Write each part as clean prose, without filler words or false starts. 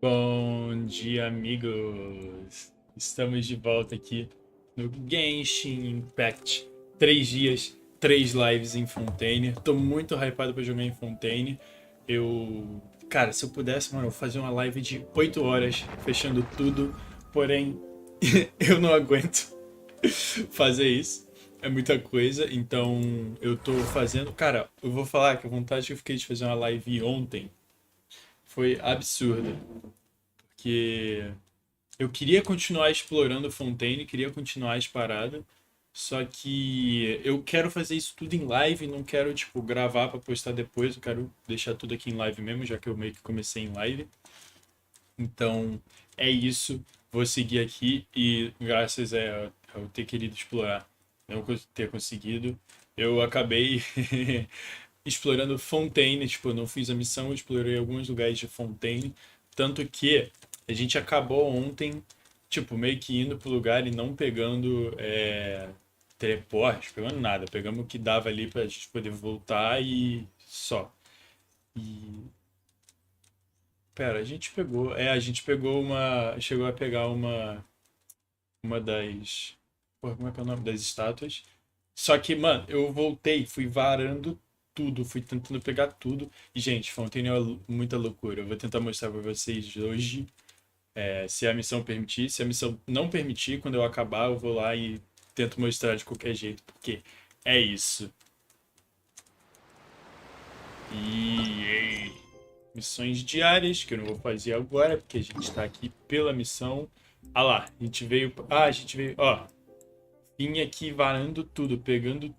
Bom dia, amigos! Estamos de volta aqui no Genshin Impact. 3 dias, 3 lives em Fontaine. Tô muito hypado pra jogar em Fontaine. Cara, se eu pudesse, mano, eu fazia uma live de 8 horas, fechando tudo. Porém, eu não aguento fazer isso. É muita coisa, então eu tô fazendo. Cara, eu vou falar que a vontade que eu fiquei de fazer uma live ontem foi absurda. Porque eu queria continuar explorando Fontaine, queria continuar as paradas, só que eu quero fazer isso tudo em live, não quero, tipo, gravar pra postar depois, eu quero deixar tudo aqui em live mesmo, já que eu meio que comecei em live. Então, é isso. Vou seguir aqui e graças a eu ter querido explorar, não ter conseguido, eu acabei explorando Fontaine, tipo, eu não fiz a missão, eu explorei alguns lugares de Fontaine, tanto que a gente acabou ontem, tipo, meio que indo pro lugar e não pegando teleporte, pegando nada, pegamos o que dava ali pra gente poder voltar e só. E pera, a gente pegou chegou a pegar uma das, porra, como é que é o nome das estátuas? Só que, mano, eu voltei, fui varando tudo, fui tentando pegar tudo. E, gente, Fontaine é muita loucura. Eu vou tentar mostrar pra vocês hoje, se a missão permitir. Se a missão não permitir, quando eu acabar, eu vou lá e tento mostrar de qualquer jeito, porque é isso. E missões diárias, que eu não vou fazer agora, porque a gente tá aqui pela missão. Ah lá, a gente veio. Ah, a gente veio. Ó, vim aqui varando tudo, pegando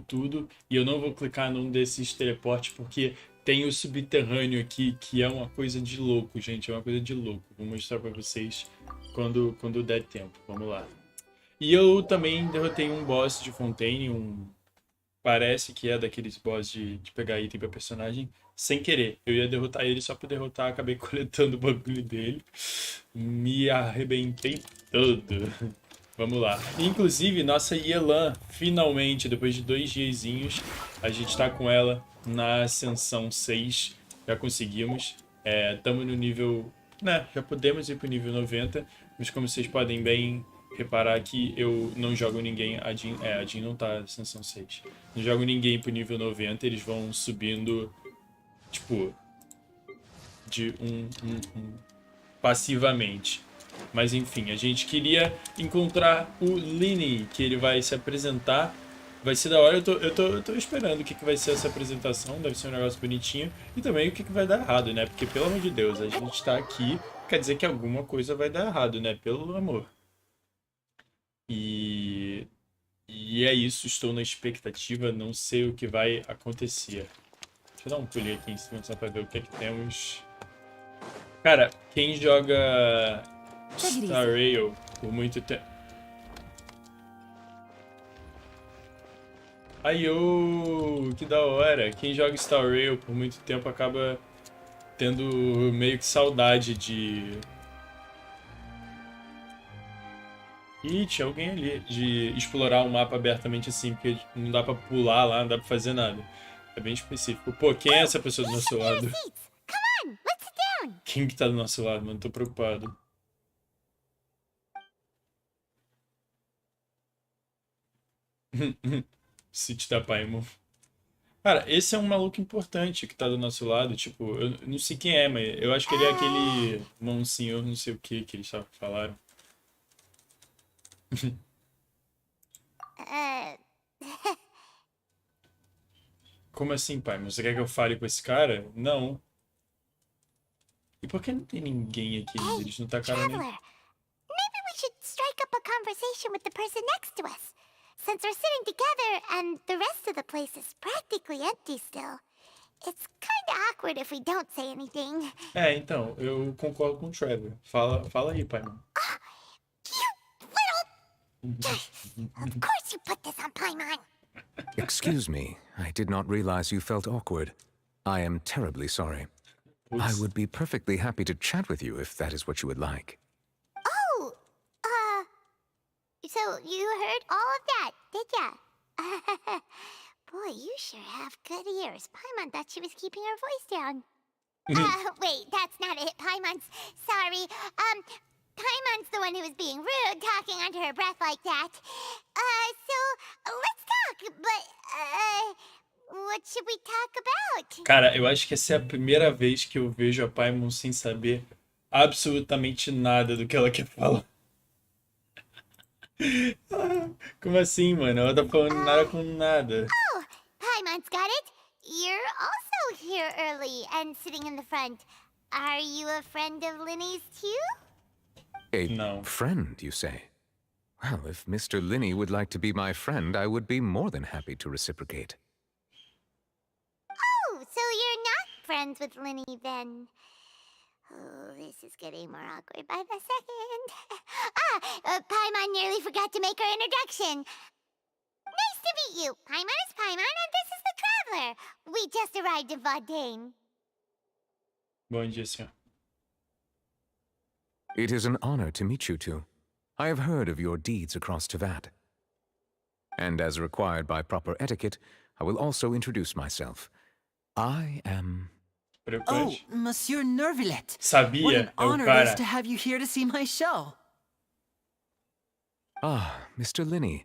tudo. E eu não vou clicar num desses teleportes porque tem o subterrâneo aqui, que é uma coisa de louco, gente. É uma coisa de louco. Vou mostrar pra vocês quando der tempo. Vamos lá. E eu também derrotei um boss de Fontaine, parece que é daqueles boss de pegar item pra personagem, sem querer. Eu ia derrotar ele só pra derrotar, acabei coletando o bagulho dele. Me arrebentei todo. Vamos lá. Inclusive, nossa Yelan, finalmente, depois de 2 diazinhos, a gente tá com ela na Ascensão 6. Já conseguimos. Estamos no nível. Né, já podemos ir pro nível 90, mas como vocês podem bem reparar aqui, eu não jogo ninguém. A Jean não tá na Ascensão 6. Não jogo ninguém pro nível 90, eles vão subindo, tipo, de passivamente. Mas enfim, a gente queria encontrar o Lini, que ele vai se apresentar. Vai ser da hora, eu tô esperando o que vai ser essa apresentação, deve ser um negócio bonitinho. E também o que vai dar errado, né? Porque, pelo amor de Deus, a gente tá aqui, quer dizer que alguma coisa vai dar errado, né? Pelo amor. E, e é isso, estou na expectativa, não sei o que vai acontecer. Deixa eu dar um pulinho aqui em cima só pra ver o que é que temos. Cara, quem joga Star PREGUIÇA. Rail por muito tempo. Ai, ô, que da hora. Quem joga Star Rail por muito tempo acaba tendo meio que saudade de. Ih, tinha alguém ali. De explorar o mapa abertamente assim, porque não dá pra pular lá, não dá pra fazer nada. É bem específico. Pô, quem é essa pessoa do You nosso should get our lado? seats. Come on, let's sit down. Quem que tá do nosso lado, mano? Tô preocupado. City da Paimon. Cara, esse é um maluco importante que tá do nosso lado. Tipo, eu não sei quem é, mas eu acho que ele é aquele Monsenhor, não sei o que eles falaram. Uh, Como assim, pai? Você quer que eu fale com esse cara? Não. E por que não tem ninguém aqui ainda? hey, Eles não tacaram nem. traveler. Maybe we should strike up a conversation with the person next to us. Since we're sitting together and the rest of the place is practically empty still, it's kinda awkward if we don't say anything. Então, eu concordo com o Trevor. Fala aí, pai, mano. You little... Of course you put this on Paimon. Excuse me, I did not realize you felt awkward. I am terribly sorry. I Putz. would be perfectly happy to chat with you if that is what you would like. Oh, so you heard all of that, did ya? Boy, you sure have good ears. Paimon thought she was keeping her voice down. Wait, that's not it. Paimon's sorry. Paimon's the one who was being rude, talking under her breath like that. So let's talk, but, what should we talk about? Cara, eu acho que essa é a primeira vez que eu vejo a Paimon sem saber absolutamente nada do que ela quer falar. Como assim, mano? Ela tá falando nada com nada. Oh, Paimon's got it. You're also here early and sitting in the front. Are you a friend of Linny's too? A No. friend, you say? Well, if Mr. Linney would like to be my friend, I would be more than happy to reciprocate. Oh, so you're not friends with Linny then? Oh, this is getting more awkward by the second. Paimon nearly forgot to make her introduction. Nice to meet you. Paimon is Paimon, and this is the Traveler. We just arrived in Fontaine. Bom dia, senhor. It is an honor to meet you two. I have heard of your deeds across Tevat. And as required by proper etiquette, I will also introduce myself. I am... Oh, Preocupante. Monsieur Nervillet. What Sabia, an é o honor it is cara. to have you here to see my show. Ah, Mr. Linney.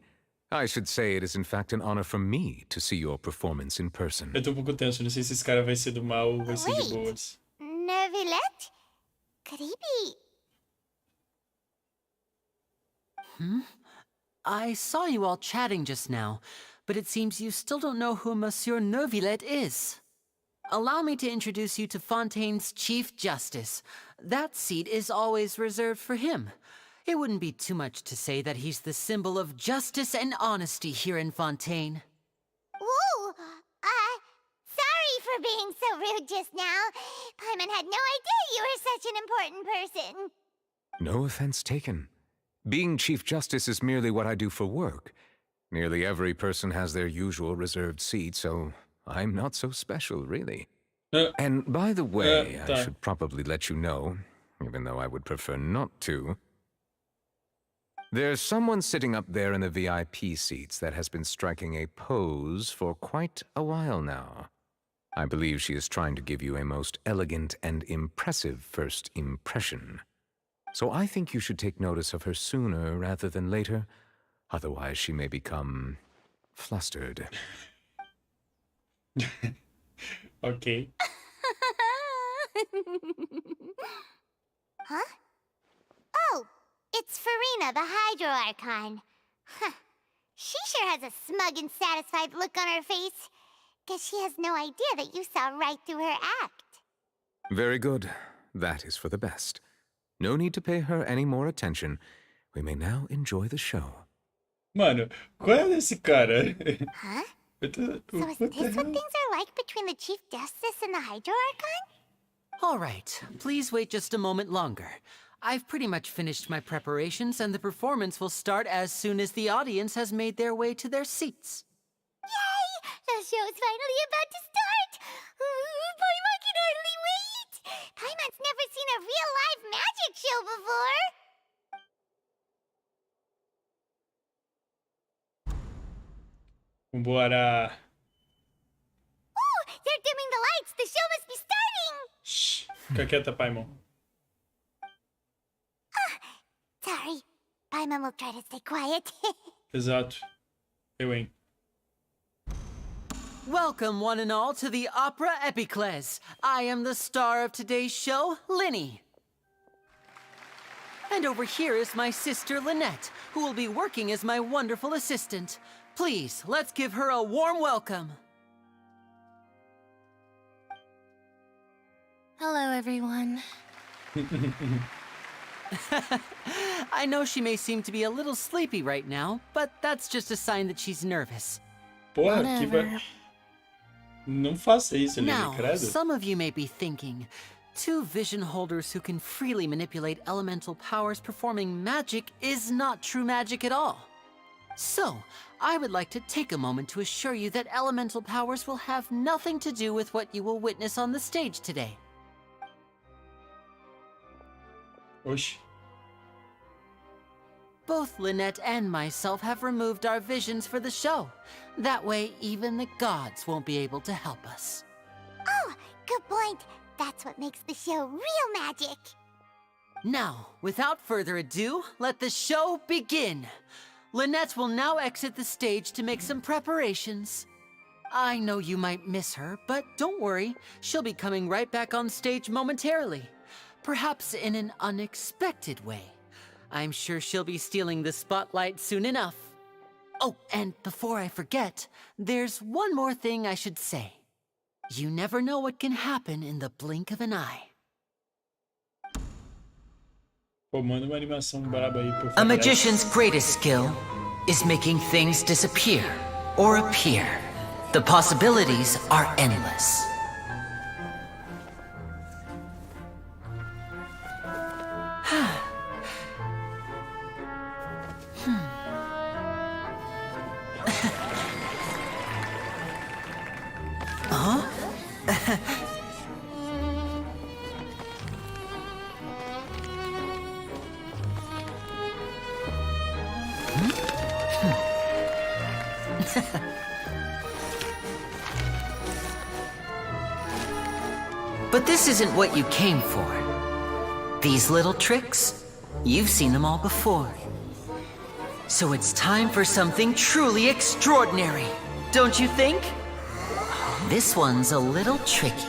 I should say it is in fact an honor for me to see your performance in person. Eu tô um pouco tenso, não sei se esse cara vai ser do mal ou vai ser de Wait. boas. Nervillet? Could he be... I saw you all chatting just now, but it seems you still don't know who Monsieur Nervillet is. Allow me to introduce you to Fontaine's Chief Justice. That seat is always reserved for him. It wouldn't be too much to say that he's the symbol of justice and honesty here in Fontaine. Whoa! Sorry for being so rude just now. Paimon had no idea you were such an important person. No offense taken. Being Chief Justice is merely what I do for work. Nearly every person has their usual reserved seat, so I'm not so special, really. And by the way, I should probably let you know, even though I would prefer not to. There's someone sitting up there in the VIP seats that has been striking a pose for quite a while now. I believe she is trying to give you a most elegant and impressive first impression. So I think you should take notice of her sooner rather than later. Otherwise, she may become flustered. Ok. Huh? Oh, it's Farina, the Hydro Archon. Huh. She sure has a smug and satisfied look on her face. Guess she has no idea that you saw right through her act. Very good. That is for the best. No need to pay her any more attention. We may now enjoy the show. Mano, qual é desse cara? Huh? What So is the this what hell? things are like between the Chief Justice and the Hydro Archon? All right, please wait just a moment longer. I've pretty much finished my preparations, and the performance will start as soon as the audience has made their way to their seats. Yay! The show's finally about to start! Paimon can hardly wait! Paimon's never seen a real live magic show before! Vambora. Oh, they're dimming the lights! The show must be starting! Shh. Fica quieta, Paimon. Sorry. Paimon will try to stay quiet. Exato. Eu, hein? Welcome, one and all, to the Opera Epiclese. I am the star of today's show, Linny. And over here is my sister, Lynette, who will be working as my wonderful assistant. Please, let's give her a warm welcome. Hello, everyone. I know she may seem to be a little sleepy right now, but that's just a sign that she's nervous. Porra, que Whatever. vai... Não faça isso, Lili, Now, credo. some of you may be thinking, two vision holders who can freely manipulate elemental powers performing magic is not true magic at all. So, I would like to take a moment to assure you that elemental powers will have nothing to do with what you will witness on the stage today. Oxi. Both Lynette and myself have removed our visions for the show. That way, even the gods won't be able to help us. Oh, good point. That's what makes the show real magic. Now, without further ado, let the show begin. Lynette will now exit the stage to make some preparations. I know you might miss her, but don't worry. She'll be coming right back on stage momentarily. Perhaps in an unexpected way. I'm sure she'll be stealing the spotlight soon enough. Oh, and before I forget, there's one more thing I should say. You never know what can happen in the blink of an eye. Pô, manda uma animação braba aí, por favor. A magician's greatest skill is making things disappear or appear. The possibilities are endless. But this isn't what you came for. These little tricks, you've seen them all before. So it's time for something truly extraordinary, don't you think? This one's a little tricky.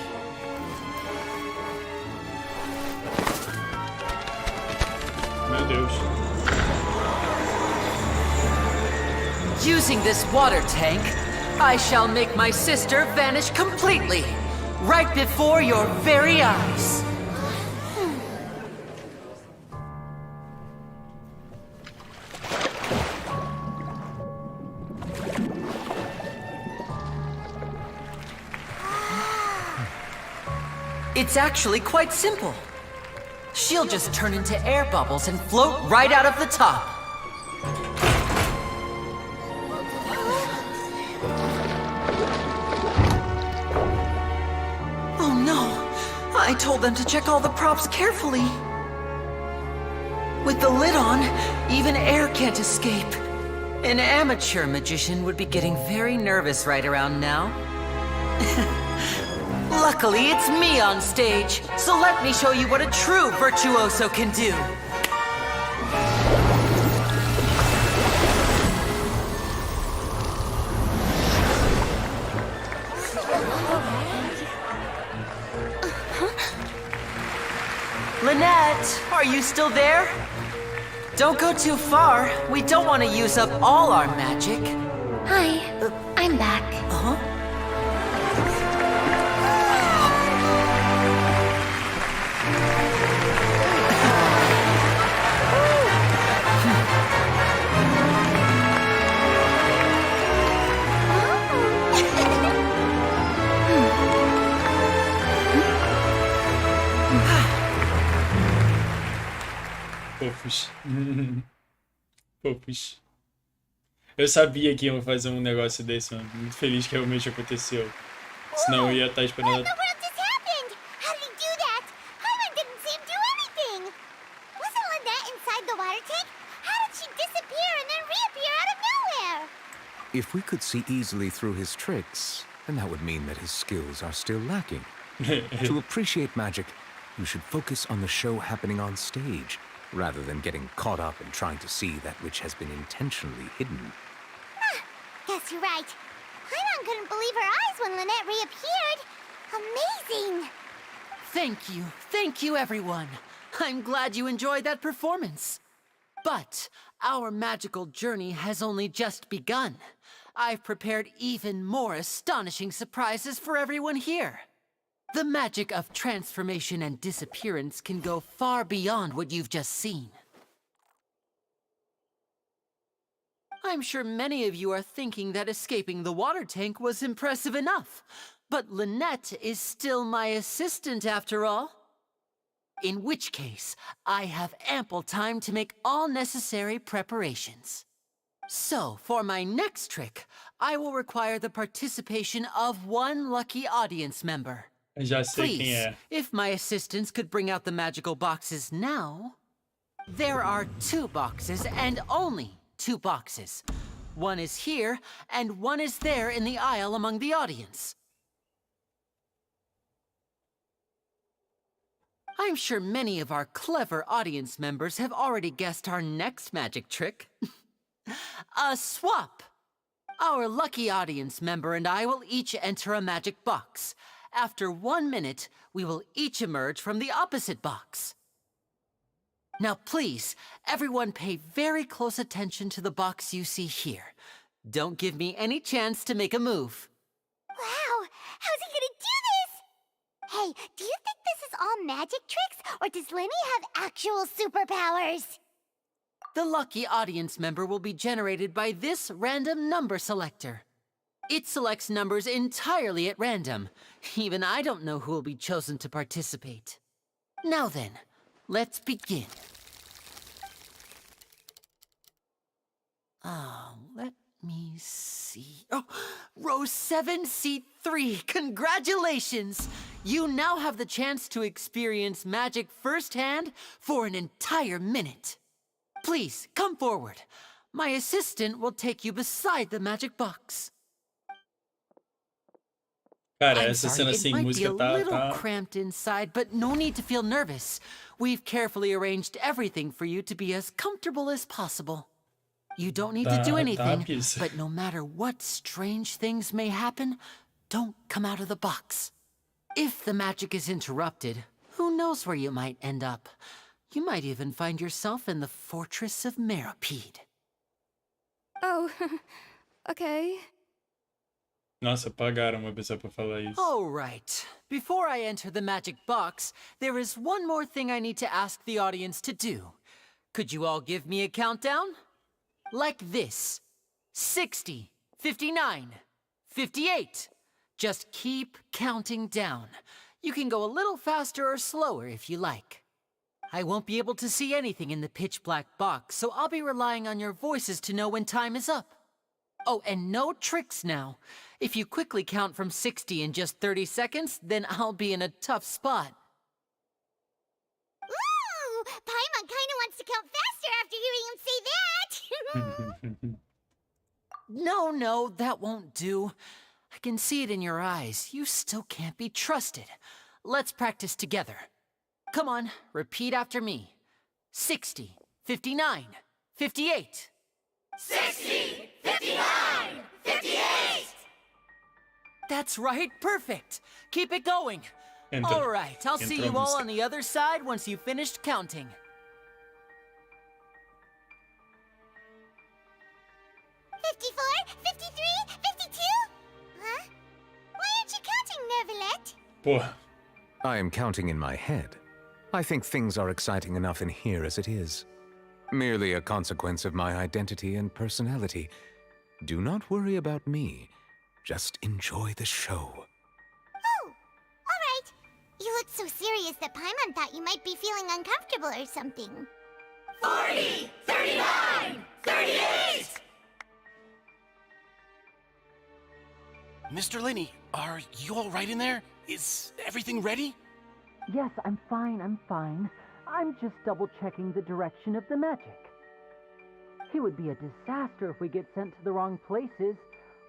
Meu Deus. Using this water tank, I shall make my sister vanish completely, right before your very eyes. It's actually quite simple. She'll just turn into air bubbles and float right out of the top. Oh no! I told them to check all the props carefully. With the lid on, even air can't escape. An amateur magician would be getting very nervous right around now. Luckily, it's me on stage, so let me show you what a true virtuoso can do. Lynette, are you still there? Don't go too far. We don't want to use up all our magic. Hi, I'm back. Uh-huh. Fofos. Fofos. Eu sabia que iam fazer um negócio desse, mano. Muito feliz que realmente aconteceu. Senão eu ia estar esperando. What in the world just happened? How did he do that? Hyman didn't see him do anything. Wasn't Lynette inside the water tank? How did she disappear and then reappear out of nowhere? If we could see easily through his tricks, then that would mean that his skills are still lacking. To appreciate magic, you should focus on the show happening on stage, rather than getting caught up in trying to see that which has been intentionally hidden. Guess you're right. Hyman couldn't believe her eyes when Lynette reappeared. Amazing! Thank you everyone. I'm glad you enjoyed that performance. But our magical journey has only just begun. I've prepared even more astonishing surprises for everyone here. The magic of transformation and disappearance can go far beyond what you've just seen. I'm sure many of you are thinking that escaping the water tank was impressive enough, but Lynette is still my assistant after all. In which case, I have ample time to make all necessary preparations. So, for my next trick, I will require the participation of one lucky audience member. Já sei quem Please, é. if my assistants could bring out the magical boxes now. There are 2 boxes and only 2 boxes. One is here and one is there in the aisle among the audience. I'm sure many of our clever audience members have already guessed our next magic trick. A swap! Our lucky audience member and I will each enter a magic box. After 1 minute, we will each emerge from the opposite box. Now please, everyone pay very close attention to the box you see here. Don't give me any chance to make a move. Wow, how's he gonna do this? Hey, do you think this is all magic tricks, or does Lenny have actual superpowers? The lucky audience member will be generated by this random number selector. It selects numbers entirely at random. Even I don't know who will be chosen to participate. Now then, let's begin. Let me see. Oh, row 7, seat 3. Congratulations! You now have the chance to experience magic firsthand for an entire minute. Please, come forward. My assistant will take you beside the magic box. Cara, I'm essa sorry, cena it sem might be música a little tá... cramped inside, but no need to feel nervous. We've carefully arranged everything for you to be as comfortable as possible. You don't need to do anything, pizza. but no matter what strange things may happen, don't come out of the box. If the magic is interrupted, who knows where you might end up? You might even find yourself in the Fortress of Meripede. Oh, okay. Nossa, pagaram uma pessoa pra falar isso. All right. Before I enter the magic box, there is one more thing I need to ask the audience to do. Could you all give me a countdown? Like this. 60, 59, 58. Just keep counting down. You can go a little faster or slower if you like. I won't be able to see anything in the pitch black box, so I'll be relying on your voices to know when time is up. Oh, and no tricks now. If you quickly count from 60 in just 30 seconds, then I'll be in a tough spot. Ooh, Paimon kinda wants to count faster after hearing him say that. No, that won't do. I can see it in your eyes. You still can't be trusted. Let's practice together. Come on, repeat after me. 60, 59, 58. 60, 59, 58! That's right, perfect. Keep it going. Entra- All right, I'll see entrou you all música. on the other side once you've finished counting. 54, 53, 52? Huh? Why aren't you counting, Nervalet? Porra. I am counting in my head. I think things are exciting enough in here as it is. Merely a consequence of my identity and personality. Do not worry about me. Just enjoy the show. Oh, alright. You looked so serious that Paimon thought you might be feeling uncomfortable or something. 40, 39, 38! Mr. Linney, are you all right in there? Is everything ready? Yes, I'm fine. I'm just double-checking the direction of the magic. It would be a disaster if we get sent to the wrong places.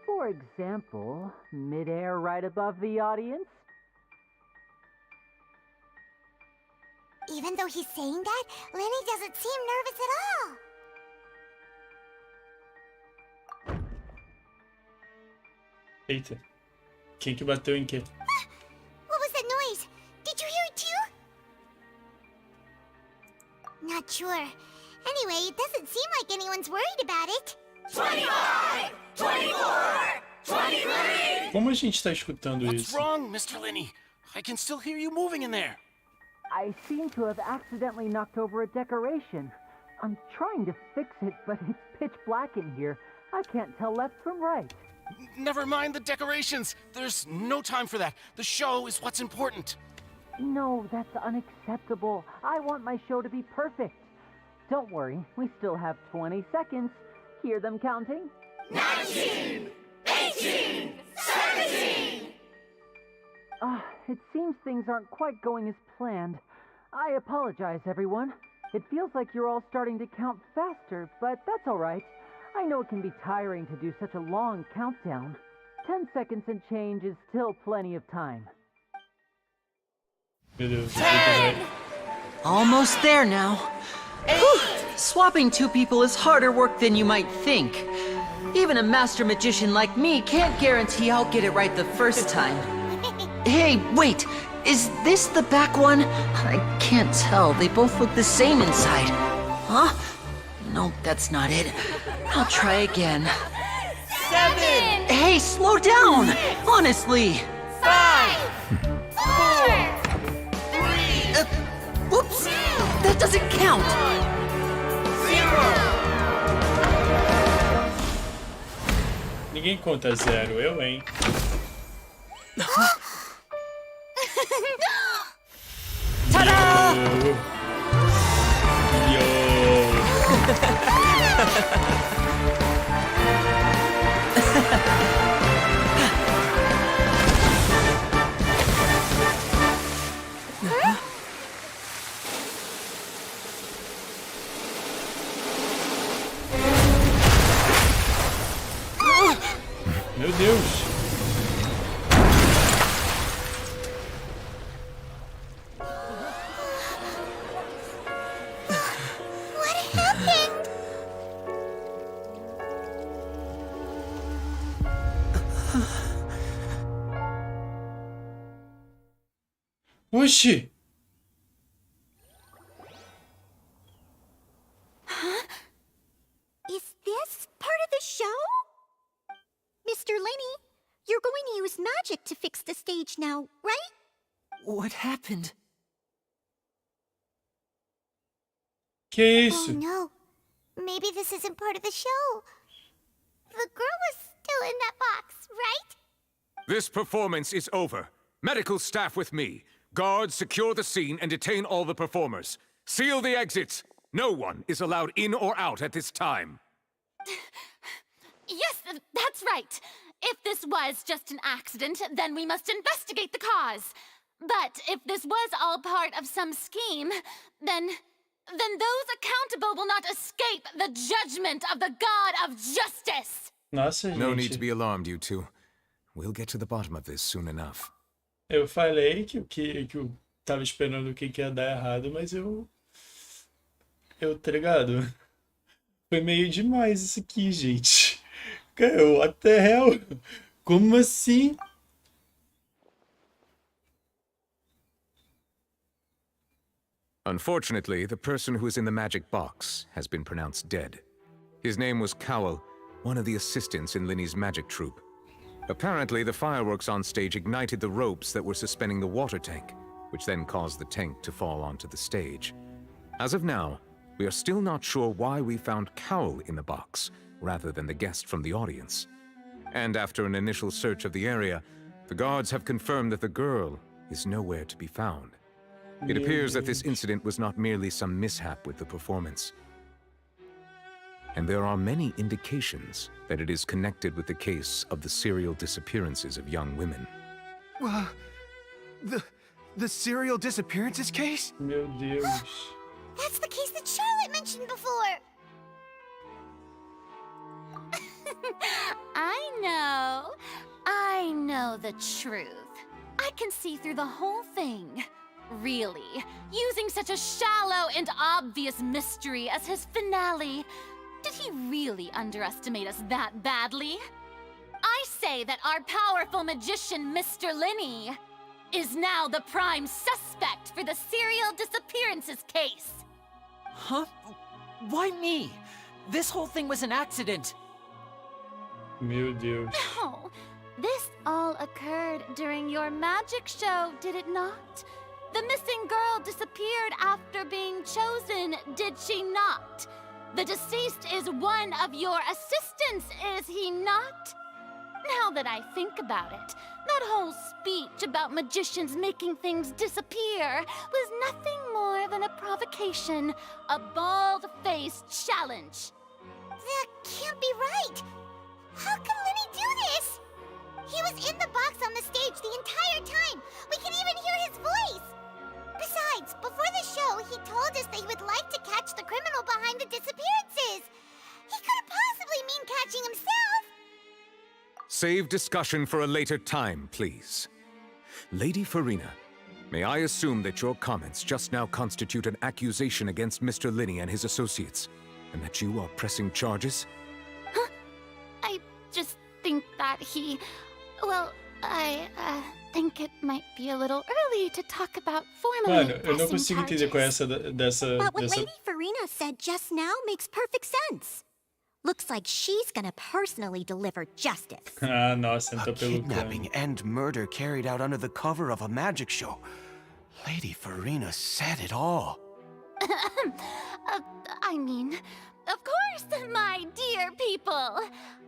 For example, mid-air right above the audience. Even though he's saying that, Lenny doesn't seem nervous at all. Eita. Quem que bateu em quê? What was that noise? Did you hear it too? Not sure. Anyway, it doesn't seem like anyone's worried about it. 25! 24! 23! Como a gente tá escutando What's isso? wrong, Mr. Linney? I can still hear you moving in there. I seem to have accidentally knocked over a decoration. I'm trying to fix it, but it's pitch black in here. I can't tell left from right. Never mind the decorations. There's no time for that. The show is what's important. No, that's unacceptable. I want my show to be perfect. Don't worry, we still have 20 seconds. Hear them counting? 19! 18! 17! It seems things aren't quite going as planned. I apologize, everyone. It feels like you're all starting to count faster, but that's all right. I know it can be tiring to do such a long countdown. 10 seconds and change is still plenty of time. Meu Deus. 10, Almost there now. Whew. Swapping two people is harder work than you might think. Even a master magician like me can't guarantee I'll get it right the first time. Hey, wait! Is this the back one? I can't tell. They both look the same inside. Huh? Nope, that's not it. I'll try again. 7! Hey, slow down! Honestly! 5! 4! 3! Whoops! That doesn't count! 0! Ninguém conta zero, eu, hein? Ta-da! Meu Deus! What happened? Oxi! Is this part of the show? Mr. Lenny, you're going to use magic to fix the stage now, right? What happened? Que Oh isso? no. Maybe this isn't part of the show. The girl was still in that box, right? This performance is over. Medical staff with me. Guards, secure the scene and detain all the performers. Seal the exits. No one is allowed in or out at this time. Yes, that's right. If this was just an accident, then we must investigate the cause. But if this was all part of some scheme, then those accountable will not escape the judgment of the God of Justice. Nossa, gente. No need to be alarmed, you two. We'll get to the bottom of this soon enough. Eu falei que eu tava esperando o que ia dar errado, mas eu tá ligado? Foi meio demais isso aqui, gente. Cara, what the hell? Como assim? Unfortunately, the person who is in the magic box has been pronounced dead. His name was Cowell, one of the assistants in Linny's magic troupe. Apparently, the fireworks on stage ignited the ropes that were suspending the water tank, which then caused the tank to fall onto the stage. As of now, we are still not sure why we found Cowell in the box, rather than the guest from the audience. And after an initial search of the area, the guards have confirmed that the girl is nowhere to be found. It appears that this incident was not merely some mishap with the performance. And there are many indications that it is connected with the case of the serial disappearances of young women. The serial disappearances case? Meu Deus. That's the case that Charlotte mentioned before. I know the truth. I can see through the whole thing. Really, using such a shallow and obvious mystery as his finale. Did he really underestimate us that badly? I say that our powerful magician, Mr. Linny, is now the prime suspect for the serial disappearances case. Huh? Why me? This whole thing was an accident. Meu Deus. Oh, this all occurred during your magic show, did it not? The missing girl disappeared after being chosen, did she not? The deceased is one of your assistants, is he not? Now that I think about it, that whole speech about magicians making things disappear was nothing more than a provocation, a bald-faced challenge. That can't be right. How can Lenny do this? He was in the box on the stage the entire time. We can even hear his voice. Besides, before the show, he told us that he would like to catch the criminal behind the disappearances. He couldn't possibly mean catching himself. Save discussion for a later time, please. Lady Farina, May I assume that your comments just now constitute an accusation against Mr. Linney and his associates, and that you are pressing charges? I just think that he... Well, I think it might be a little early to talk about formally Mano, eu não consigo entender qual é essa dessa... But what Lady Farina said just now makes perfect sense. Looks like she's gonna personally deliver justice. Ah, nossa, A então pelo kidnapping and murder carried out under the cover of a magic show. Lady Farina said it all. I mean, of course, my dear people.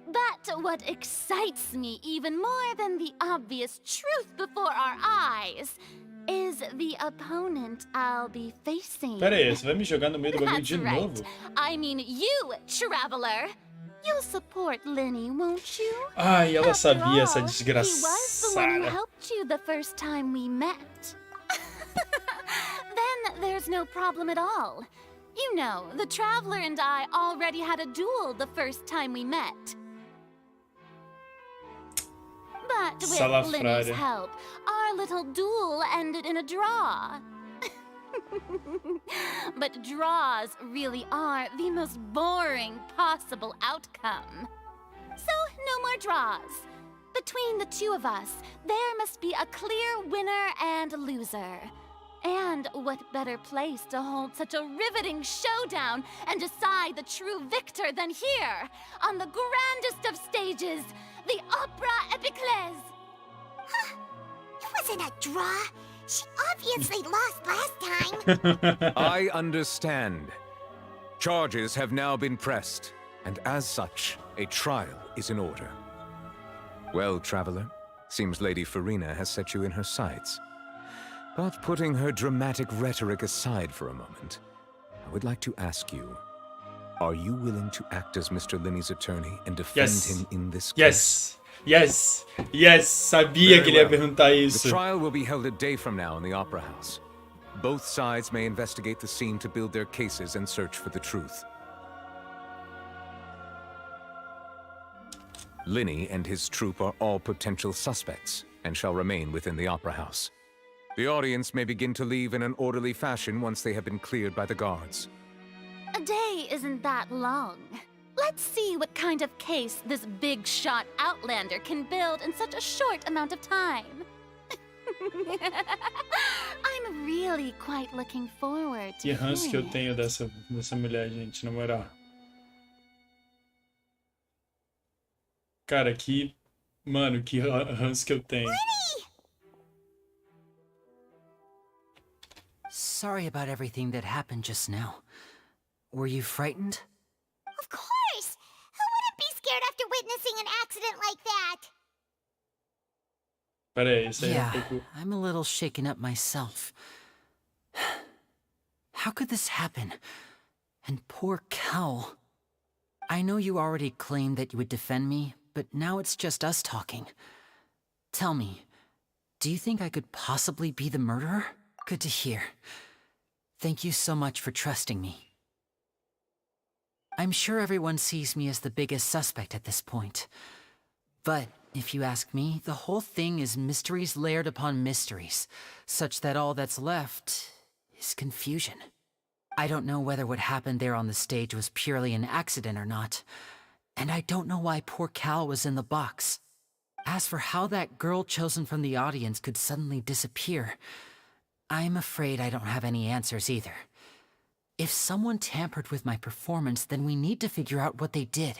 But what excites me even more than the obvious truth before our eyes is the opponent I'll be facing. Pera aí, você vai me jogar no meio do bagulho That's de right. novo? I mean you, traveler. You'll support Linny, won't you? Ai, ela After sabia, essa all, he was the one who desgraçada. helped you the first time we met. Then there's no problem at all. You know, the traveler and I already had a duel the first time we met. But with Linny's Salafrária. help, our little duel ended in a draw. But draws really are the most boring possible outcome. So, no more draws. Between the two of us, there must be a clear winner and loser. And what better place to hold such a riveting showdown and decide the true victor than here, on the grandest of stages, the Opera Epiclese. It wasn't a draw. She obviously lost last time. I understand. Charges have now been pressed, and as such, a trial is in order. Well, traveler, seems Lady Farina has set you in her sights. But putting her dramatic rhetoric aside for a moment, I would like to ask you, are you willing to act as Mr. Linney's attorney and defend Yes. him in this case? Yes, yes, yes, sabia que ele ia Very well. perguntar The isso. trial will be held a day from now in the Opera House. Both sides may investigate the scene to build their cases and search for the truth. Linney and his troupe are all potential suspects and shall remain within the Opera House. The audience may begin to leave in an orderly fashion once they have been cleared by the guards. A day isn't that long. Let's see what kind of case this big shot outlander can build in such a short amount of time. I'm really quite looking forward to Que ranço que eu hearing tenho it. dessa mulher, gente, na moral. Cara, Mano, que ranço que eu tenho. Sorry about everything that happened just now. Were you frightened? Of course! Who wouldn't be scared after witnessing an accident like that? Pera aí, isso aí é Yeah, pouco... I'm a little shaken up myself. How could this happen? And poor Cal. I know you already claimed that you would defend me, but now it's just us talking. Tell me, do you think I could possibly be the murderer? Good to hear. Thank you so much for trusting me. I'm sure everyone sees me as the biggest suspect at this point. But if you ask me, the whole thing is mysteries layered upon mysteries, such that all that's left is confusion. I don't know whether what happened there on the stage was purely an accident or not, and I don't know why poor Cal was in the box. As for how that girl chosen from the audience could suddenly disappear, I'm afraid I don't have any answers either. If someone tampered with my performance, then we need to figure out what they did.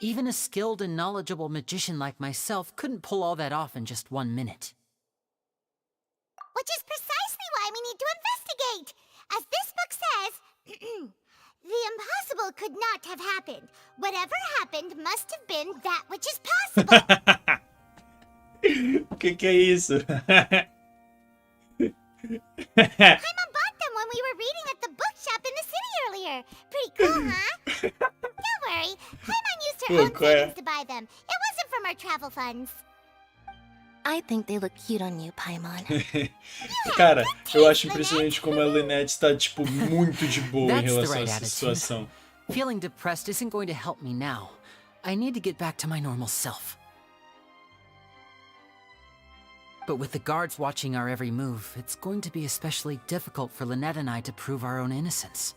Even a skilled and knowledgeable magician like myself couldn't pull all that off in just 1 minute. Which is precisely why we need to investigate. As this book says, the impossible could not have happened. Whatever happened must have been that which is possible. O que é isso? Paimon bought them when we were reading at the bookshop in the city earlier. Pretty cool, huh? Don't worry. Paimon used her own savings to buy them. It wasn't from our travel funds. I think they look cute on you, Paimon. Cara, eu acho impressionante como a Lynette tá, tipo, muito de boa em That's the relação a right essa attitude. situação. Feeling depressed isn't going to help me now. I need to get back to my normal self. But with the guards watching our every move, it's going to be especially difficult for Lynette and I to prove our own innocence.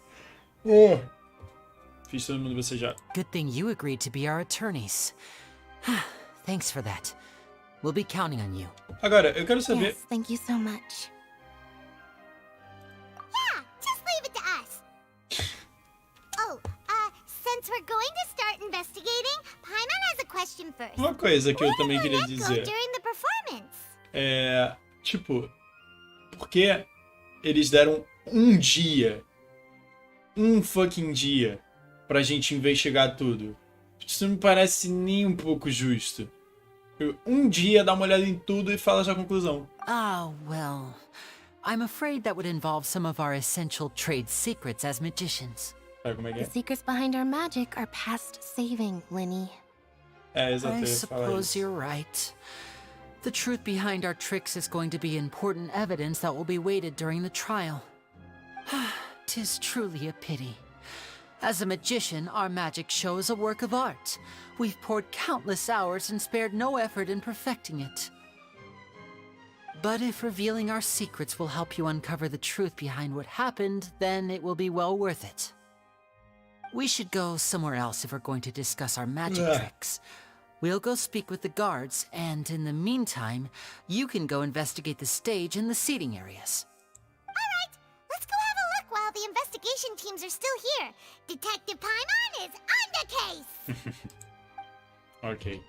Fiz todo mundo bocejar. Good thing you agreed to be our attorneys. Thanks for that. We'll be counting on you. Agora, eu quero saber... Yes, thank you so much. Yeah, just leave it to us. Oh, since we're going to start investigating, Paimon has a question first. Uma coisa que eu Where também did queria Lynette go dizer during the performance? é... Tipo, por que eles deram um dia, um fucking dia, pra gente investigar tudo? Isso não me parece nem um pouco justo. Um dia dá uma olhada em tudo e fala já a conclusão. Ah, well, I'm afraid that would involve some of our essential trade secrets as magicians. Sabe como é que The é? secrets behind our magic are past saving, Linny. É, exato, eu I ia falar suppose isso. you're right. The truth behind our tricks is going to be important evidence that will be weighted during the trial. 'Tis truly a pity. As a magician, our magic show is a work of art. We've poured countless hours and spared no effort in perfecting it. But if revealing our secrets will help you uncover the truth behind what happened, then it will be well worth it. We should go somewhere else if we're going to discuss our magic Ugh. tricks. We'll go speak with the guards, and in the meantime, you can go investigate the stage and the seating areas. Alright, let's go have a look while the investigation teams are still here. Detective Paimon is on the case! Ok.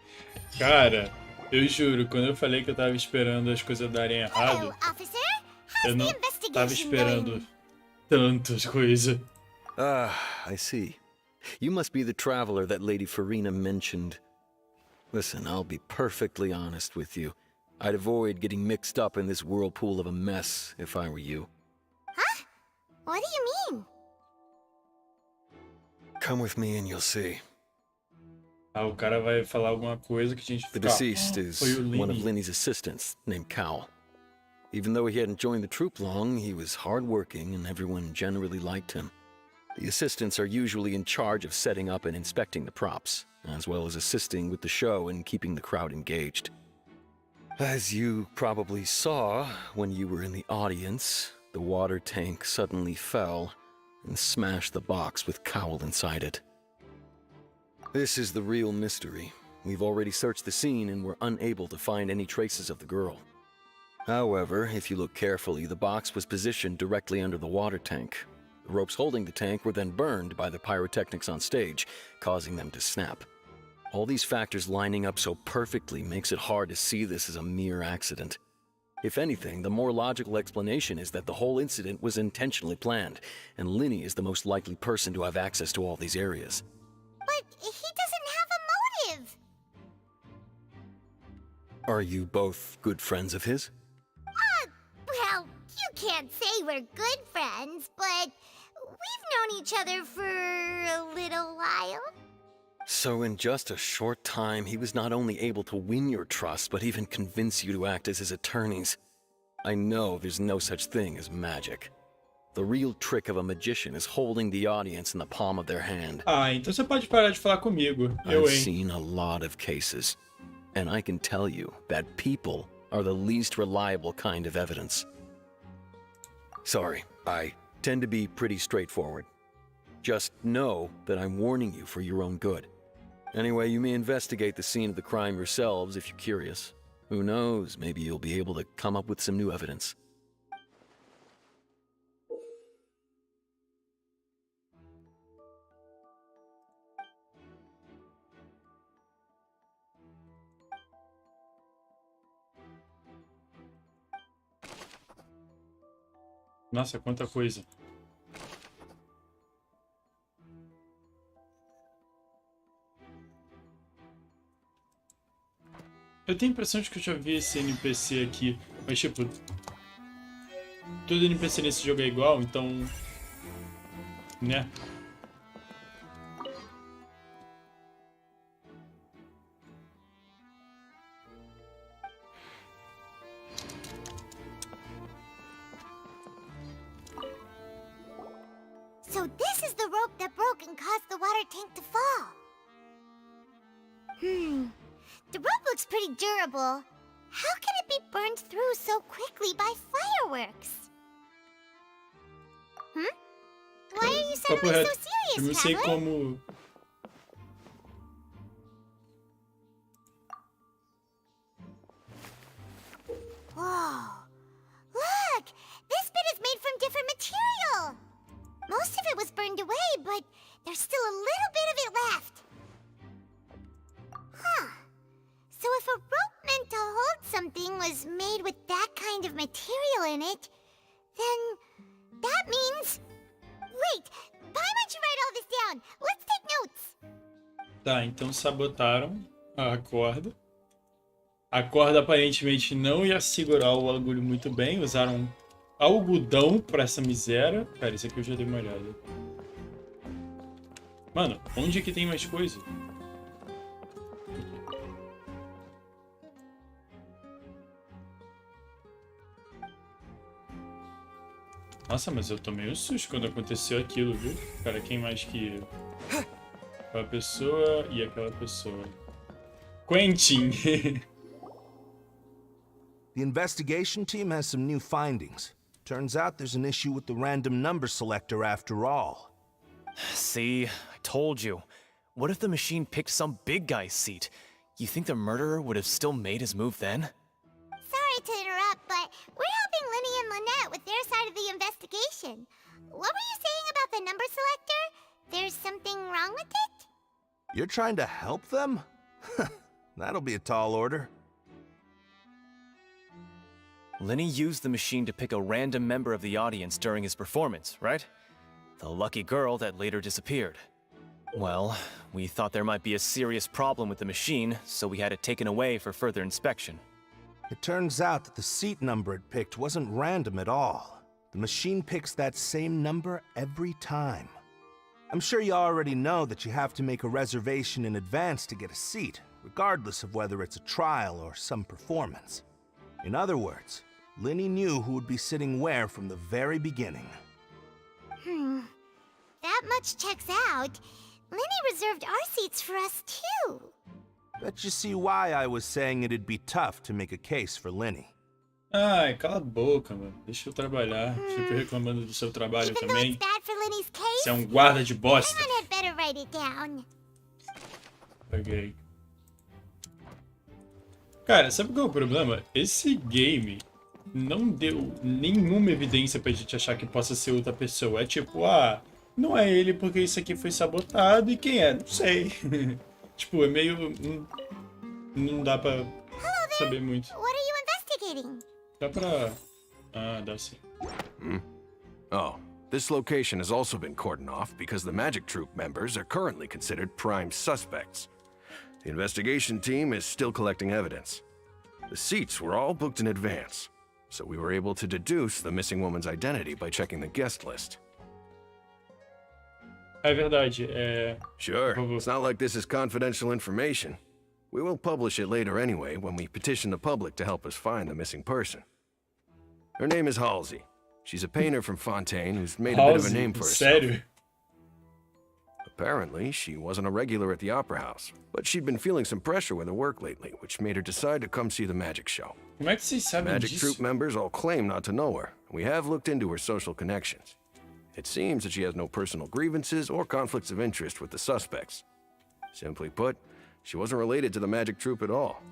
Cara, eu juro, quando eu falei que eu tava esperando as coisas darem Hello, errado, officer. eu How's não the tava investigation esperando going? tantas coisas. I see. You must be the traveler that Lady Farina mentioned. Listen, I'll be perfectly honest with you. I'd avoid getting mixed up in this whirlpool of a mess if I were you. Huh? What do you mean? Come with me and you'll see. Ah, o cara vai falar alguma coisa que a gente The fica... deceased "Ah, is foi o one of Lini." Linny's assistants, named Cowell. Even though he hadn't joined the troupe long, he was hardworking and everyone generally liked him. The assistants are usually in charge of setting up and inspecting the props, as well as assisting with the show and keeping the crowd engaged. As you probably saw when you were in the audience, the water tank suddenly fell and smashed the box with Cowell inside it. This is the real mystery. We've already searched the scene and were unable to find any traces of the girl. However, if you look carefully, the box was positioned directly under the water tank. The ropes holding the tank were then burned by the pyrotechnics on stage, causing them to snap. All these factors lining up so perfectly makes it hard to see this as a mere accident. If anything, the more logical explanation is that the whole incident was intentionally planned, and Linny is the most likely person to have access to all these areas. But he doesn't have a motive. Are you both good friends of his? Well, you can't say we're good friends, but we've known each other for a little while. So in just a short time, he was not only able to win your trust, but even convince you to act as his attorneys. I know there's no such thing as magic. The real trick of a magician is holding the audience in the palm of their hand. Ah, então você pode parar de falar comigo. Eu, I've hein? seen a lot of cases, and I can tell you that people are the least reliable kind of evidence. Sorry, I tend to be pretty straightforward. Just know that I'm warning you for your own good. Anyway, you may investigate the scene of the crime yourselves if you're curious. Who knows, maybe you'll be able to come up with some new evidence. Nossa, quanta coisa. Eu tenho a impressão de que eu já vi esse NPC aqui, mas tipo... Todo NPC nesse jogo é igual, então... Né? So this is the rope that broke and caused the water tank to fall. The rope looks pretty durable. How can it be burned through so quickly by fireworks? Why are you Papo suddenly reto. so Eu não serious, sei Traveler? como... Whoa. Look! This bit is made from different material! Most of it was burned away, but there's still a little bit of it left. Huh. So if a rope meant to hold something was made with that kind of material in it, then that means... Wait! Why don't you write all this down? Let's take notes! Tá, então sabotaram a corda. A corda aparentemente não ia segurar o bagulho muito bem. Usaram algodão pra essa miséria. Cara, isso aqui eu já dei uma olhada. Mano, onde que tem mais coisa? Nossa, mas eu tomei um susto quando aconteceu aquilo, viu? Cara, quem mais que eu? Aquela pessoa e aquela pessoa. Quentin! The investigation team has some new findings. Turns out there's an issue with the random number selector after all. See, I told you. What if the machine picked some big guy's seat? You think the murderer would have still made his move then? Sorry to interrupt, but we're helping Linny and Lynette with their side of the investigation. What were you saying about the number selector? There's something wrong with it? You're trying to help them? That'll be a tall order. Linny used the machine to pick a random member of the audience during his performance, right? The lucky girl that later disappeared. Well, we thought there might be a serious problem with the machine, so we had it taken away for further inspection. It turns out that the seat number it picked wasn't random at all. The machine picks that same number every time. I'm sure you already know that you have to make a reservation in advance to get a seat, regardless of whether it's a trial or some performance. In other words, Linny knew who would be sitting where from the very beginning. That much checks out. Linny reserved our seats for us, too. Bet you see why I was saying it'd be tough to make a case for Linny. Ai, cala a boca, mano. Deixa eu trabalhar. Fico reclamando do seu trabalho Even though também. it's bad for Linny's case, Você é um guarda de bosta. someone had better write it down. Ok. Cara, sabe qual é o problema? Esse game não deu nenhuma evidência pra gente achar que possa ser outra pessoa. É tipo, não é ele porque isso aqui foi sabotado e quem é? Não sei. Tipo, é meio... Não dá pra saber muito. What are you investigating? Dá pra... dá sim. Oh, this location has also been cordoned off because the Magic Troupe members are currently considered prime suspects. The investigation team is still collecting evidence. The seats were all booked in advance, so we were able to deduce the missing woman's identity by checking the guest list. É verdade, Sure, it's not like this is confidential information. We will publish it later anyway when we petition the public to help us find the missing person. Her name is Halsey. She's a painter from Fontaine who's made a bit of a name for herself. Sério? Apparently, she wasn't a regular at the Opera House, but she'd been feeling some pressure with her work lately, which made her decide to come see the magic show. Como é que vocês sabem Magic disso? Troupe members all claim not to know her, and we have looked into her social connections. It seems that she has no personal grievances or conflicts of interest with the suspects. Simply put, she wasn't related to the Magic Troupe at all,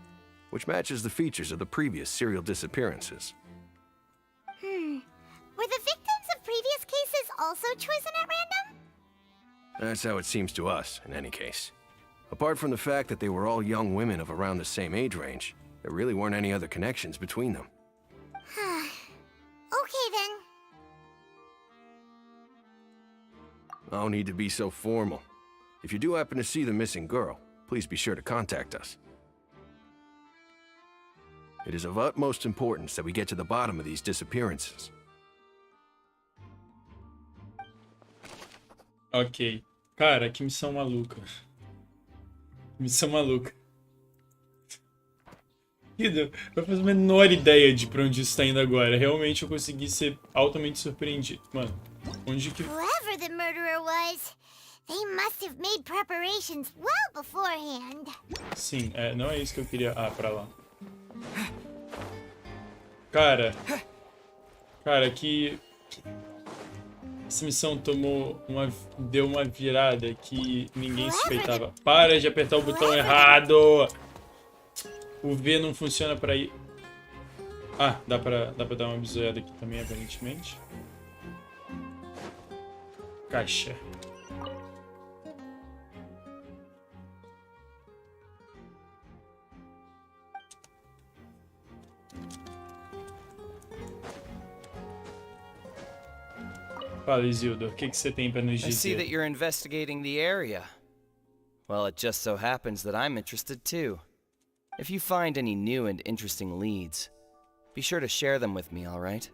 which matches the features of the previous serial disappearances. Were the victims of previous cases also chosen at random? That's how it seems to us, in any case. Apart from the fact that they were all young women of around the same age range, there really weren't any other connections between them. Okay, then. No need to be so formal. If you do happen to see the missing girl, please be sure to contact us. It is of utmost importance that we get to the bottom of these disappearances. Ok. Cara, que missão maluca. Missão maluca. Eu faço a menor ideia de pra onde isso tá indo agora. Realmente eu consegui ser altamente surpreendido. Mano, onde que... Whoever the murderer was, they must have made preparations well beforehand. Sim, não é isso que eu queria... pra lá. Cara, que essa missão deu uma virada que ninguém suspeitava. Para de apertar o botão errado! O V não funciona pra ir. Ah, dá pra dar uma bisoiada aqui também, aparentemente. Caixa. Fala, Isildo, o que você tem pra nos I see that dizer? you're investigating the area. Well, it just so happens that I'm interested too. If you find any new and interesting leads, be sure to share them with me, alright?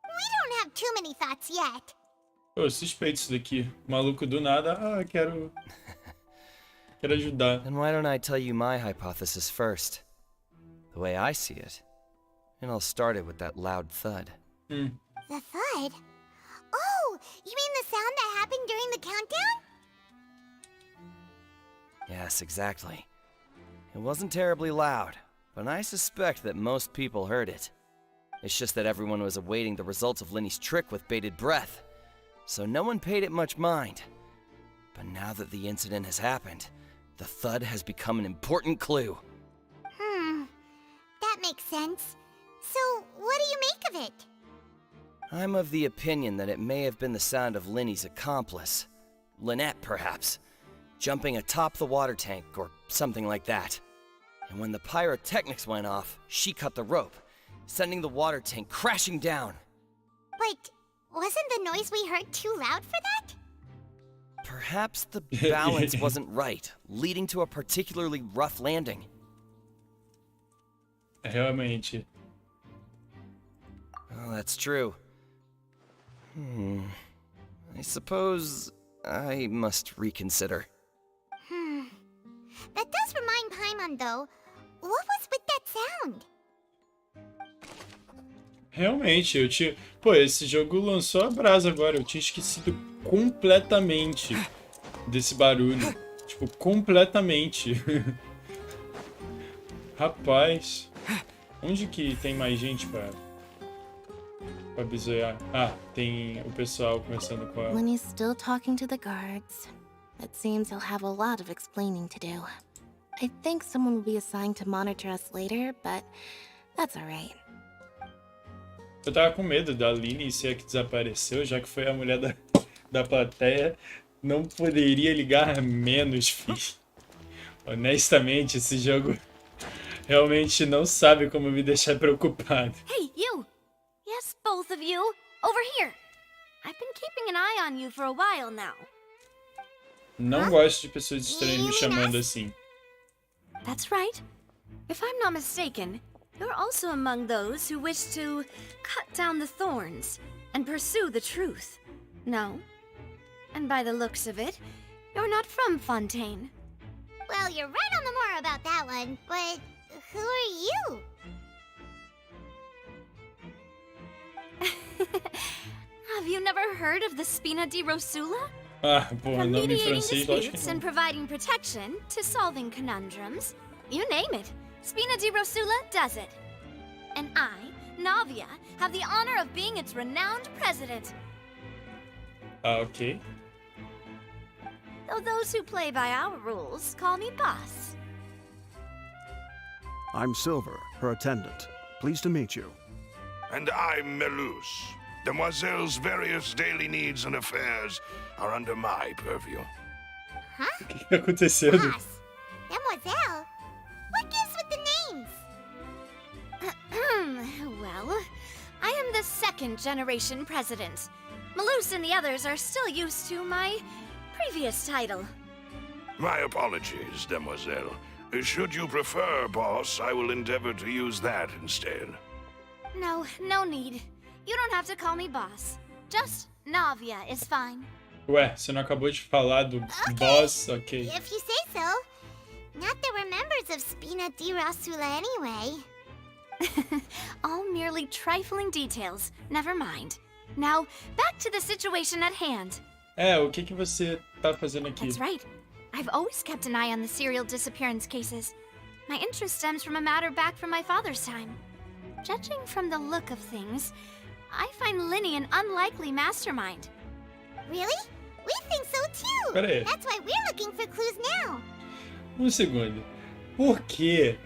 We don't have too many thoughts yet. Pô, suspeito isso daqui. Maluco do nada. Ah, quero ajudar. Then why don't I tell you my hypothesis first? The way I see it. And I'll start it with that loud thud. The thud? Oh, you mean the sound that happened during the countdown? Yes, exactly. It wasn't terribly loud, but I suspect that most people heard it. It's just that everyone was awaiting the results of Linny's trick with bated breath, so no one paid it much mind. But now that the incident has happened, the thud has become an important clue. That makes sense. So, what do you make of it? I'm of the opinion that it may have been the sound of Linny's accomplice, Lynette perhaps, jumping atop the water tank or something like that. And when the pyrotechnics went off, she cut the rope, sending the water tank crashing down. But wasn't the noise we heard too loud for that? Perhaps the balance wasn't right, leading to a particularly rough landing. Realmente. Oh, that's true. I suppose I must reconsider. That does remind Paimon, though. What was with that sound? Realmente, eu tinha... Pô, esse jogo lançou a brasa agora. Eu tinha esquecido completamente desse barulho. Tipo, completamente. Rapaz. Onde que tem mais gente pra bisoiar? Ah, tem o pessoal conversando com a... Lenny's still talking to the guards. It seems he'll have a lot of explaining to do. I think someone will be assigned to monitor us later, but that's alright. Eu tava com medo da Lynn ser a que desapareceu, já que foi a mulher da plateia. Não poderia ligar menos, filho. Honestamente, esse jogo realmente não sabe como me deixar preocupado. Hey, you! Yes, both of you! Over here! I've been keeping an eye on you for a while now. Não gosto de pessoas estranhas me chamando assim. That's right. If I'm not mistaken, you're also among those who wish to cut down the thorns and pursue the truth. No? And by the looks of it, you're not from Fontaine. Well, you're right on the more about that one, but who are you? Have you never heard of the Spina di Rosula? Ah, porra, From nome em mediating francês, lógico disputes que and não. providing protection to solving conundrums, you name it, Spina di Rosula does it. And I, Navia, have the honor of being its renowned president. Ah, ok. Though those who play by our rules call me boss. I'm Silver, her attendant. Pleased to meet you. And I'm Melus. Demoiselle's various daily needs and affairs are under my purview. Huh? O que tá acontecendo? Boss. Demoiselle? What gives with the names? Well, I am the second generation president. Malus and the others are still used to my previous title. My apologies, Demoiselle. Should you prefer, boss, I will endeavor to use that instead. No, no need. You don't have to call me boss. Just Navia is fine. Ué, você não acabou de falar do boss? Ok. If you say so. Not that we're members of Spina di Rosula anyway. All merely trifling details. Never mind. Now, back to the situation at hand. É, o que você tá fazendo aqui? That's right. I've always kept an eye on the serial disappearance cases. My interest stems from a matter back from my father's time. Judging from the look of things, I find Linny an unlikely mastermind. Really? We think so too. Pera aí. That's why we're looking for clues now. Um segundo. Por que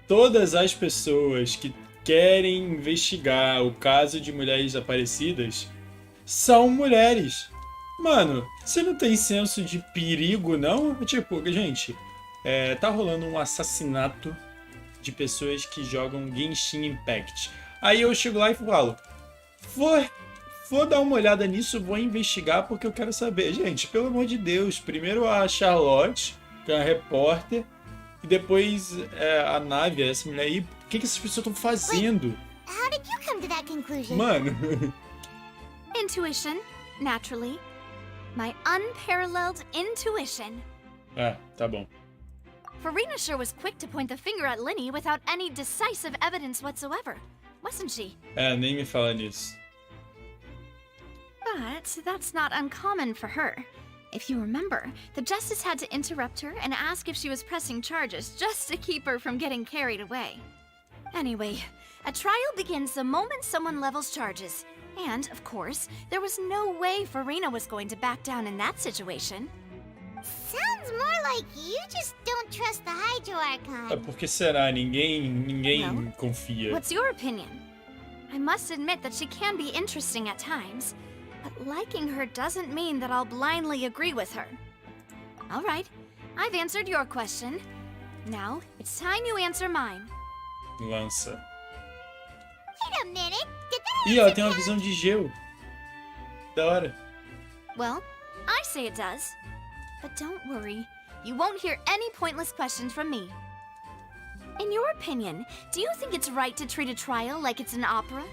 todas as pessoas que querem investigar o caso de mulheres desaparecidas são mulheres? Mano, você não tem senso de perigo, não? Tipo, gente, tá rolando um assassinato de pessoas que jogam Genshin Impact. Aí eu chego lá e falo, vou dar uma olhada nisso, vou investigar porque eu quero saber. Gente, pelo amor de Deus, primeiro a Charlotte, que é a repórter, e depois a Navia, essa mulher aí. O que essas pessoas estão fazendo? How did you come to that conclusion? Mano. Intuition, naturally. My unparalleled intuition. Tá bom. Farina sure was quick to point the finger at Linny without any decisive evidence whatsoever, wasn't she? Nem me fala nisso. But that's not uncommon for her. If you remember, the Justice had to interrupt her and ask if she was pressing charges just to keep her from getting carried away. Anyway, a trial begins the moment someone levels charges. And, of course, there was no way Farina was going to back down in that situation. Sounds more like you just don't trust the Hydro Archon. Por que será? Ninguém confia. What's your opinion? I must admit that she can be interesting at times, but liking her doesn't mean that I'll blindly agree with her. All right, I've answered your question. Now, it's time you answer mine. Lança. Wait a minute. Did that Ih, ela tem uma visão de gelo. Da hora. Well, I say it does. But don't worry, you won't hear any pointless questions from me. In your opinion, do you think it's right to treat a trial like it's an opera?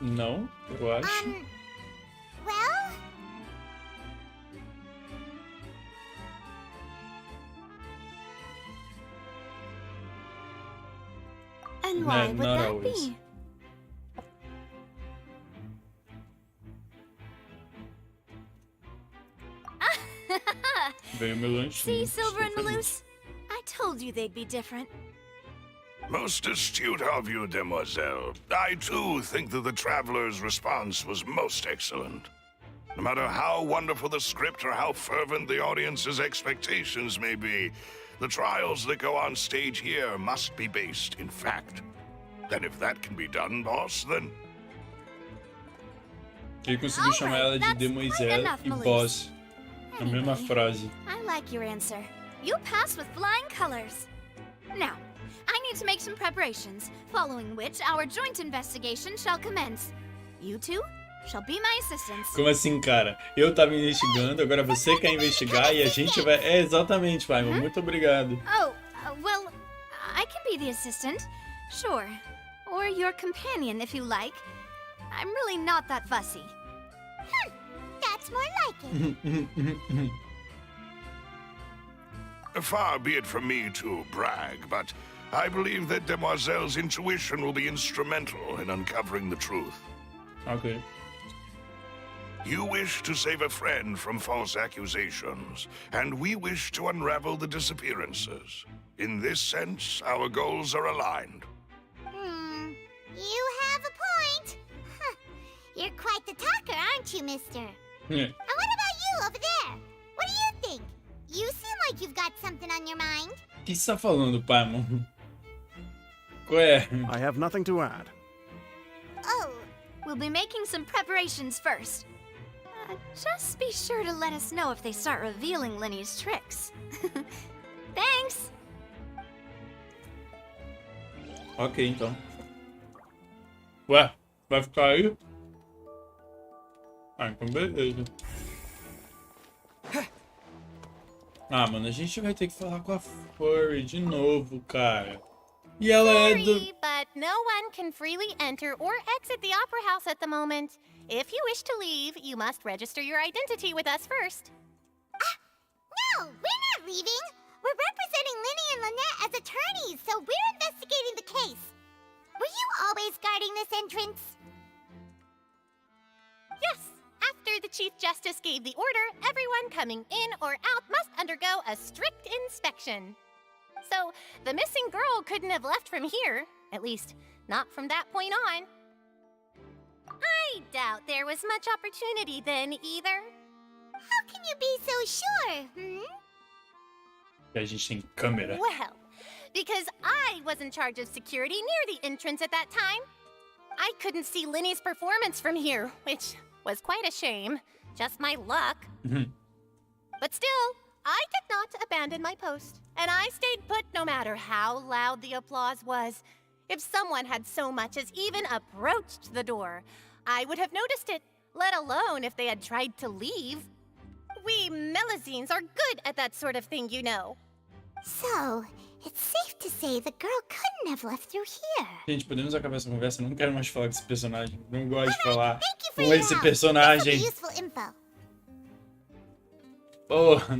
Não, eu acho. Well... And why would not that always. be? Veio meu lanchinho. See, Silver and Maloose? I told you they'd be different. Most astute of you, demoiselle. I too think that the traveler's response was most excellent. No matter how wonderful the script or how fervent the audience's expectations may be, the trials that go on stage here must be based in fact. And if that can be done, boss, then... Ele conseguiu chamar ela de demoiselle e boss. Na mesma frase. I like your answer. You passed with flying colors. Now, I need to make some preparations, following which our joint investigation shall commence. You two shall be my assistants. Como assim, cara? Eu tava investigando, agora você quer investigar e a gente vai... exatamente, pai. Muito obrigado. Oh, well, I can be the assistant. Sure. Or your companion, if you like. I'm really not that fussy. That's more like it. Far be it from me to brag, but I believe that Demoiselle's intuition will be instrumental in uncovering the truth. Okay. You wish to save a friend from false accusations, and we wish to unravel the disappearances. In this sense, our goals are aligned. You have a point. Huh. You're quite the talker, aren't you, mister? And what about you over there? What do you think? You seem like you've got something on your mind. O que você tá falando, pai, mano? Qual é? I have nothing to add. Oh. We'll be making some preparations first. Just be sure to let us know if they start revealing Linny's tricks. Thanks! Ok, então. Ué, vai ficar aí? Então beleza. Mano, a gente vai ter que falar com a Furry de novo, cara. E ela é do... Sorry, but no one can freely enter or exit the Opera House at the moment. If you wish to leave, you must register your identity with us first. No, we're not leaving. We're representing Linny and Lynette as attorneys, so we're investigating the case. Were you always guarding this entrance? Yes. After the Chief Justice gave the order, everyone coming in or out must undergo a strict inspection. So the missing girl couldn't have left from here. At least, not from that point on. I doubt there was much opportunity then either. How can you be so sure, Que a gente tem câmera. Well, because I was in charge of security near the entrance at that time. I couldn't see Linny's performance from here, which was quite a shame. Just my luck. But still, I did not abandon my post, and I stayed put no matter how loud the applause was. If someone had so much as even approached the door, I would have noticed it, let alone if they had tried to leave. We Melazines are good at that sort of thing, you know. So, it's safe to say the girl couldn't have left through here. Gente, podemos acabar essa conversa? Eu não quero mais falar com esse personagem. Não gosto de falar com esse personagem. Useful info. Porra.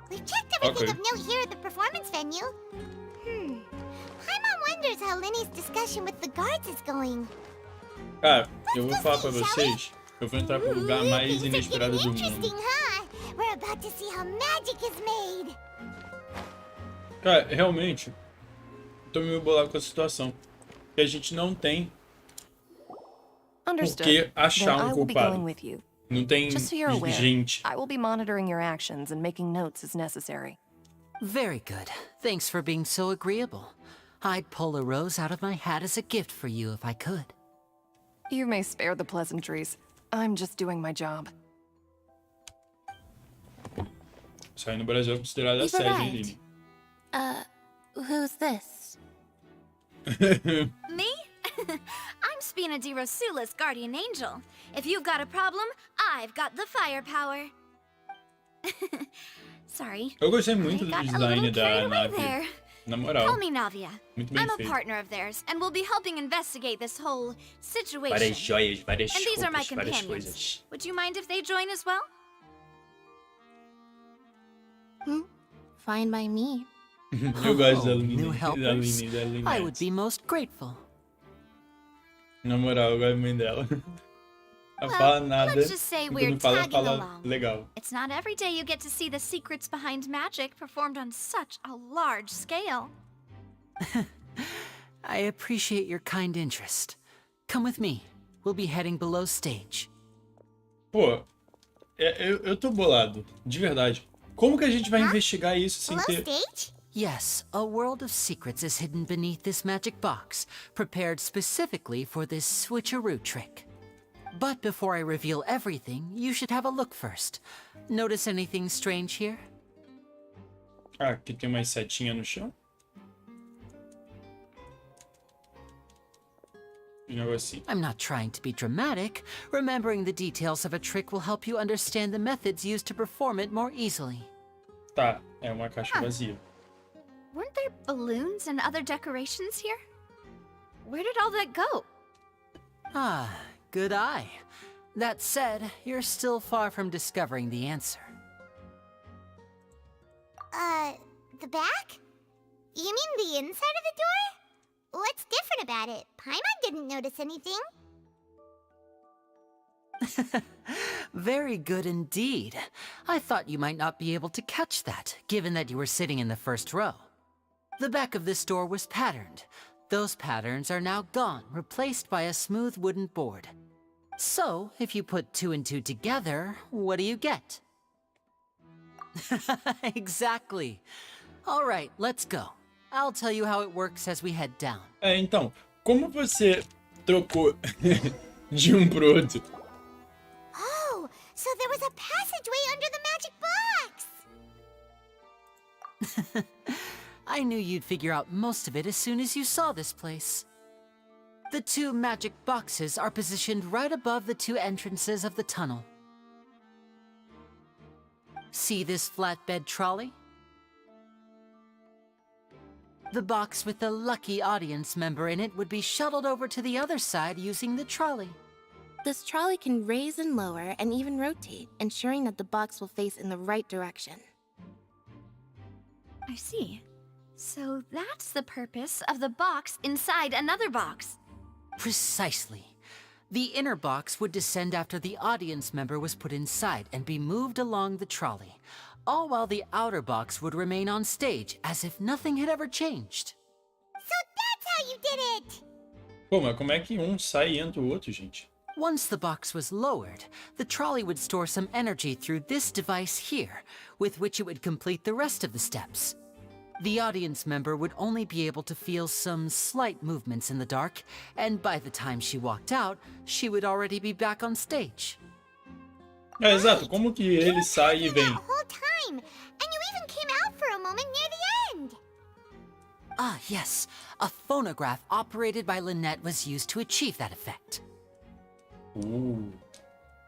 We've checked everything of note here at the performance venue. Paimon wonders how Linny's discussion with the guards is going. Cara, eu vou falar pra vocês. Eu vou entrar pro lugar mais inesperado do mundo. Huh? We're about to see how magic is made. Cara, realmente, tô meio bolado com a situação. Que a gente não tem por que achar um culpado. Não tem gente. I will be monitoring your actions and making notes as necessary. Very good. Thanks for being so agreeable. I'd pull a rose out of my hat as a gift for you if I could. You may spare the pleasantries. I'm just doing my job. Sair no Brasil é considerado assédio, hein, Lini? Who's this? Me? I'm Spina di Rosula's guardian angel. If you've got a problem, I've got the firepower. Sorry. Eu gostei muito do design da nave. There. Na moral. Call me Navia. Muito bem I'm feito. a partner of theirs, and we'll be helping investigate this whole situation. Várias joias, várias and these are my roupas, várias companions. coisas. Would you mind if they join as well? Fine by me. Eu gosto da Lini, New helpers? da Lini. I would be most grateful. Na moral, eu gosto muito dela. Ela fala nada. Let's just say e we're quando fala, tagging fala along. legal. It's not every day you get to see the secrets behind magic performed on such a large scale. I appreciate your kind interest. Come with me. We'll be heading below stage. Pô, eu tô bolado, de verdade. Como que a gente vai investigar isso sem ter... Yes, a world of secrets is hidden beneath this magic box, prepared specifically for this switcheroo trick. But before I reveal everything, you should have a look first. Notice anything strange here? Ah, aqui tem uma setinha no chão. I'm not trying to be dramatic. Remembering the details of a trick will help you understand the methods used to perform it more easily. Tá, é uma caixa vazia. Weren't there balloons and other decorations here? Where did all that go? Ah, good eye. That said, you're still far from discovering the answer. The back? You mean the inside of the door? What's different about it? Paimon didn't notice anything. Very good indeed. I thought you might not be able to catch that, given that you were sitting in the first row. The back of this door was patterned. Those patterns are now gone, replaced by a smooth wooden board. So, if you put 2 and 2 together, what do you get? Exactly. All right, let's go. I'll tell you how it works as we head down. Então, como você trocou de um pro outro? Oh, so there was a passageway under the magic box! I knew you'd figure out most of it as soon as you saw this place. The 2 magic boxes are positioned right above the 2 entrances of the tunnel. See this flatbed trolley? The box with the lucky audience member in it would be shuttled over to the other side using the trolley. This trolley can raise and lower and even rotate, ensuring that the box will face in the right direction. I see. So that's the purpose of the box inside another box. Precisely. The inner box would descend after the audience member was put inside and be moved along the trolley, all while the outer box would remain on stage as if nothing had ever changed. So that's how you did it! Pô, mas como é que um sai e entra o outro, gente? Once the box was lowered, the trolley would store some energy through this device here, with which it would complete the rest of the steps. The audience member would only be able to feel some slight movements in the dark, and by the time she walked out, she would already be back on stage. É, exato. Como que ele sai e vem? The whole time! And you even came out for a moment near the end! Ah, yes. A phonograph operated by Lynette was used to achieve that effect.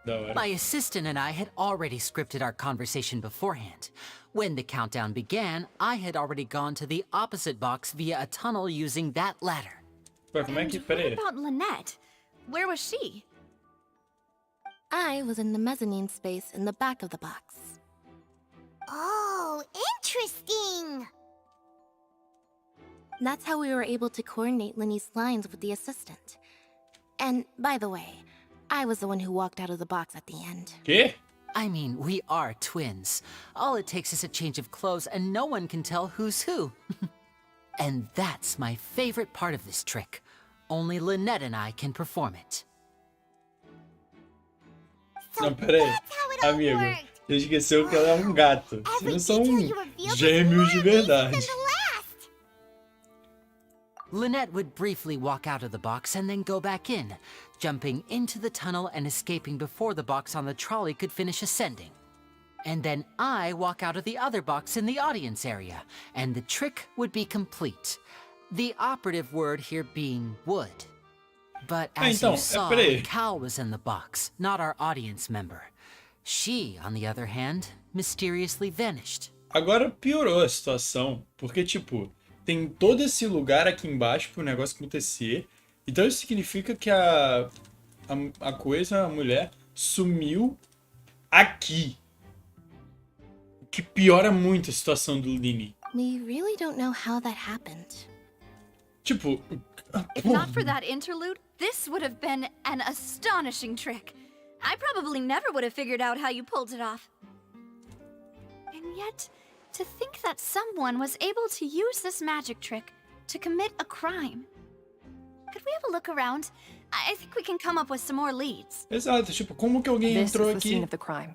Da hora. My assistant and I had already scripted our conversation beforehand. When the countdown began, I had already gone to the opposite box via a tunnel using that ladder. Ué, como é que... Pera aí. What about Lynette? Where was she? I was in the mezzanine space in the back of the box. Oh, interesting! That's how we were able to coordinate Linny's lines with the assistant. And, by the way, I was the one who walked out of the box at the end. Quê? I mean, we are twins. All it takes is a change of clothes and no one can tell who's who. And that's my favorite part of this trick. Only Lynette and I can perform it. Não, pera aí. Amigo, você esqueceu que ela é um gato. Vocês não são gêmeos de verdade. Lynette would briefly walk out of the box and then go back in, jumping into the tunnel and escaping before the box on the trolley could finish ascending. And then I walk out of the other box in the audience area, and the trick would be complete. The operative word here being would. But as you saw, Cal was in the box, not our audience member. She, on the other hand, mysteriously vanished. Agora piorou a situação, porque, tipo, tem todo esse lugar aqui embaixo pro negócio acontecer. Então isso significa que a coisa, a mulher, sumiu aqui. O que piora muito a situação do Lini. We really don't know how that happened. Tipo... If not for that interlude, this would have been an astonishing trick. I probably never would have figured out how you pulled it off. And yet, to think that someone was able to use this magic trick to commit a crime. Could we have a look around? I think we can come up with some more leads. Exato, tipo, como que alguém entrou aqui? This is the scene of the crime.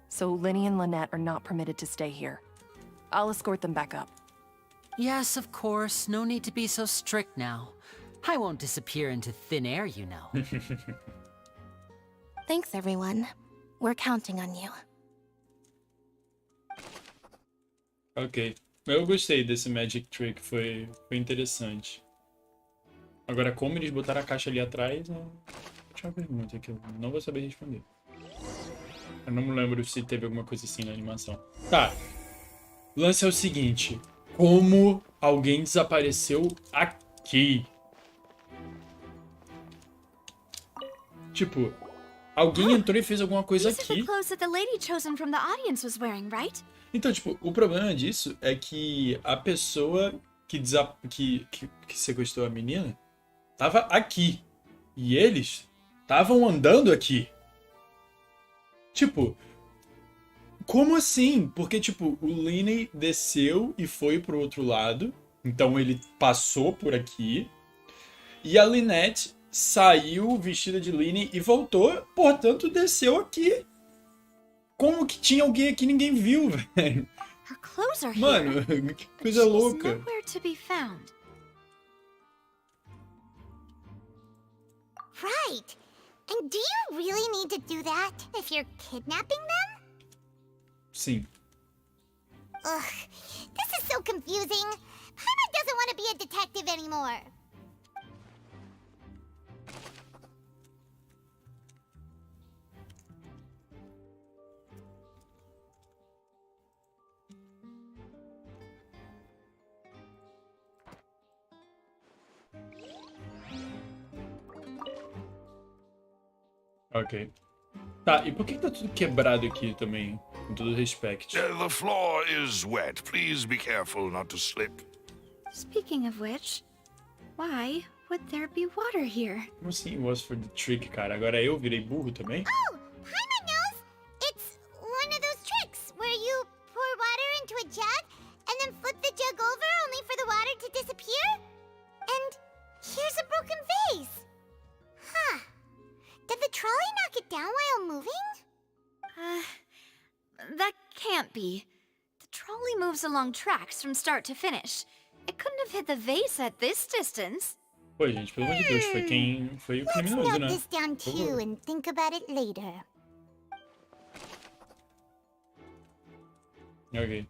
So Linny and Lynette are not permitted to stay here. I'll escort them back up. Yes, of course. No need to be so strict now. I won't disappear into thin air, you know. Thanks, everyone. We're counting on you. Ok. Eu gostei desse magic trick, foi interessante. Agora, como eles botaram a caixa ali atrás, tinha uma pergunta que eu não vou saber responder. Eu não me lembro se teve alguma coisa assim na animação. Tá. O lance é o seguinte. Como alguém desapareceu aqui? Tipo, alguém entrou e fez alguma coisa aqui. Então, tipo, o problema disso é que a pessoa que sequestrou a menina tava aqui. E eles estavam andando aqui. Tipo, como assim? Porque, tipo, o Linney desceu e foi pro outro lado. Então ele passou por aqui. E a Lynette saiu vestida de Linney e voltou, portanto desceu aqui. Como que tinha alguém aqui e ninguém viu, velho? Mano, que coisa louca. Right. And do you really need to do that if you're kidnapping them? Sim. Ugh, this is so confusing. Paimon doesn't want to be a detective anymore. Ok. Tá, e por que tá tudo quebrado aqui também? Com todo respeito. The floor is wet. Please be careful not to slip. Speaking of which, why would there be water here? Como assim? Was for the trick, cara. Agora eu virei burro também? Oh, Paimon knows! It's one of those tricks where you pour water into a jug and then flip the jug over only for the water to disappear? And here's a broken vase. Huh. Did the trolley knock it down while moving? That can't be. The trolley moves along tracks from start to finish. It couldn't have hit the vase at this distance. Pô, gente, pelo amor de Deus, foi o Let's criminoso, note né? this down too and think about it later. Ok.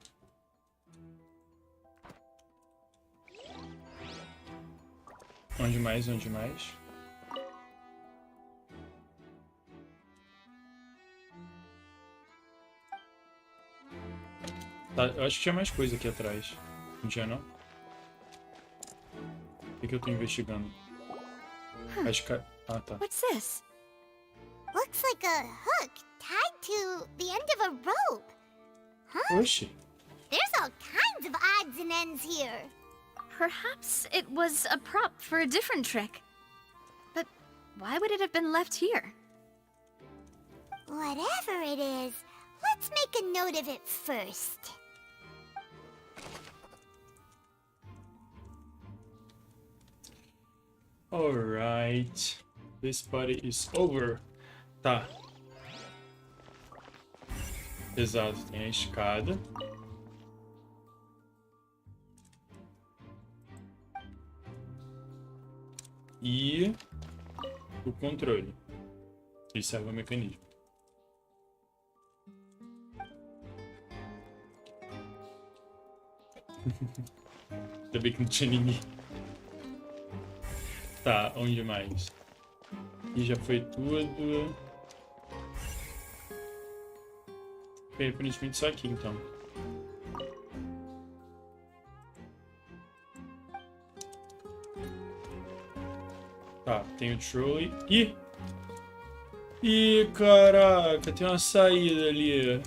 Onde mais? Onde mais? Tá, eu acho que tinha mais coisa aqui atrás. Não tinha, não? O que eu tô investigando? Acho que... Ah, tá. What's this? Looks like a hook tied to the end of a rope. Huh? Oxi. There's all kinds of odds and ends here. Perhaps it was a prop for a different trick. But why would it have been left here? Whatever it is, let's make a note of it first. Alright. This party is over. Tá. Exato, tem a escada. E o controle. Que serve o mecanismo. Ainda bem que não tinha ninguém. Tá, onde mais? Aqui já foi tudo. Ok, aparentemente só aqui então. Tá, tem o trolley. Ih! Ih, caraca, tem uma saída ali.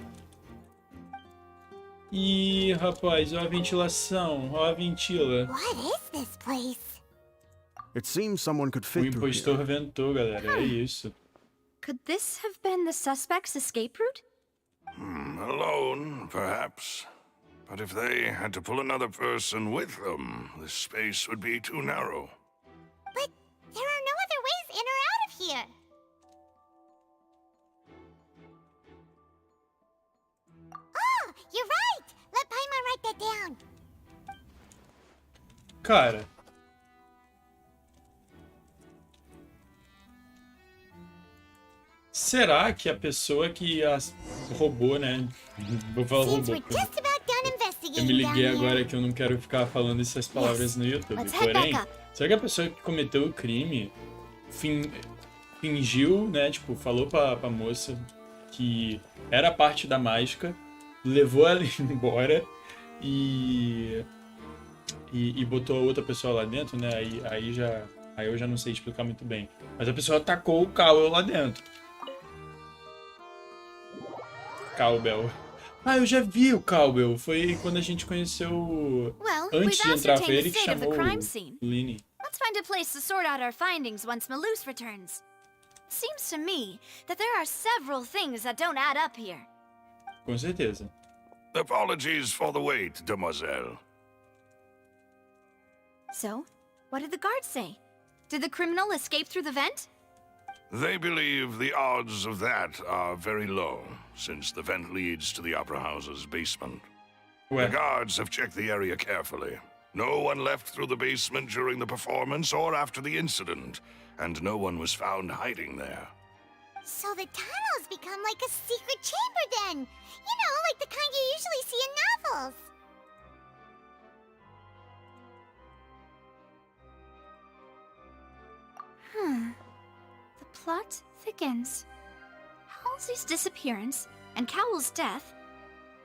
Ih, rapaz, olha a ventilação, olha a ventila. What is this place? It seems someone could O fit through impostor here. ventou, galera, é isso. Could this have been the suspect's escape route? Alone, perhaps. But if they had to pull another person with them, the space would be too narrow. But there are no other ways in or out of here. Oh, you're right! Let Paimon write that down. Cara. Será que a pessoa que roubou, né? Vou falar Since roubou. we're just about done Eu me investigating down liguei here, agora que eu não quero ficar falando essas palavras no YouTube. Let's head Porém, back up. será que a pessoa que cometeu o crime fingiu, né? Tipo, falou pra moça que era parte da mágica, levou ela embora e botou a outra pessoa lá dentro, né? Aí eu já não sei explicar muito bem. Mas a pessoa atacou o Cowell lá dentro. Cowbell. Ah, eu já vi o Cowbell. Foi quando a gente conheceu... Well, Antes we've de entrar, foi ascertained ele the que state of the chamou crime scene. Lini. Let's find a place to sort out our findings once Malus returns. Seems to me that there are several things that don't add up here. Com certeza. Apologies for the wait, demoiselle. So, what did the guards say? Did the criminal escape through the vent? They believe the odds of that are very low, since the vent leads to the Opera House's basement. Well. The guards have checked the area carefully. No one left through the basement during the performance or after the incident, and no one was found hiding there. So the tunnels become like a secret chamber then. You know, like the kind you usually see in novels. The plot thickens. Halsey's disappearance and Cowell's death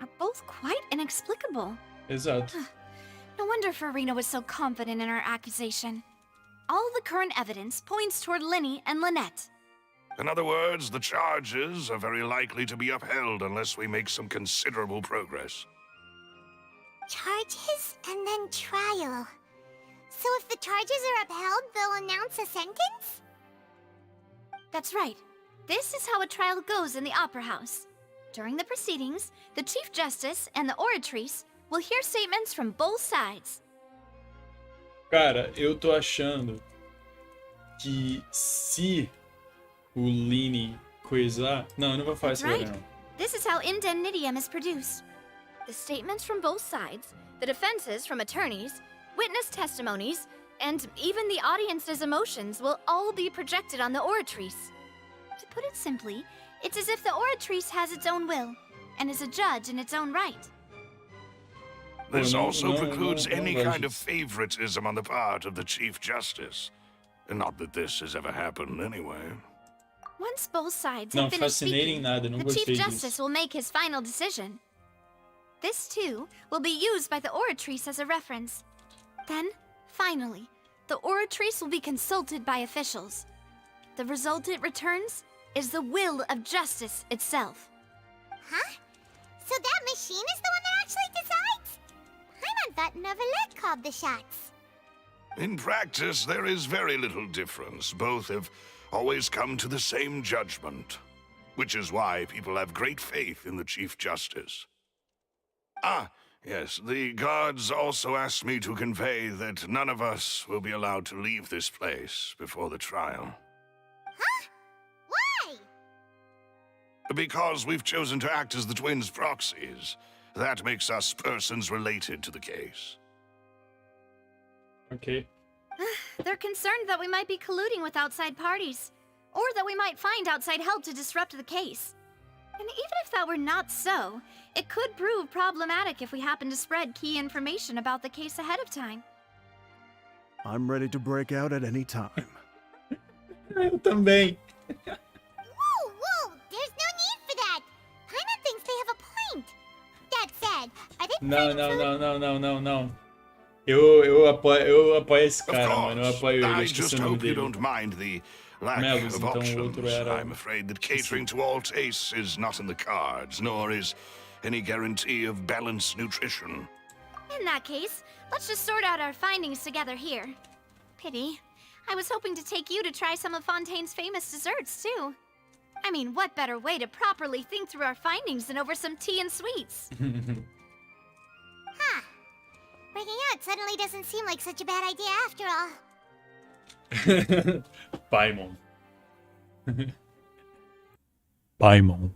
are both quite inexplicable. Exato. No wonder Farina was so confident in her accusation. All the current evidence points toward Linny and Lynette. In other words, the charges are very likely to be upheld unless we make some considerable progress. Charges and then trial. So if the charges are upheld, they'll announce a sentence? That's right. This is how a trial goes in the Opera House. During the proceedings, the Chief Justice and the oratrice will hear statements from both sides. Cara, eu tô achando que se o Lini coisar... Não, eu não vou falar isso agora, não. This is how indemnitium is produced. The statements from both sides, the defenses from attorneys, witness testimonies, and even the audience's emotions will all be projected on the oratrice. To put it simply, it's as if the oratrice has its own will, and is a judge in its own right. This also precludes any kind of favoritism on the part of the Chief Justice. Not that this has ever happened anyway. Once both sides have finished speaking, the Chief Justice will make his final decision. This, too, will be used by the oratrice as a reference. Then, finally, the oratrice will be consulted by officials. The result it returns is the will of justice itself. Huh? So that machine is the one that actually decides? Paimon thought Novelette called the shots. In practice, there is very little difference. Both have always come to the same judgment, which is why people have great faith in the Chief Justice. Ah, yes, the guards also asked me to convey that none of us will be allowed to leave this place before the trial. Huh? Why? Because we've chosen to act as the twins' proxies. That makes us persons related to the case. Okay. They're concerned that we might be colluding with outside parties, or that we might find outside help to disrupt the case. And even if that were not so, it could prove problematic if we happen to spread key information about the case ahead of time. I'm ready to break out at any time. Eu também. Whoa, there's no need for that. Paimon thinks they have a point. That said, are they Não. Eu apoio esse cara, mano. Eu apoio ele. I Esqueci just o nome hope you dele. don't mind the lack Melos, of então o options. outro era... I'm afraid that catering to all tastes is not in the cards, nor is any guarantee of balanced nutrition. In that case, let's just sort out our findings together here. Pity. I was hoping to take you to try some of Fontaine's famous desserts, too. I mean, what better way to properly think through our findings than over some tea and sweets? Huh. Breaking out suddenly doesn't seem like such a bad idea after all. Paimon. Paimon.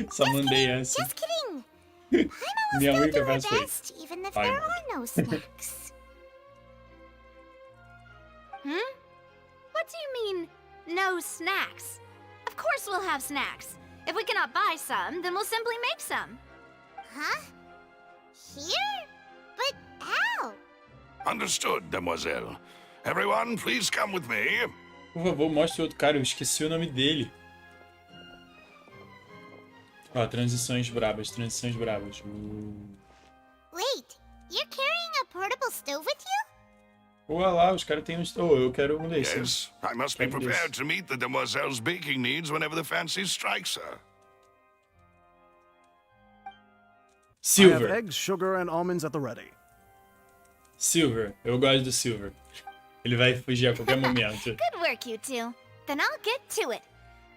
Só mandei essa. Just kidding. Paimon will Minha still única do her frase foi best, even if there are no snacks. What do you mean, no snacks? Of course we'll have snacks. If we cannot buy some, then we'll simply make some. Huh? Here? But how? Understood, demoiselle. Everyone, please come with me. Por favor, mostre outro cara. Eu esqueci o nome dele. Ó, transições brabas. Wait, you're carrying a portable stove with you? Olha lá, os caras têm uns... Oh, eu quero um desses. Yes, I must be prepared to meet the demoiselle's baking needs whenever the fancy strikes her. Silver. I have eggs, sugar, and almonds at the ready. Silver. Eu gosto do Silver. Ele vai fugir a qualquer momento. Good work, you two. Then I'll get to it.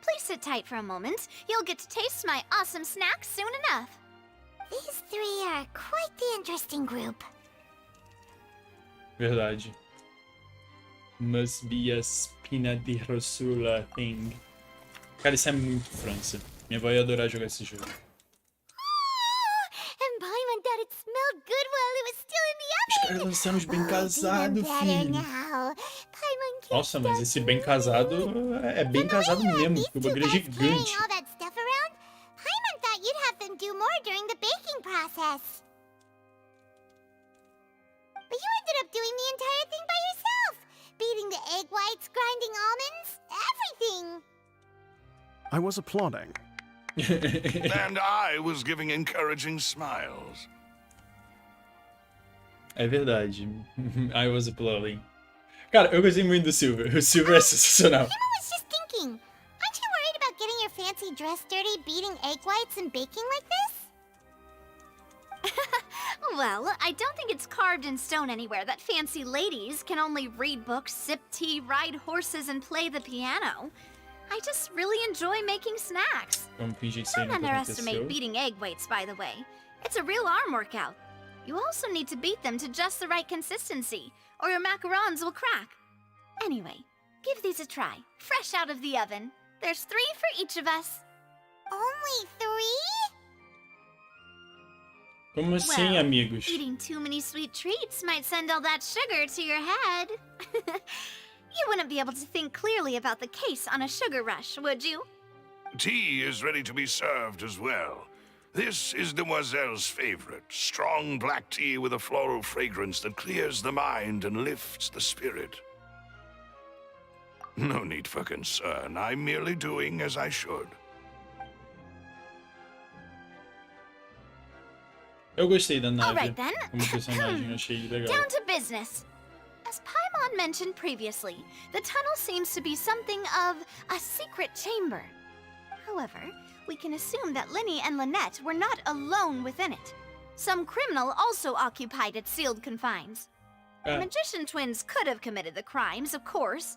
Please sit tight for a moment. You'll get to taste my awesome snacks soon enough. These three are quite the interesting group. Verdade. Must be a spina di rossula thing. Cara, isso é muito França. Minha avó ia adorar jogar esse jogo. And Paimon thought it smelled good while it was still in the oven. Os caras lançamos bem casado, filho. Nossa, mas esse bem casado é bem casado mesmo, porque o bagulho é gigante. All that stuff around, Paimon thought you'd have them do more during the baking process. But you ended up doing the entire thing by yourself. Beating the egg whites, grinding almonds, everything. I was applauding. And I was giving encouraging smiles. É verdade. I was applauding. Cara, eu gostei muito do Silver. O Silver é sensacional. I was just thinking, aren't you worried about getting your fancy dress dirty beating egg whites and baking like this? Well, I don't think it's carved in stone anywhere that fancy ladies can only read books, sip tea, ride horses, and play the piano. I just really enjoy making snacks. Vamos fingir que isso aí Don't nunca underestimate aconteceu. beating egg whites, by the way. It's a real arm workout. You also need to beat them to just the right consistency, or your macarons will crack. Anyway, give these a try, fresh out of the oven. There's 3 for each of us. Only 3? Como assim, Well, amigos? Eating too many sweet treats might send all that sugar to your head. You wouldn't be able to think clearly about the case on a sugar rush, would you? Tea is ready to be served as well. This is Demoiselle's favorite, strong black tea with a floral fragrance that clears the mind and lifts the spirit. No need for concern. I'm merely doing as I should. Eu gostei da nave. Alright then. Como personagem, achei legal. Down to business. As Paimon mentioned previously, the tunnel seems to be something of a secret chamber. However, we can assume that Linny and Lynette were not alone within it. Some criminal also occupied its sealed confines. The magician twins could have committed the crimes, of course,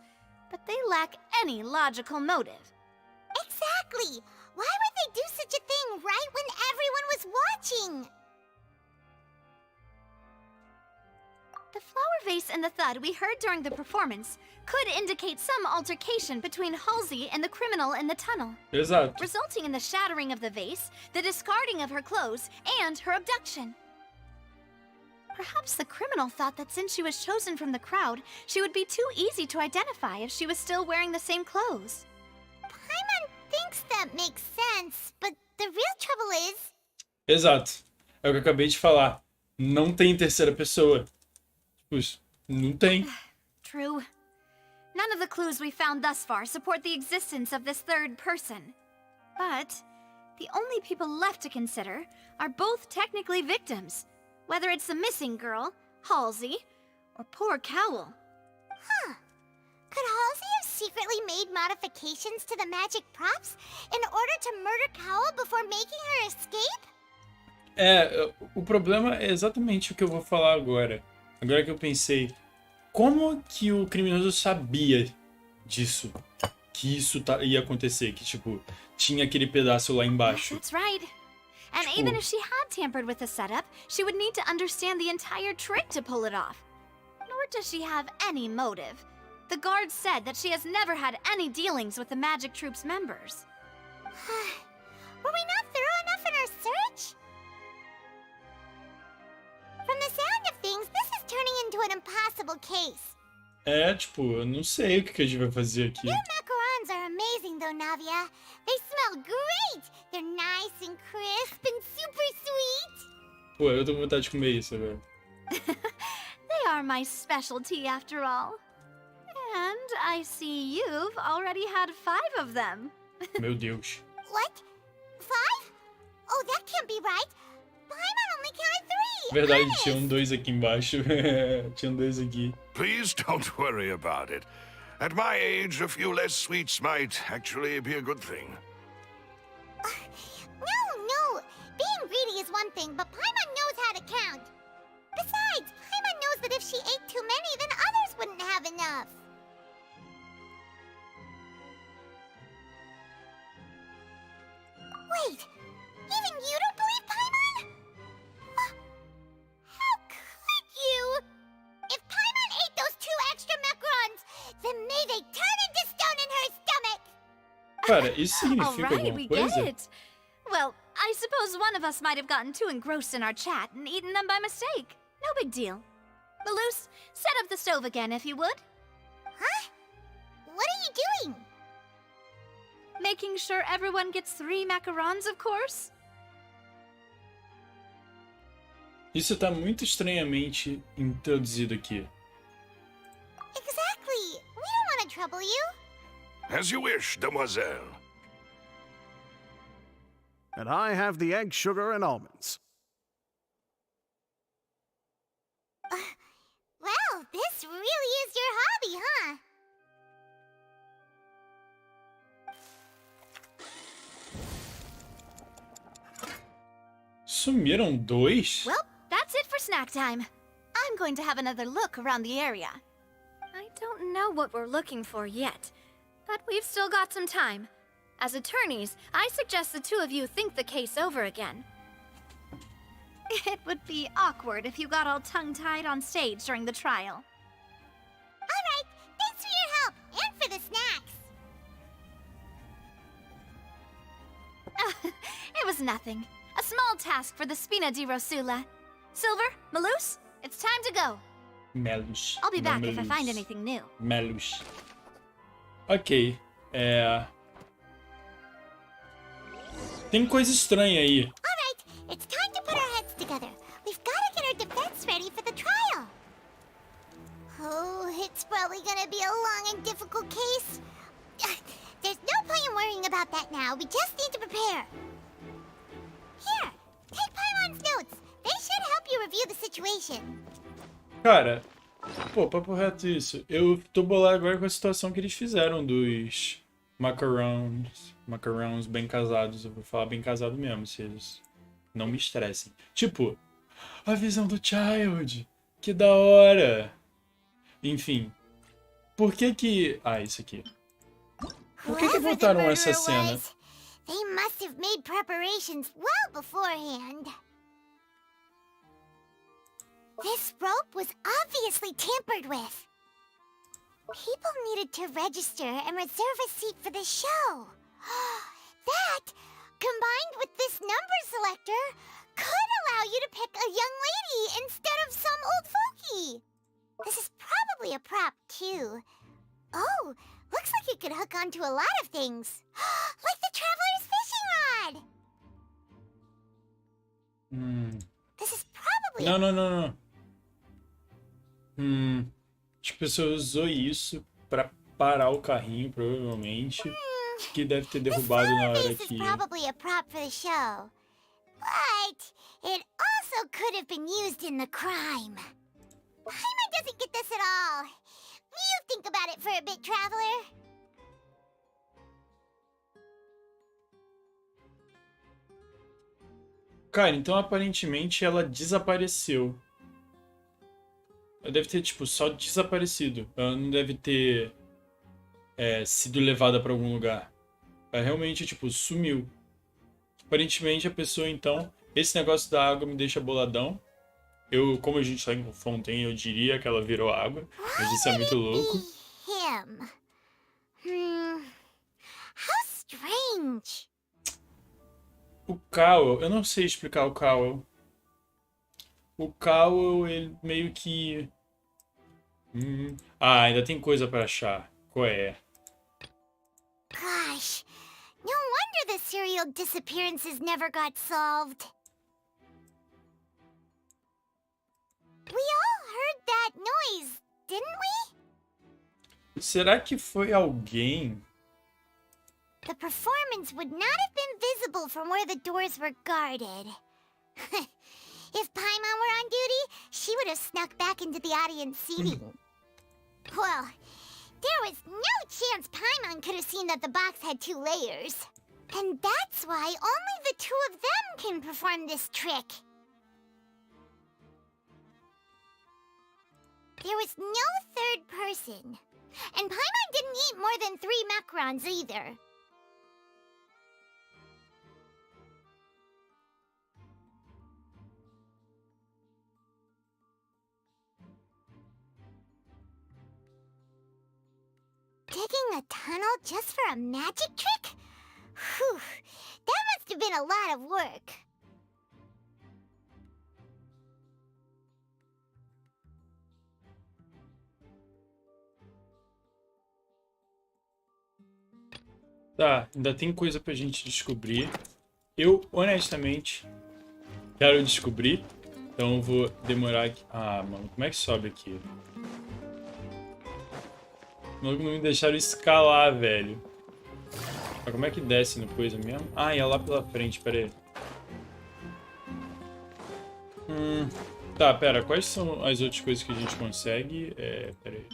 but they lack any logical motive. Exactly! Why would they do such a thing right when everyone was watching? The flower vase and the thud we heard during the performance could indicate some altercation between Halsey and the criminal in the tunnel. Exato. Resulting in the shattering of the vase, the discarding of her clothes, and her abduction. Perhaps the criminal thought that since she was chosen from the crowd, she would be too easy to identify if she was still wearing the same clothes. Paimon thinks that makes sense, but the real trouble is... Exato. É o que eu acabei de falar. Não tem terceira pessoa. Não tem. True. None of the clues we found thus far support the existence of this third person. But the only people left to consider are both technically victims, whether it's the missing girl, Halsey, or poor Cowl. Huh. Could Halsey have secretly made modifications to the magic props in order to murder Cowl before making her escape? O problema é exatamente o que eu vou falar agora. Agora que eu pensei, como que o criminoso sabia disso? Que isso ia acontecer, que tipo, tinha aquele pedaço lá embaixo. That's right. And even if she had tampered with the setup, she would need to understand the entire trick to pull it off. Nor does she have any motive. The guard said that she has never had any dealings with the Magic Troop's members. Were we not thorough enough in our search? From the sound of things, this is turning into an impossible case. Eu não sei o que a gente vai fazer aqui. Your macarons are amazing though, Navia. They smell great. They're nice and crisp and super sweet. Pô, eu tô com vontade de comer isso agora. They are my specialty after all. And I see you've already had 5 of them. Meu Deus. What? 5? Oh, that can't be right. Paimon only counted 3. Verdade, tinha 2 aqui embaixo. Tinha 2 aqui. Please don't worry about it. At my age, a few less sweets might actually be a good thing. No. Being greedy is one thing, but Paimon knows how to count. Besides, Paimon knows that if she ate too many, then others wouldn't have enough. Wait, even you don't believe Paimon? How could you? If Paimon ate those 2 extra macarons, then may they turn into stone in her stomach! Cara, isso significa Alright, alguma we coisa? get it. Well, I suppose one of us might have gotten too engrossed in our chat and eaten them by mistake. No big deal. Malus, set up the stove again if you would. Huh? What are you doing? Making sure everyone gets 3 macarons, of course. Isso tá muito estranhamente introduzido aqui. Exactly. We don't want to trouble you. As you wish, demoiselle. And I have the egg, sugar, and almonds. Well, this really is your hobby, huh? Sumiram 2? Well, that's it snack time. I'm going to have another look around the area. I don't know what we're looking for yet, but we've still got some time. As attorneys, I suggest the two of you think the case over again. It would be awkward if you got all tongue-tied on stage during the trial. Alright, thanks for your help, and for the snacks. It was nothing. A small task for the Spina di Rosula. Silver, Malus, it's time to go. Melus. I'll be back Melus. if I find anything new. Melus. Ok. Tem coisa estranha aí. Alright, it's time to put our heads together. We've got to get our defense ready for the trial. Oh, it's probably gonna be a long and difficult case. There's no point in worrying about that now. We just need to prepare. Here, take Paimon's notes. They should help you review the situation. Cara, pô, papo reto isso. Eu tô bolado agora com a situação que eles fizeram dos macarons bem casados. Eu vou falar bem casado mesmo, se eles não me estressem. Tipo, a visão do Child. Que da hora. Enfim. Por que que... Ah, isso aqui. Por que que botaram essa cena? They must have made preparations well beforehand. This rope was obviously tampered with. People needed to register and reserve a seat for the show. That, combined with this number selector, could allow you to pick a young lady instead of some old fogey. This is probably a prop, too. Oh, looks like it could hook onto a lot of things. Like the Traveler's fishing rod! This is probably... Não. As pessoas usou isso pra parar o carrinho, provavelmente. Que deve ter derrubado na hora This is que... probably a prop for the show. But it also could have been used in the crime. Paimon doesn't get this at all. You think about it for a bit, Traveler. Cara, então aparentemente ela desapareceu. Ela deve ter, tipo, só desaparecido. Ela não deve ter sido levada pra algum lugar. Ela realmente, tipo, sumiu. Aparentemente a pessoa, então... Esse negócio da água me deixa boladão. Como a gente tá em Fontaine, eu diria que ela virou água. Mas isso é muito louco. How strange. O Cowell, eu não sei explicar o Cowell. O Cowell, ele meio que... ainda tem coisa pra achar. Qual é? Gosh, no wonder the serial disappearances never got solved. We all heard that noise, didn't we? Será que foi alguém? The performance would not have been visible from where the doors were guarded. If Paimon were on duty, she would have snuck back into the audience seating. Well, there was no chance Paimon could have seen that the box had 2 layers. And that's why only the 2 of them can perform this trick. There was no third person. And Paimon didn't eat more than 3 macarons either. Digging a tunnel just for a magic trick? Whew, that must have been a lot of work. Tá, ainda tem coisa pra gente descobrir. Eu, honestamente, quero descobrir. Então eu vou demorar aqui. Ah, mano, como é que sobe aqui? Não me deixaram escalar, velho. Mas como é que desce no coisa mesmo? Ah, é lá pela frente, pera aí. Tá, pera, quais são as outras coisas que a gente consegue? Pera aí.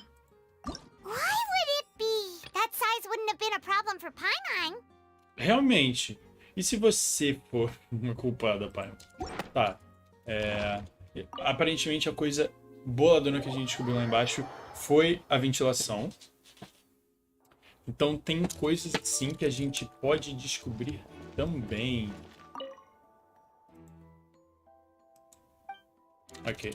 Why would it be? That size wouldn't have been a problem for Paimon. Realmente. E se você for uma culpada, pai? Tá. Aparentemente a coisa boladona que a gente descobriu lá embaixo foi a ventilação. Então tem coisas sim que a gente pode descobrir também. Ok.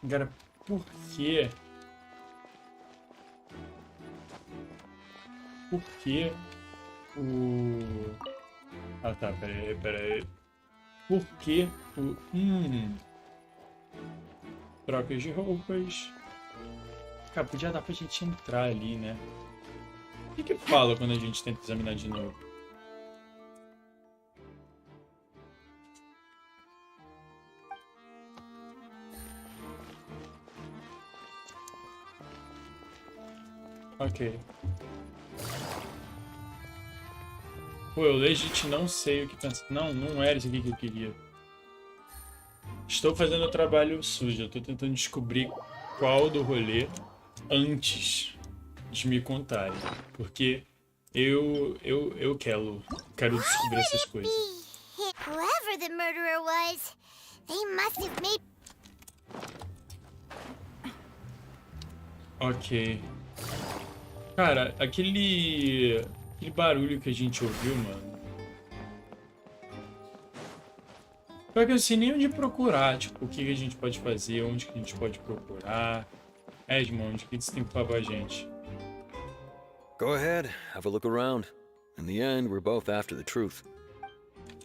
Cara, por quê? Por que o... Ah, tá, pera aí. Por que o... Trocas de roupas. Cara, podia dar pra gente entrar ali, né? O que fala quando a gente tenta examinar de novo? Ok. Pô, eu legit não sei o que pensar. Não, não era isso aqui que eu queria. Estou fazendo o trabalho sujo. Eu tô tentando descobrir qual do rolê antes de me contarem. Porque eu quero descobrir essas coisas. Whoever the murderer was, they must have made... Ok. Cara, aquele barulho que a gente ouviu, mano. Pior que eu não sei nem onde procurar, tipo, o que a gente pode fazer, onde que a gente pode procurar. Edmond, o que você tem que falar pra gente? Go ahead, have a look around. In the end, we're both after the truth.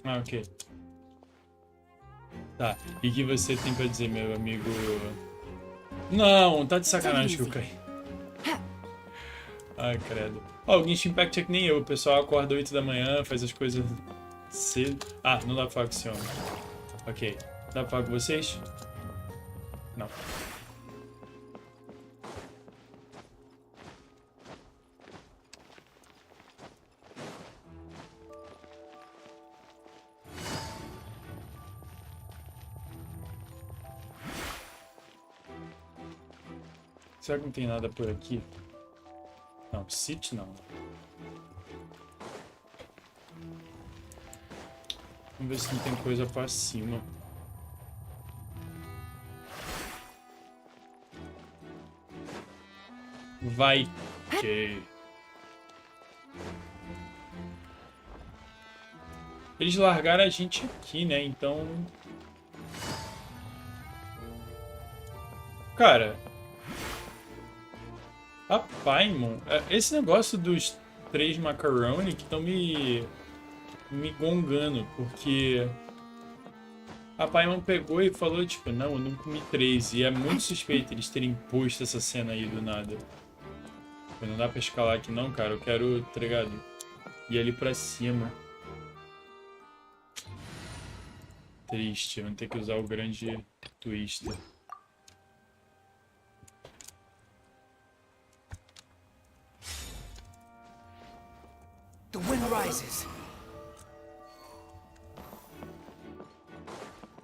Ah, ok. Tá, e o que você tem pra dizer, meu amigo? Não, tá de sacanagem que eu caí. Ai, credo. Ó, o Genshin Impact é que nem eu. O pessoal acorda 8 da manhã, faz as coisas cedo. Ah, não dá pra falar com esse homem. Ok. Dá pra falar com vocês? Não. Será que não tem nada por aqui? Não, City não. Vamos ver se não tem coisa pra cima. Vai. Ok. Eles largaram a gente aqui, né? Então... Cara... A Paimon... Esse negócio dos 3 macaroni que estão me gongando, porque... A Paimon pegou e falou, tipo, não, eu não comi 3. E é muito suspeito eles terem posto essa cena aí do nada. Não dá pra escalar aqui não, cara. Eu quero, tá ligado? Ir ali pra cima. Triste, vamos ter que usar o grande twister. The wind rises.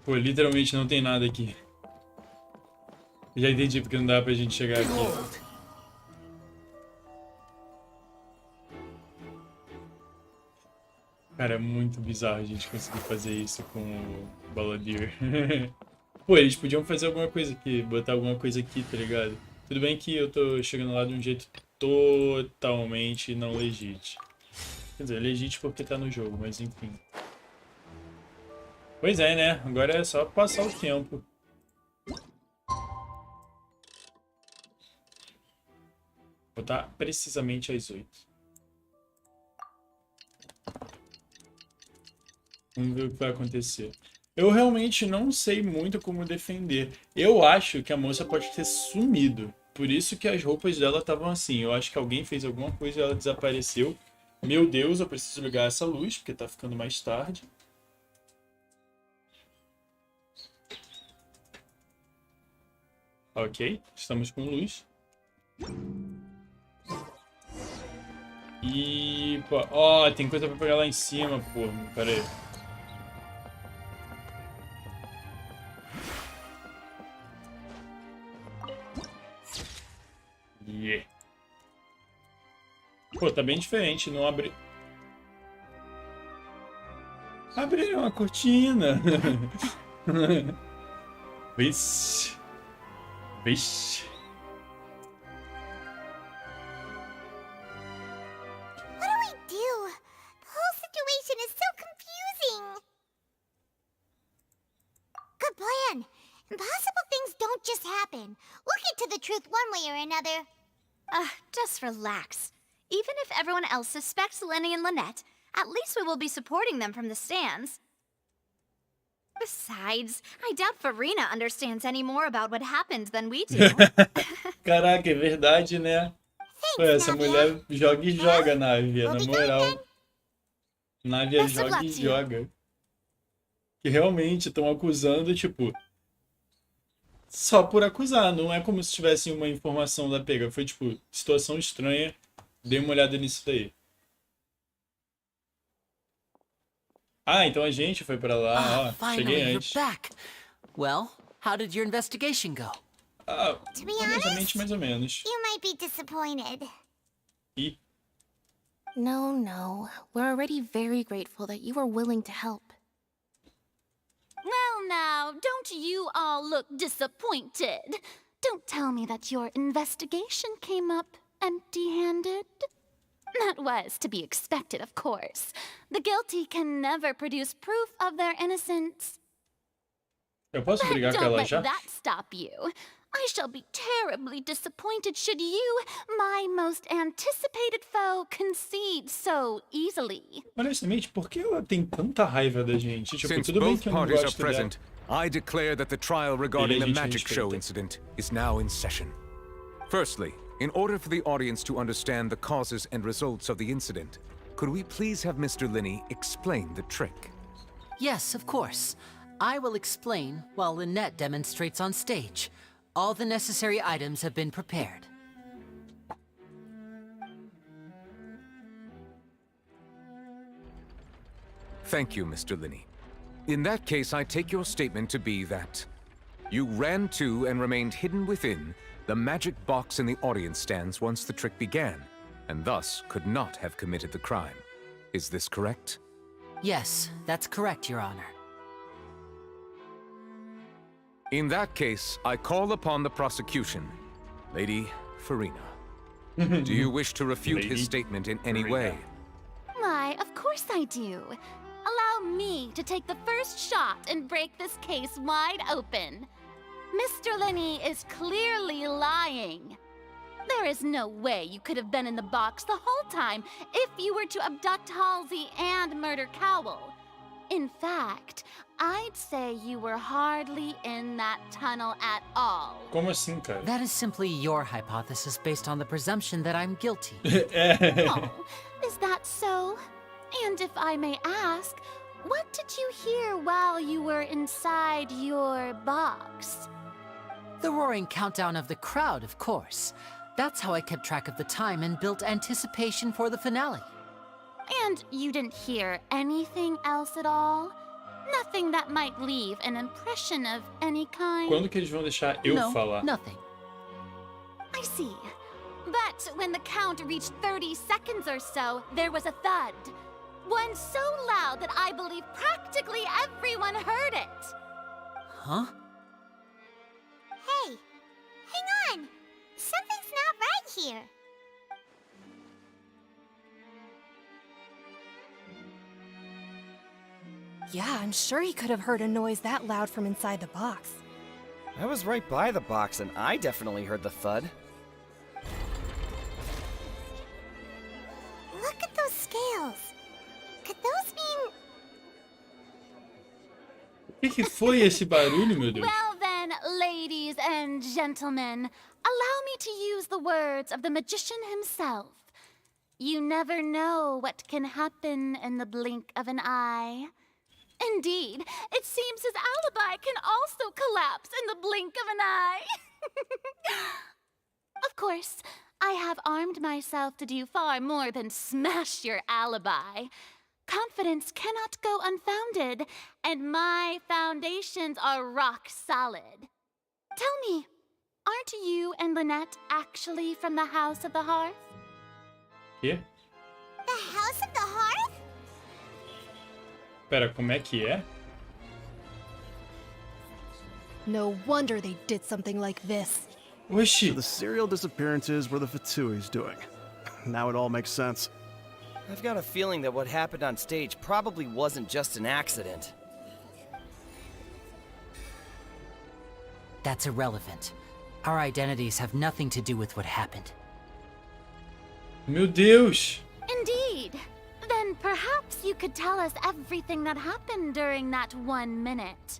Pô, literalmente não tem nada aqui. Já entendi porque não dá pra gente chegar aqui. Cara, é muito bizarro a gente conseguir fazer isso com o Balladeer. Pô, eles podiam fazer alguma coisa aqui, botar alguma coisa aqui, tá ligado? Tudo bem que eu tô chegando lá de um jeito totalmente não legítimo. Quer dizer, legítimo porque tá no jogo, mas enfim. Pois é, né? Agora é só passar o tempo. Botar precisamente às 8. Vamos ver o que vai acontecer. Eu realmente não sei muito como defender. Eu acho que a moça pode ter sumido. Por isso que as roupas dela estavam assim. Eu acho que alguém fez alguma coisa e ela desapareceu. Meu Deus, eu preciso ligar essa luz, porque tá ficando mais tarde. Ok, estamos com luz. E... Ó, tem coisa pra pegar lá em cima, pô. Pera aí. Yeah. Pô, tá bem diferente, não abre... Abriram uma cortina. Vixe. Vixe. What do we do? The whole situation is so confusing. Good plan. Impossible things don't just happen. We'll get to the truth one way or another. Just relax. Even if everyone else suspects Lenny and Lynette, at least we will be supporting them from the stands. Besides, I doubt Farina understands any more about what happened than we do. Caraca, é verdade, né? Pô, essa mulher joga e joga, Návia, na moral. Návia joga e joga. Que realmente estão acusando, tipo... Só por acusar, não é como se tivessem uma informação da pega. Foi, tipo, situação estranha. Dei uma olhada nisso daí. Ah, então a gente foi pra lá, ó. Cheguei Finally, antes. you're back. Well, how did your investigation go? To be honest, mais ou menos. you might be disappointed. E? No, no. We're already very grateful that you were willing to help. Well, now, don't you all look disappointed? Don't tell me that your investigation came up empty-handed. That was to be expected, of course. The guilty can never produce proof of their innocence. Eu posso But brigar com don't ela let já? that stop you. I shall be terribly disappointed should you, my most anticipated foe, concede so easily. Honestamente, por que ela tem tanta raiva da gente? Tipo, Since tudo bem both que eu não parties are gosto dela. present, I declare that the trial regarding the Ele a gente magic show respeita. incident is now in session. Firstly, in order for the audience to understand the causes and results of the incident, could we please have Mr. Linney explain the trick? Yes, of course. I will explain while Lynette demonstrates on stage. All the necessary items have been prepared. Thank you, Mr. Linney. In that case, I take your statement to be that you ran to and remained hidden within the magic box in the audience stands once the trick began, and thus could not have committed the crime. Is this correct? Yes, that's correct, Your Honor. In that case, I call upon the prosecution. Lady Farina, do you wish to refute his statement in any way? Why, of course I do. Allow me to take the first shot and break this case wide open. Mr. Linney is clearly lying. There is no way you could have been in the box the whole time if you were to abduct Halsey and murder Cowell. In fact, I'd say you were hardly in that tunnel at all. Como assim, cara? That is simply your hypothesis based on the presumption that I'm guilty. Oh, is that so? And if I may ask, what did you hear while you were inside your box? The roaring countdown of the crowd, of course. That's how I kept track of the time and built anticipation for the finale. And you didn't hear anything else at all? Nothing that might leave an impression of any kind? Quando que eles vão deixar eu falar? Nothing. I see. But when the count reached 30 seconds or so, there was a thud. One so loud that I believe practically everyone heard it. Huh? Hey, hang on. Something's not right here. Yeah, I'm sure he could have heard a noise that loud from inside the box. I was right by the box, and I definitely heard the thud. Look at those scales. Could those mean... O que foi esse barulho, meu Deus? Well then, ladies and gentlemen, allow me to use the words of the magician himself. You never know what can happen in the blink of an eye. Indeed, it seems his alibi can also collapse in the blink of an eye. Of course, I have armed myself to do far more than smash your alibi. Confidence cannot go unfounded, and my foundations are rock solid. Tell me, Aren't you and Lynette actually from the House of the Hearth? Quê? The House of the Hearth? Pera, como é que é? No wonder they did something like this. Oxi. So the serial disappearances were the Fatui's doing. Now it all makes sense. I've got a feeling that what happened on stage probably wasn't just an accident. That's irrelevant. Our identities have nothing to do with what happened. Meu Deus! Indeed. Then perhaps you could tell us everything that happened during that 1 minute.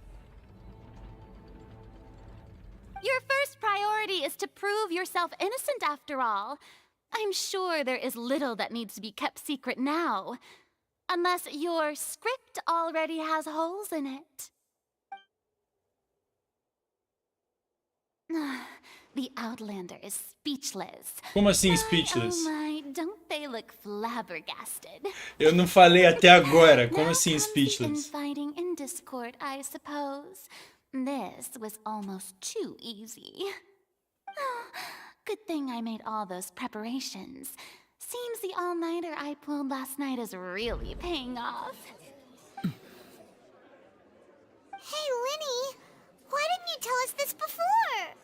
Your first priority is to prove yourself innocent after all. I'm sure there is little that needs to be kept secret now. Unless your script already has holes in it. The Outlander is speechless. Como assim speechless? Oh my, don't they look flabbergasted? Eu não falei até agora. Como assim In speechless? fighting in Discord, I suppose. This was almost too easy. Good thing I made all those preparations. Seems the all-nighter I pulled last night is really paying off. Hey, Linny, why didn't you tell us this before?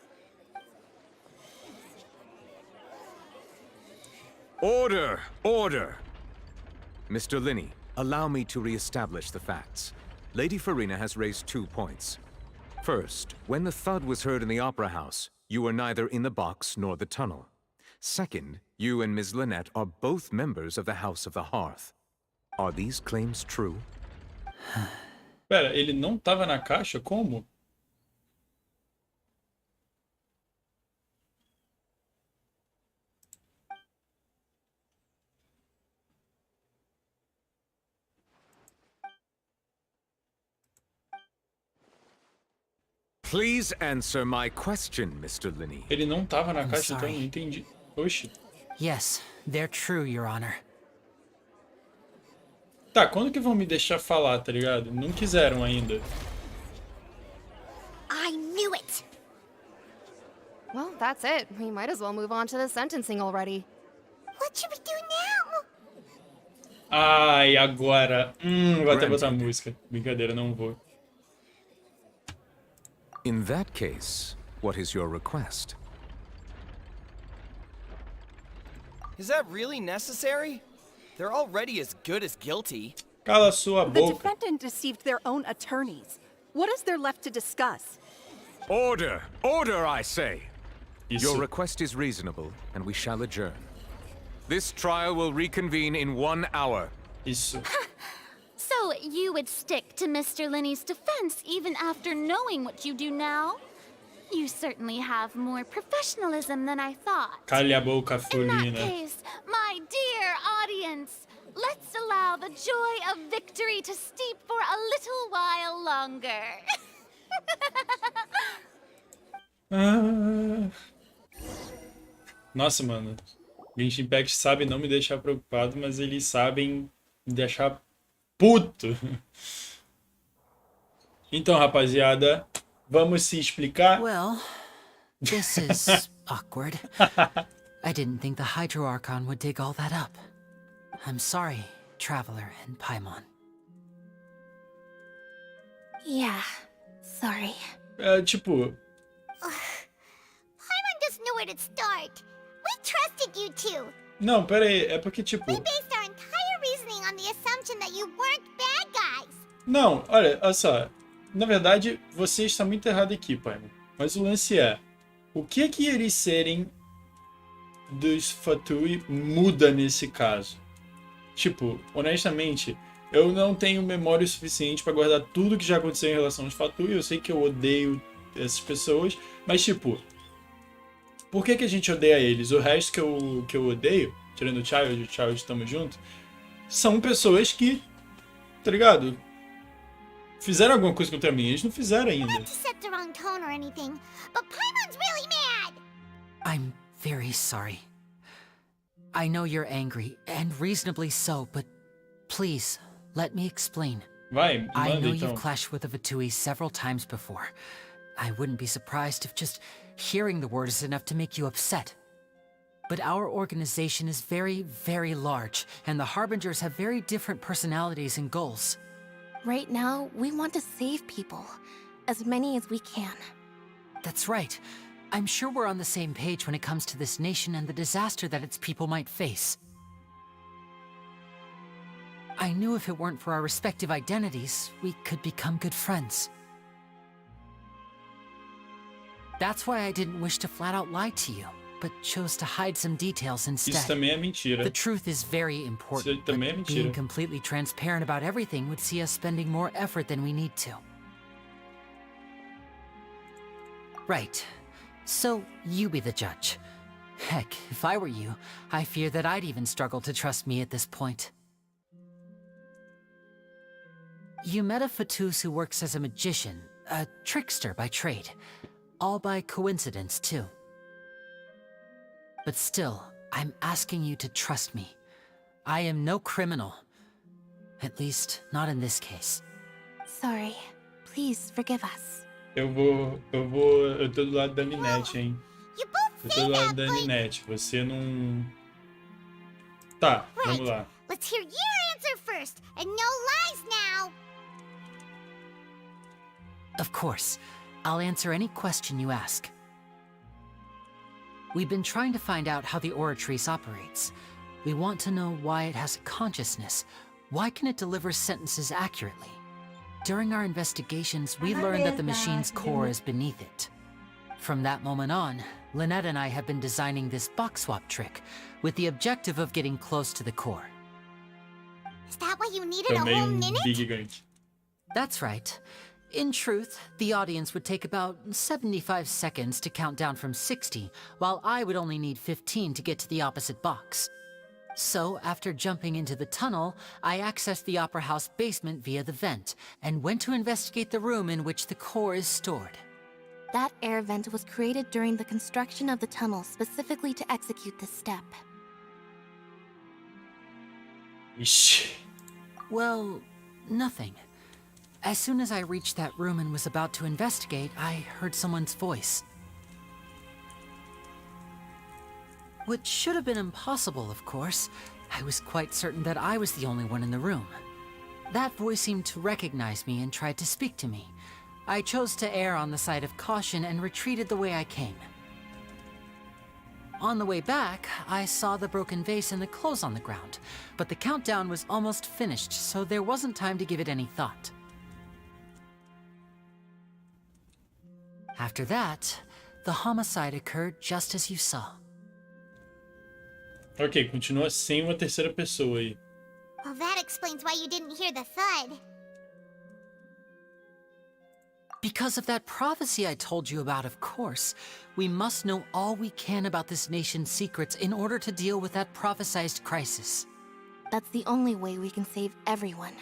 Order! Order! Mr. Linney, allow me to re-establish the facts. Lady Farina has raised 2 points. First, when the thud was heard in the Opera House, you were neither in the box nor the tunnel. Second, you and Ms. Lynette are both members of the House of the Hearth. Are these claims true? Pera, ele não tava na caixa? Como? Please answer my question, Mr. Linney. Ele não tava na caixa, então sorry. não entendi. Oxi. Yes, they're true, Your Honor. Tá, quando que vão me deixar falar, tá ligado? Não quiseram ainda. I knew it! Well, that's it. We might as well move on to the sentencing already. What should we do now? Ai, agora. Vou até botar música. Brincadeira, não vou. In that case, what is your request? Is that really necessary? They're already as good as guilty. Cala sua The boca. defendant deceived their own attorneys. What is there left to discuss? Order! Order, I say! Isso. Your request is reasonable, and we shall adjourn. This trial will reconvene in 1 hour. Isso. So you would stick to Mr. Linney's defense even after knowing what you do now? You certainly have more professionalism than I thought. Calha a boca, In that Folina. case, my dear audience, let's allow the joy of victory to steep for a little while longer. Ah. Nossa, mano. Genshin Impact sabe não me deixar preocupado, mas eles sabem me deixar puto. Então, rapaziada, vamos se explicar? Well, this is awkward. I didn't think the Hydro Archon would dig all that up. I'm sorry, Traveler and Paimon. Yeah, sorry. É, tipo, Paimon doesn't know where to start. We trusted you two. não, pera aí, é porque, tipo... We based our entire reasoning on the assumption that you weren't bad guys. Não, olha só. Na verdade, você está muito errado aqui, pai. Mas o lance é... O que eles serem dos Fatui muda nesse caso? Tipo, honestamente, eu não tenho memória suficiente para guardar tudo que já aconteceu em relação aos Fatui. Eu sei que eu odeio essas pessoas, mas tipo... Por que a gente odeia eles? O resto que eu odeio, tirando o Child estamos juntos, são pessoas que, tá ligado? Fizeram alguma coisa contra mim, eles não fizeram ainda. Not to set the wrong tone or anything, but Paimon's really mad. I'm very sorry. I know you're angry, and reasonably so, but please, let me explain. Vai, I manda know então. you've clashed with the Fatui several times before. I wouldn't be surprised if just Hearing the word is enough to make you upset. But our organization is very, very large, and the Harbingers have very different personalities and goals. Right now, we want to save people. As many as we can. That's right. I'm sure we're on the same page when it comes to this nation and the disaster that its people might face. I knew if it weren't for our respective identities, we could become good friends. That's why I didn't wish to flat out lie to you, but chose to hide some details instead. Isso também é mentira. The truth is very important, Isso também é but mentira. being completely transparent about everything would see us spending more effort than we need to. Right. So, you be the judge. Heck, if I were you, I fear that I'd even struggle to trust me at this point. You met a Fatus who works as a magician, a trickster by trade. All by coincidence, too. But still, I'm asking you to trust me. I am no criminal. At least, not in this case. Sorry. Please forgive us. Eu tô do lado da Ninette, hein? Eu tô do lado da Ninette. Você não... Tá, vamos lá. Let's hear your answer first, and no lies now. Of course. I'll answer any question you ask. We've been trying to find out how the Oratrice operates. We want to know why it has a consciousness. Why can it deliver sentences accurately? During our investigations, we learned that the machine's core is beneath it. From that moment on, Lynette and I have been designing this box swap trick with the objective of getting close to the core. Is that why you needed a whole minute? Gigante. That's right. In truth, the audience would take about 75 seconds to count down from 60, while I would only need 15 to get to the opposite box. So, after jumping into the tunnel, I accessed the Opera House basement via the vent, and went to investigate the room in which the core is stored. That air vent was created during the construction of the tunnel specifically to execute this step. Ixi. Well, nothing. As soon as I reached that room and was about to investigate, I heard someone's voice. Which should have been impossible, of course. I was quite certain that I was the only one in the room. That voice seemed to recognize me and tried to speak to me. I chose to err on the side of caution and retreated the way I came. On the way back, I saw the broken vase and the clothes on the ground, but the countdown was almost finished, so there wasn't time to give it any thought. After that, the homicide occurred just as you saw. Ok, continua sem uma terceira pessoa aí. Well, that explains why you didn't hear the thud. Because of that prophecy I told you about, of course. We must know all we can about this nation's secrets in order to deal with that prophesized crisis. That's the only way we can save everyone.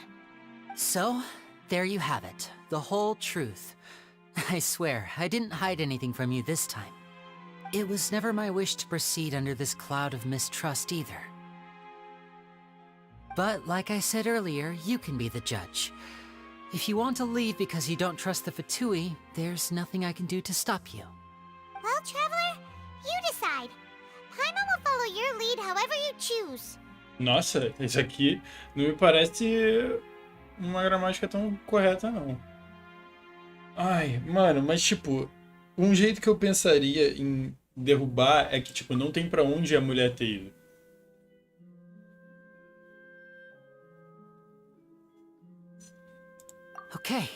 So, there you have it. The whole truth. I swear, I didn't hide anything from you this time. It was never my wish to proceed under this cloud of mistrust either. But like I said earlier, you can be the judge. If you want to leave because you don't trust the Fatui, there's nothing I can do to stop you. Well, Traveler, you decide. Paimon will follow your lead however you choose. Nossa, isso aqui não me parece uma gramática tão correta, não. Ai, mano, mas tipo, um jeito que eu pensaria em derrubar é que, tipo, não tem pra onde a mulher ter ido. Okay,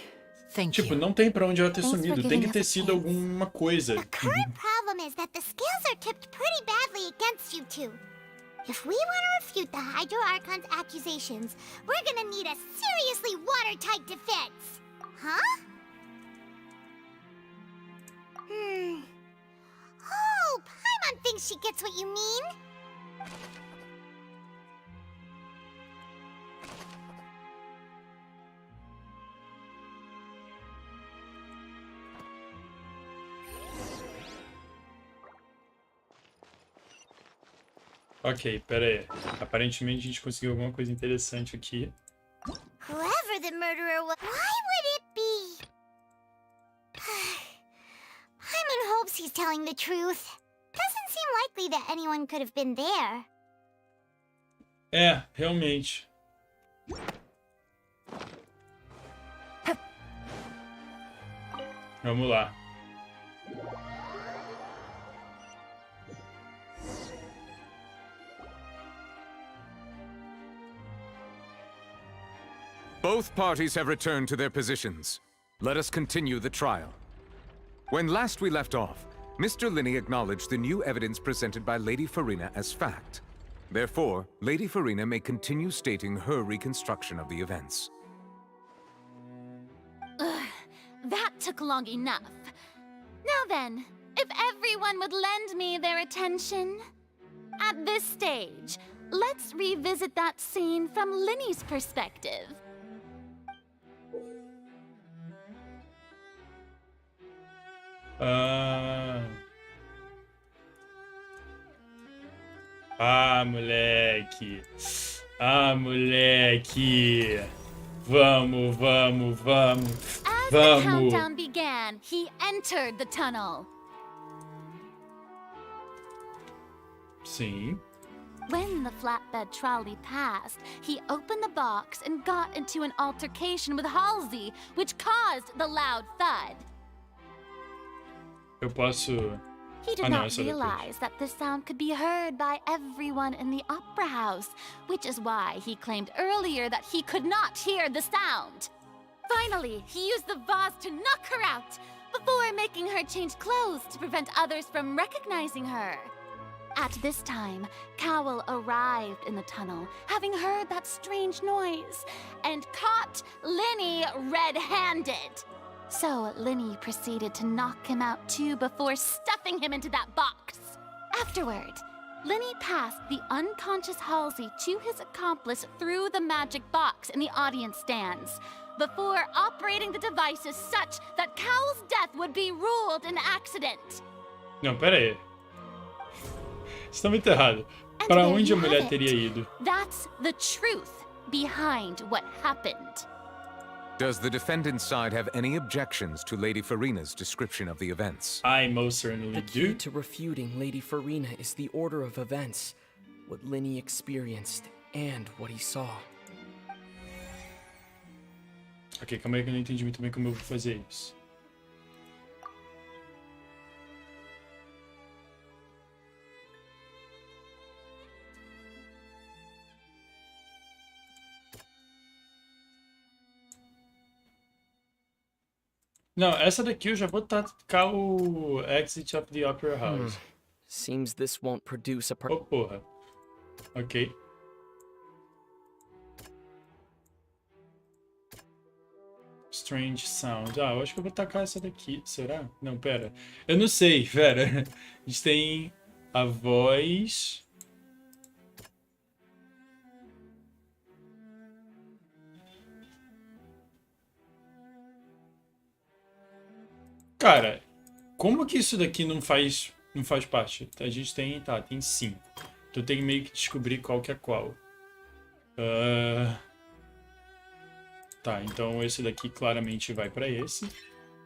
thank Tipo, you. não tem pra onde ela ter Thanks for sumido. Tem giving que us ter a sido chance. alguma coisa. The current problem is that the scales are tipped pretty badly against you two. If we want to refute the Hydro Archon's accusations, we're gonna need a seriously watertight defense. Huh? Oh, Paimon thinks she gets what you mean. Ok, pera aí. Aparentemente a gente conseguiu alguma coisa interessante aqui. Whoever the murderer was, why would it be? Paimon hopes he's was telling the truth. Doesn't seem likely that anyone could have been there. É, realmente. Vamos lá. Both parties have returned to their positions. Let us continue the trial. When last we left off, Mr. Linney acknowledged the new evidence presented by Lady Farina as fact. Therefore, Lady Farina may continue stating her reconstruction of the events. Ugh, that took long enough. Now then, if everyone would lend me their attention. At this stage, let's revisit that scene from Linney's perspective. Moleque. Moleque. Vamos. As the countdown began, he entered the tunnel. Sim. When the flatbed trolley passed, he opened the box and got into an altercation with Halsey, which caused the loud thud. Eu posso... He did not realize that the sound could be heard by everyone in the opera house, which is why he claimed earlier that he could not hear the sound. Finally, he used the vase to knock her out, before making her change clothes to prevent others from recognizing her. At this time, Cowell arrived in the tunnel, having heard that strange noise, and caught Linney red-handed. So Linney proceeded to knock him out too before stuffing him into that box. Afterward, Linney passed the unconscious Halsey to his accomplice through the magic box in the audience stands, before operating the devices such that Cowell's death would be ruled an accident. Não, pera aí. Isso tá muito errado. Para onde a mulher teria ido? That's the truth behind what happened. Does the defendant's side have any objections to Lady Farina's description of the events? I most certainly do. The key to refuting Lady Farina is the order of events, what Linney experienced, and what he saw. Ok, calma aí que eu não entendi muito bem como eu vou fazer isso. Não, essa daqui eu já vou tacar o Exit of the Opera House. Seems this won't produce a Oh, porra. Ok. Strange Sound. Eu acho que eu vou tacar essa daqui. Será? Não, pera. Eu não sei, pera. A gente tem a voz... Cara, como que isso daqui não faz parte? A gente tem 5. Então tem meio que descobrir qual que é qual. Tá, então esse daqui claramente vai pra esse.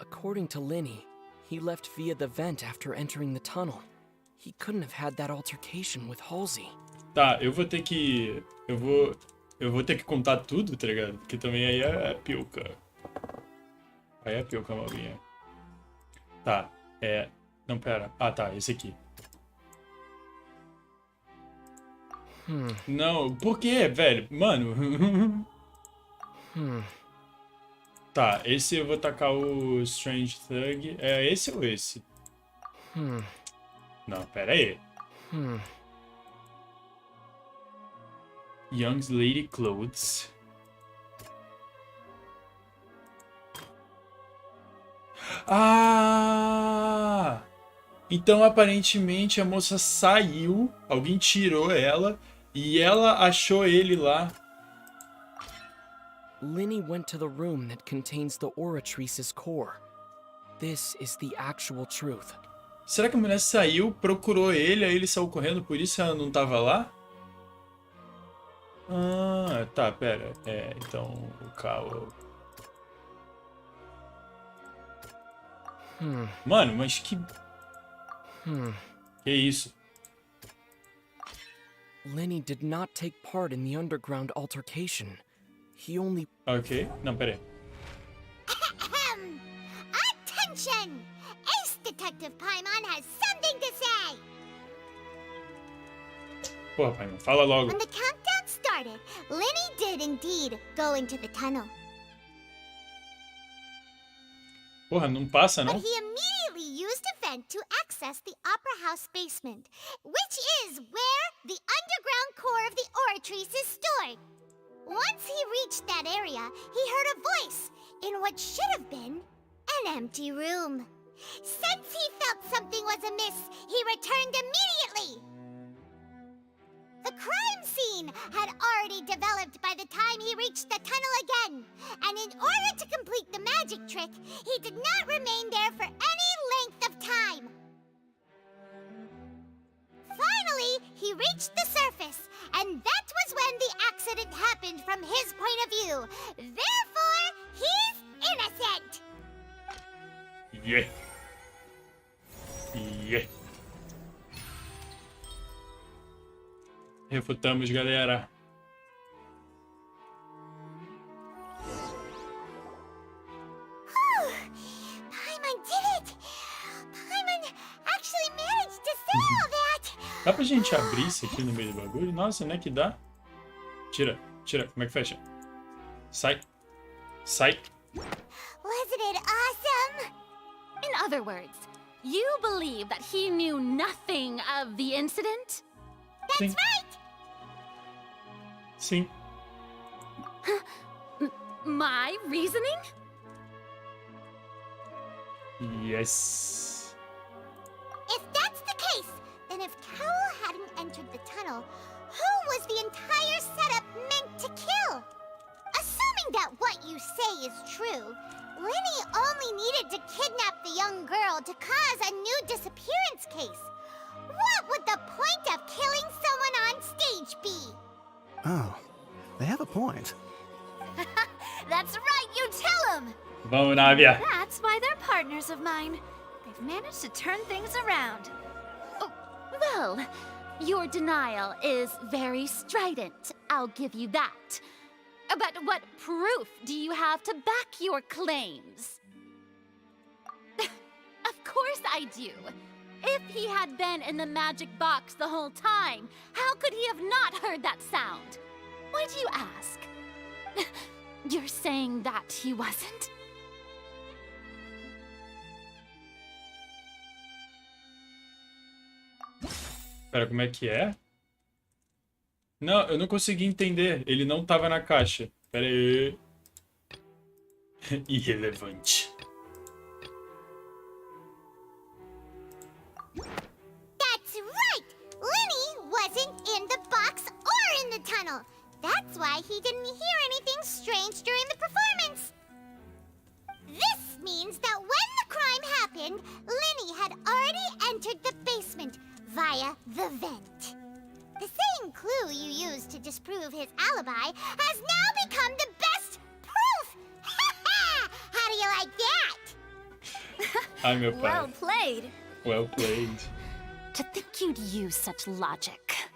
According to Linney, he left via the vent after entering the tunnel. He couldn't have had that altercation with Halsey. Tá, eu vou ter que contar tudo, tá ligado? Porque também aí é pilca. Aí é pilca, malvinha. Tá, não, pera. Tá, esse aqui. Não, por quê, velho? Mano. Tá, esse eu vou tacar o Strange Thug. É esse ou esse? Não, pera aí. Young's Lady Clothes. Então aparentemente a moça saiu, alguém tirou ela e ela achou ele lá. Linney went to the room that contains the Oratrice's core. This is the actual truth. Será que a mulher saiu, procurou ele, aí ele saiu correndo, por isso ela não tava lá? Tá, pera. Então o Cowell. Mano, mas que... Que isso? Lenny did not take part in the underground altercation. He only... Ok. Não, pera aí. Ahem. Attention! Ace Detective Paimon has something to say! Porra, Paimon, fala logo. When the countdown started, Lenny did indeed go into the tunnel. Porra, não passa, But não? he immediately used a vent to access the Opera House basement, which is where the underground core of the Oratrice is stored. Once he reached that area, he heard a voice in what should have been an empty room. Since he felt something was amiss, he returned immediately. The crime scene had already developed by the time he reached the tunnel again, and in order to complete the magic trick, he did not remain there for any length of time. Finally, he reached the surface, and that was when the accident happened from his point of view. Therefore, he's innocent. Yeah. Yeah. Refutamos, galera. Paimon did it! Paimon actually managed to say all that! Dá pra gente abrir isso aqui no meio do bagulho? Nossa, né? Que dá? Tira, tira. Como é que fecha? Sai. Sai. Wasn't it awesome? In other words, you believe that he knew nothing of the incident? That's Sim. right! Sim. My reasoning? Yes. If that's the case, then if Carol hadn't entered the tunnel, who was the entire setup meant to kill? Assuming that what you say is true, Lenny only needed to kidnap the young girl to cause a new disappearance case. What would the point of killing someone on stage be? Oh, they have a point. That's right, you tell him! Vamos, Navia. That's why they're partners of mine. They've managed to turn things around. Oh, well, your denial is very strident, I'll give you that. But what proof do you have to back your claims? Of course I do. If he had been in the magic box the whole time, how could he have not heard that sound? Why do you ask? You're saying that he wasn't? Pera, como é que é? Não, eu não consegui entender. Ele não tava na caixa. Pera aí. Irrelevante. That's right! Lenny wasn't in the box or in the tunnel. That's why he didn't hear anything strange during the performance. This means that when the crime happened, Lenny had already entered the basement via the vent. The same clue you used to disprove his alibi has now become the best proof! How do you like that? Ai, meu pai. Well played. Well played. To think you'd use such logic.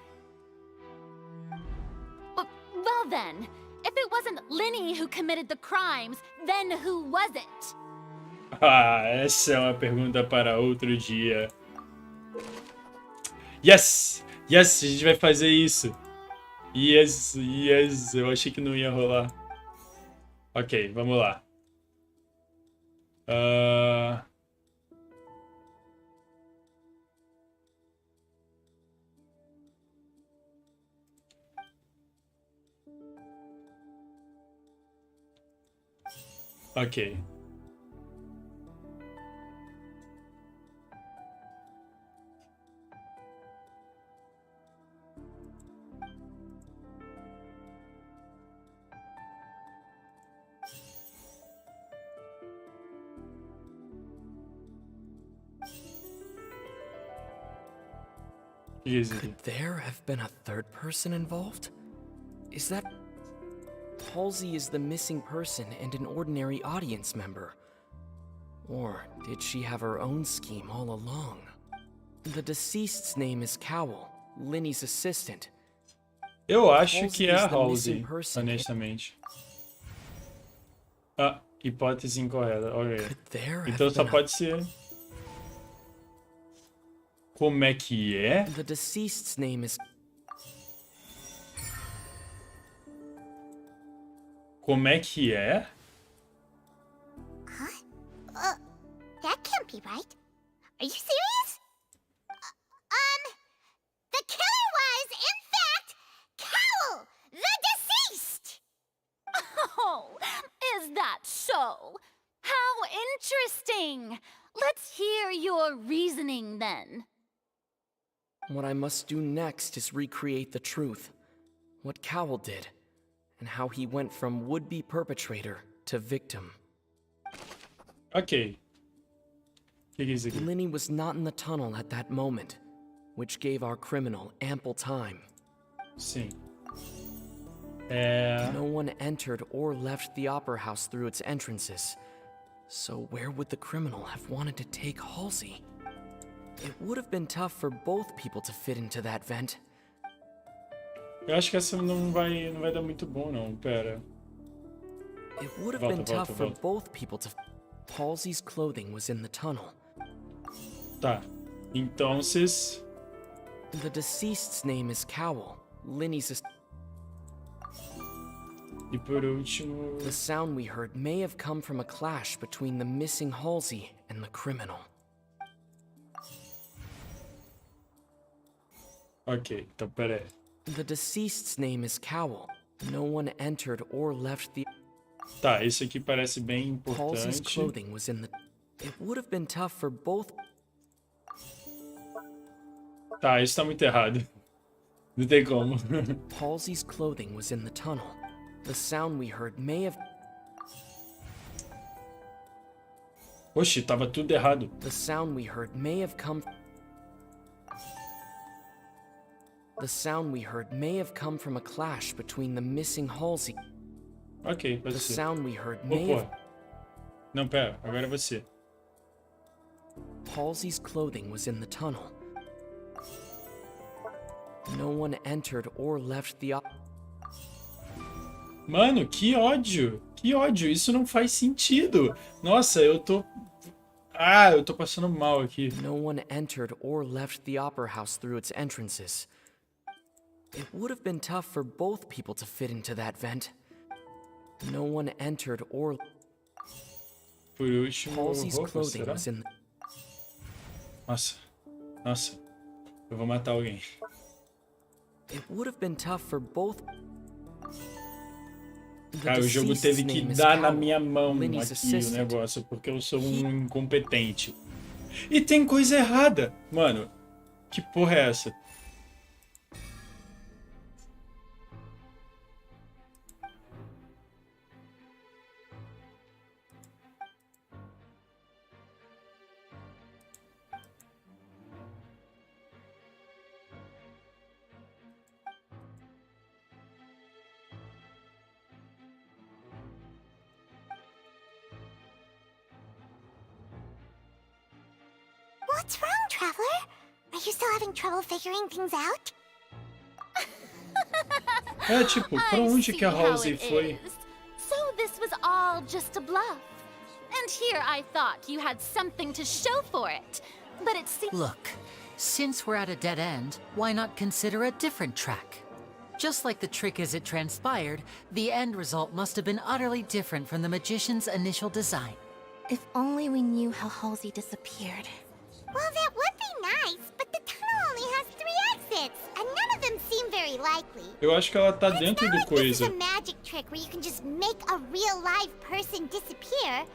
Well then, if it wasn't Lenny who committed the crimes, then who was it? Ah, essa é uma pergunta para outro dia. Yes! Yes, a gente vai fazer isso. Yes, yes. Eu achei que não ia rolar. Ok, vamos lá. Ok. Could there have been a third person involved? Is that... Halsey is the missing person and an ordinary audience member? Or did she have her own scheme all along? The deceased's name is Cowell, Linny's assistant. Eu acho Halsey que é is a the missing Halsey, person. honestamente. Ah, hipótese incorreta. Ok. There Então have só been a- pode ser. Como é que é? The deceased's name is... Como é que é? That can't be right. Are you serious? The killer was, in fact, Cowell, the deceased! Oh, is that so? How interesting! Let's hear your reasoning then. What I must do next is recreate the truth. What Cowell did, and how he went from would-be perpetrator to victim. Ok. O que é isso aqui? Linny was not in the tunnel at that moment, which gave our criminal ample time. Sim. No one entered or left the opera house through its entrances. So where would the criminal have wanted to take Halsey? It would have been tough for both people to fit into that vent. Eu acho que essa não vai dar muito bom, não. Pera. It would have been tough for both people to... Halsey's clothing was in the tunnel. Tá. Então, The deceased's name is Cowell, Linny's... E por último... The sound we heard may have come from a clash between the missing Halsey and the criminal. Ok, então pera aí. The deceased's name is Cowell. No one entered or left the... Tá, isso aqui parece bem Halsey's importante. clothing was in the... It would have been tough for both... Tá, isso tá muito errado. Não tem como. Halsey's clothing was in the tunnel. The sound we heard may have... Oxi, tava tudo errado. The sound we heard may have come... The sound we heard may have come from a clash between the missing Halsey... Ok, pode The ser. sound we heard Ô, may porra. have... Não, pera, agora é você. Halsey's clothing was in the tunnel. No one entered or left the... Mano, que ódio! Que ódio! Isso não faz sentido! Nossa, eu tô... Ah, eu tô passando mal aqui. No one entered or left the opera house through its entrances. It would have been tough for both people to fit into that vent. No one entered or... Por último, Halsey's roupa, clothing será? was in... Nossa, nossa. Eu vou matar alguém. It would have been tough for both... Cara, o jogo teve que dar na minha mão aqui o negócio, porque eu sou um incompetente. E tem coisa errada! Mano, que porra é essa? What's wrong, Traveler? Are you still having trouble figuring things out? É tipo, pra onde que a Halsey foi? So this was all just a bluff. And here I thought you had something to show for it. But it seems... Look, since we're at a dead end, why not consider a different track? Just like the trick as it transpired, the end result must have been utterly different from the magician's initial design. If only we knew how Halsey disappeared. Well, that would be nice, but the tunnel only has 3 exits, and none of them seem very likely. Eu acho que ela tá And dentro it's do not like this is coisa. a magic trick where you can just make a real live person disappear.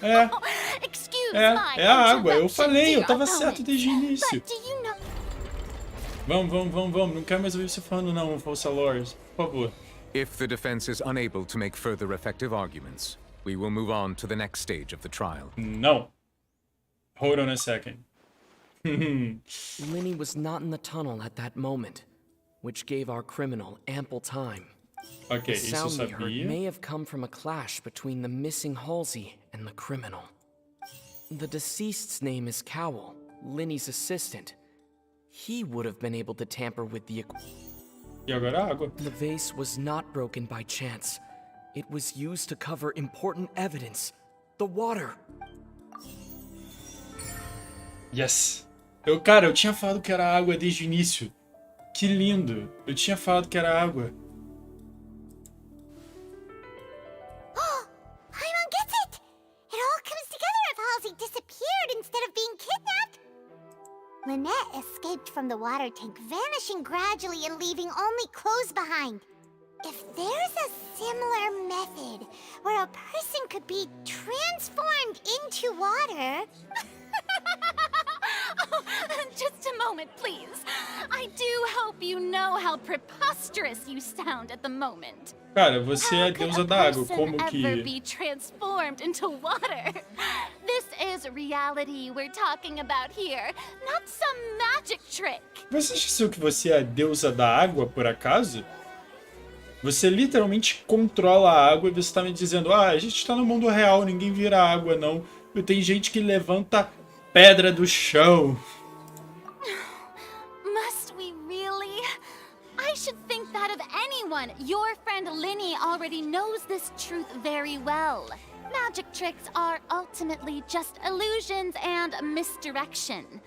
É, Excuse é, my é a água. Eu interruption, falei, eu dear tava opponent. certo desde o início. But do you know... Vamos. Não quero mais ouvir você falando não, falsa Lores. Por favor. If the defense is unable to make further effective arguments, we will move on to the next stage of the trial. No. Hold on a second. Linny was not in the tunnel at that moment, which gave our criminal ample time. Ok, The isso eu sound we heard sabia. may have come from a clash between the missing Halsey and the criminal. The deceased's name is Cowell, Linny's assistant. He would have been able to tamper with the E agora a água. The vase was not broken by chance. It was used to cover important evidence. The water. Yes. Cara, eu tinha falado que era água desde o início. Que lindo. Eu tinha falado que era água. Paimon gets it! It all comes together if Halsey disappeared instead of being kidnapped. Lynette escaped from the water tank, vanishing gradually and leaving only clothes behind. If there's a similar method where a person could be transformed into water... Oh, just a moment, please. I do hope you know how preposterous you sound at the moment. Cara, você é a deusa da água. Como Ever que... be transformed into water? This is reality we're talking about here, not some magic trick. Você esqueceu que você é a deusa da água, por acaso? Você literalmente controla a água e você tá me dizendo: ah, a gente tá no mundo real, ninguém vira água, não. E tem gente que levanta pedra do chão. Must we really? I should think that of anyone. Your friend Linny already knows this truth very well. Magic tricks are ultimately just illusions and misdirection.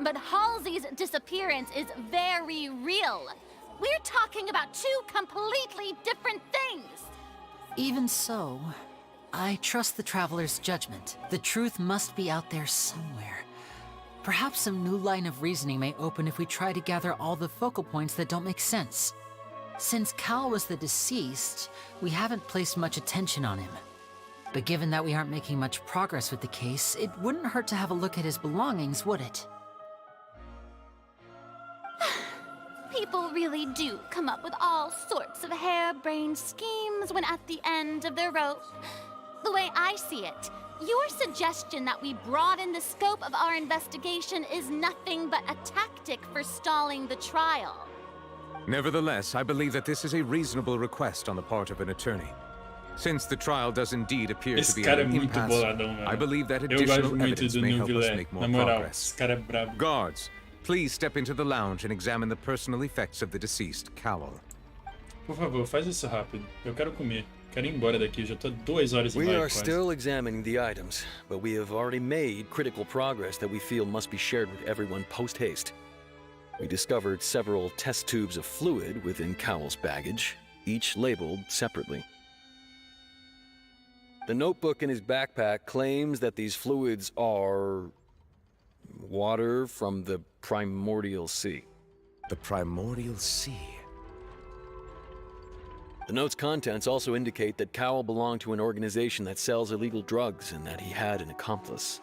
But Halsey's disappearance is very real. We're talking about two completely different things. Even so, I trust the Traveler's judgment. The truth must be out there somewhere. Perhaps some new line of reasoning may open if we try to gather all the focal points that don't make sense. Since Cal was the deceased, we haven't placed much attention on him. But given that we aren't making much progress with the case, it wouldn't hurt to have a look at his belongings, would it? People really do come up with all sorts of harebrained schemes when at the end of their rope. The way I see it, your suggestion that we broaden the scope of our investigation is nothing but a tactic for stalling the trial. Nevertheless, I believe that this is a reasonable request on the part of an attorney. Since the trial does indeed appear to be at an impasse, I believe that additional evidence may help us make more progress. Guards, please step into the lounge and examine the personal effects of the deceased, Cowell. Por favor, faz isso rápido. Eu quero comer. Quero ir embora daqui. Já tô 2 horas e We meia are quase. still examining the items, but we have already made critical progress that we feel must be shared with everyone post-haste. We discovered several test tubes of fluid within Cowell's baggage, each labeled separately. The notebook in his backpack claims that these fluids are water from the primordial sea. The primordial sea? The note's contents also indicate that Cowell belonged to an organization that sells illegal drugs and that he had an accomplice.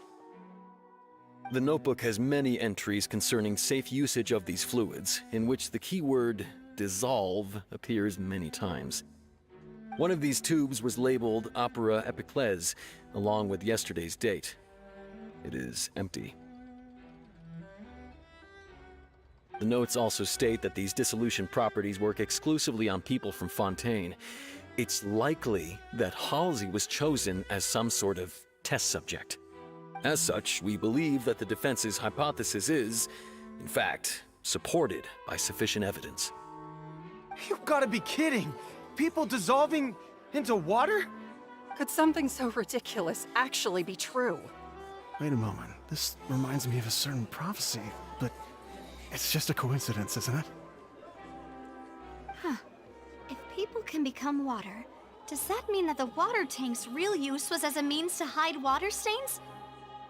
The notebook has many entries concerning safe usage of these fluids, in which the keyword dissolve appears many times. One of these tubes was labeled Opera Epiclese, along with yesterday's date. It is empty. The notes also state that these dissolution properties work exclusively on people from Fontaine. It's likely that Halsey was chosen as some sort of test subject. As such, we believe that the defense's hypothesis is, in fact, supported by sufficient evidence. You've got to be kidding! People dissolving into water? Could something so ridiculous actually be true? Wait a moment. This reminds me of a certain prophecy, but it's just a coincidence, isn't it? Huh. If people can become water, does that mean that the water tank's real use was as a means to hide water stains?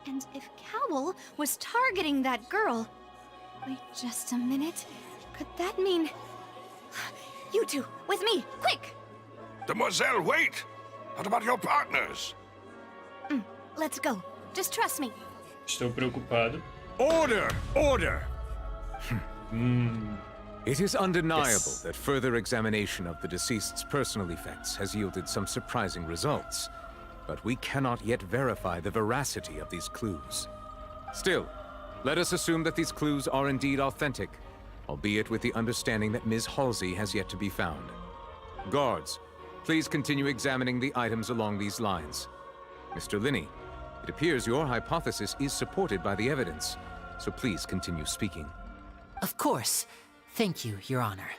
And if Cowell was targeting that girl... Wait just a minute. Could that mean... You two, with me, quick! Demoiselle, wait! What about your partners? Let's go. Just trust me. Estou preocupado. Order! Order! It is undeniable that further examination of the deceased's personal effects has yielded some surprising results, but we cannot yet verify the veracity of these clues. Still, let us assume that these clues are indeed authentic, albeit with the understanding that Ms. Halsey has yet to be found. Guards, please continue examining the items along these lines. Mr. Linney, It appears your hypothesis is supported by the evidence, so please continue speaking. Of course. Thank you, Your Honor.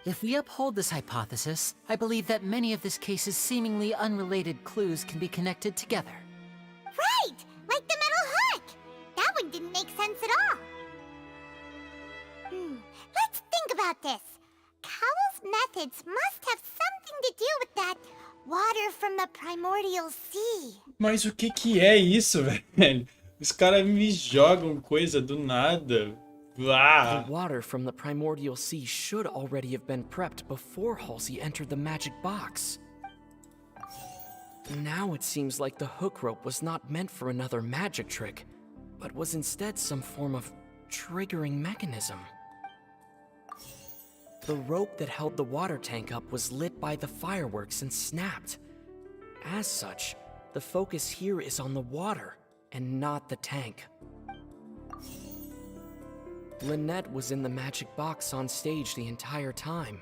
If we uphold this hypothesis, I believe that many of this case's seemingly unrelated clues can be connected together. Right! Like the metal hook! That one didn't make sense at all. Let's think about this. Cowell's methods must have something to do with that water from the primordial sea. Mas o que é isso, velho? Os caras me jogam coisa do nada. The water from the primordial sea should already have been prepped before Halsey entered the magic box. Now it seems like the hook rope was not meant for another magic trick, but was instead some form of triggering mechanism. The rope that held the water tank up was lit by the fireworks and snapped. As such, the focus here is on the water and not the tank. Lynette was in the magic box on stage the entire time.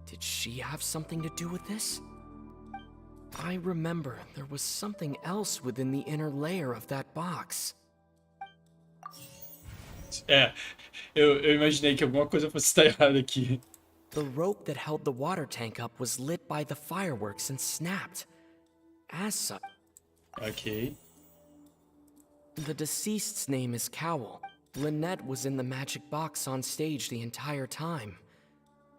Did she have something to do with this? I remember there was something else within the inner layer of that box. Eu imaginei que alguma coisa fosse estar errada aqui. The rope that held the water tank up was lit by the fireworks and snapped. As such... Okay. The deceased's name is Cowell. Lynette was in the magic box on stage the entire time.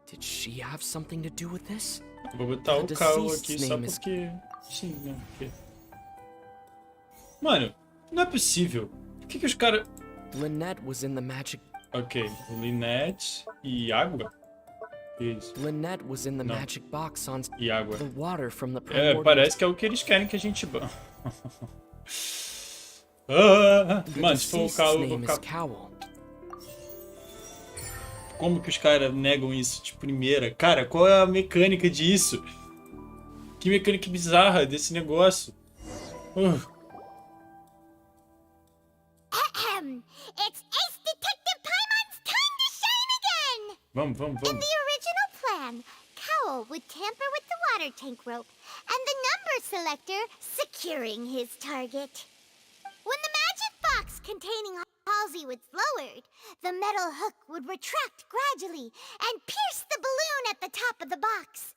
Did she have something to do with this? Vou botar o Cowell aqui só porque... Sim, né? Porque... Mano, não é possível. Por que os caras... Lynette was in the magic... Ok, Lynette e água? Isso. Lynette was in the magic box on... E água. The water from the primordial... Parece que é o que eles querem que a gente... Mano, se for o Cowell... Como que os caras negam isso de primeira? Cara, qual é a mecânica disso? Que mecânica bizarra desse negócio. It's Ace Detective Paimon's time to shine again! Vamos. In the original plan, Cowell would tamper with the water tank rope and the number selector securing his target. When the magic box containing Halsey was lowered, the metal hook would retract gradually and pierce the balloon at the top of the box.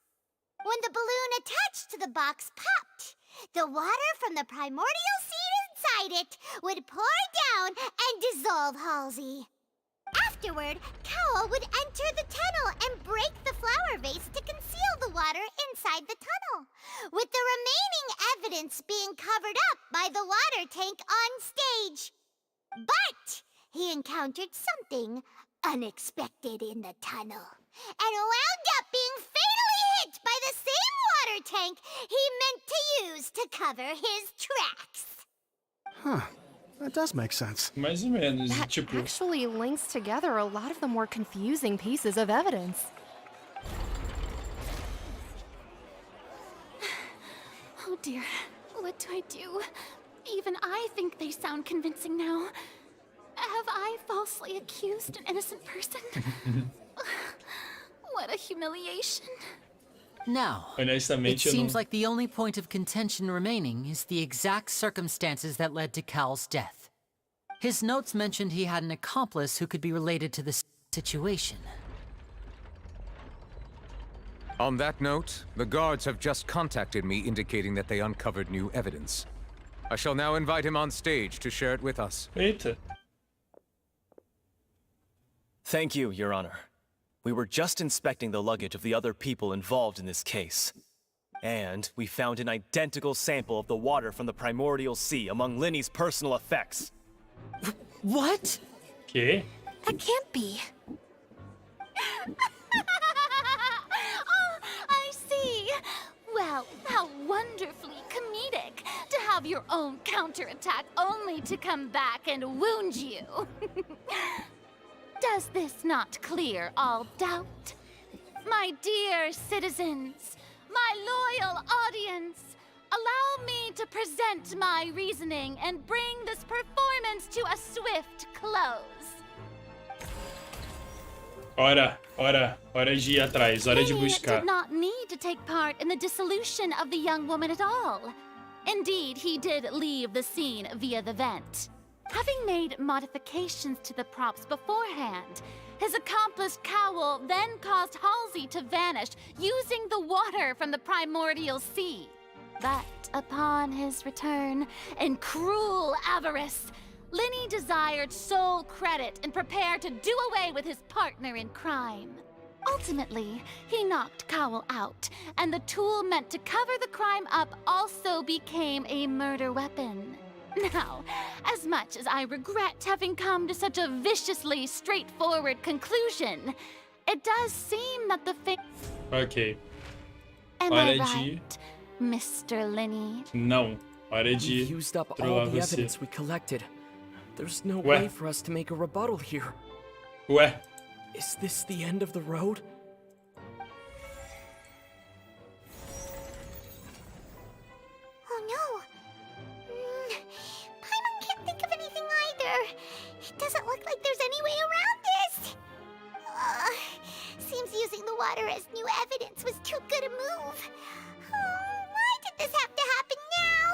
When the balloon attached to the box popped, the water from the primordial seed inside it would pour down and dissolve Halsey. Afterward, Cowell would enter the tunnel and break the flower vase to conceal the water inside the tunnel, with the remaining evidence being covered up by the water tank on stage. But he encountered something unexpected in the tunnel and wound up being fatally hit by the same water tank he meant to use to cover his tracks. Huh. That does make sense. Mais ou menos, That tipo... actually links together a lot of the more confusing pieces of evidence. Oh dear, what do I do? Even I think they sound convincing now. Have I falsely accused an innocent person? What a humiliation. Now, it seems like the only point of contention remaining is the exact circumstances that led to Cal's death. His notes mentioned he had an accomplice who could be related to the situation. On that note, the guards have just contacted me indicating that they uncovered new evidence. I shall now invite him on stage to share it with us. Eita. Thank you, Your Honor. We were just inspecting the luggage of the other people involved in this case. And we found an identical sample of the water from the primordial sea among Linny's personal effects. What? Okay. That can't be. Oh, I see. Well, how wonderfully comedic to have your own counterattack only to come back and wound you. Does this not clear all doubt? My dear citizens, my loyal audience, allow me to present my reasoning and bring this performance to a swift close. Hora de ir atrás, hora de Lenny buscar. did not need to take part in the dissolution of the young woman at all. Indeed, he did leave the scene via the vent. Having made modifications to the props beforehand, his accomplice Cowl then caused Halsey to vanish using the water from the primordial sea. But upon his return, in cruel avarice, Lenny desired sole credit and prepared to do away with his partner in crime. Ultimately, he knocked Cowl out, and the tool meant to cover the crime up also became a murder weapon. Now, as much as I regret having come to such a viciously straightforward conclusion, it does seem that the Ok. Am Hora I de... right, Mr. Lenny? Não. Hora de We used up all trollar the você. evidence we collected. There's no Ué. way for us to make a rebuttal here. Ué. Is this the end of the road? Oh no. Paimon can't think of anything either. It doesn't look like there's any way around this. Seems using the water as new evidence was too good a move. Why did this have to happen now?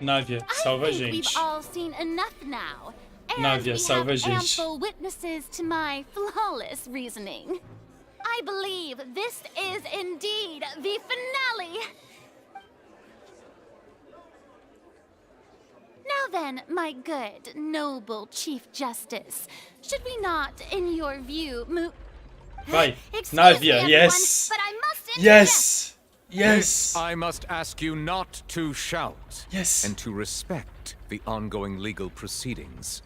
Návia, salva a I think gente. we've all seen enough now. And Návia, we salva a have gente. ample witnesses to my flawless reasoning. I believe this is indeed the finale. Now then, my good, noble Chief Justice, should we not, in your view, move... Vai. Excuse Návia, me, yes. everyone, but I must Yes. Yes. I must ask you not to shout. Yes. And to respect the ongoing legal proceedings.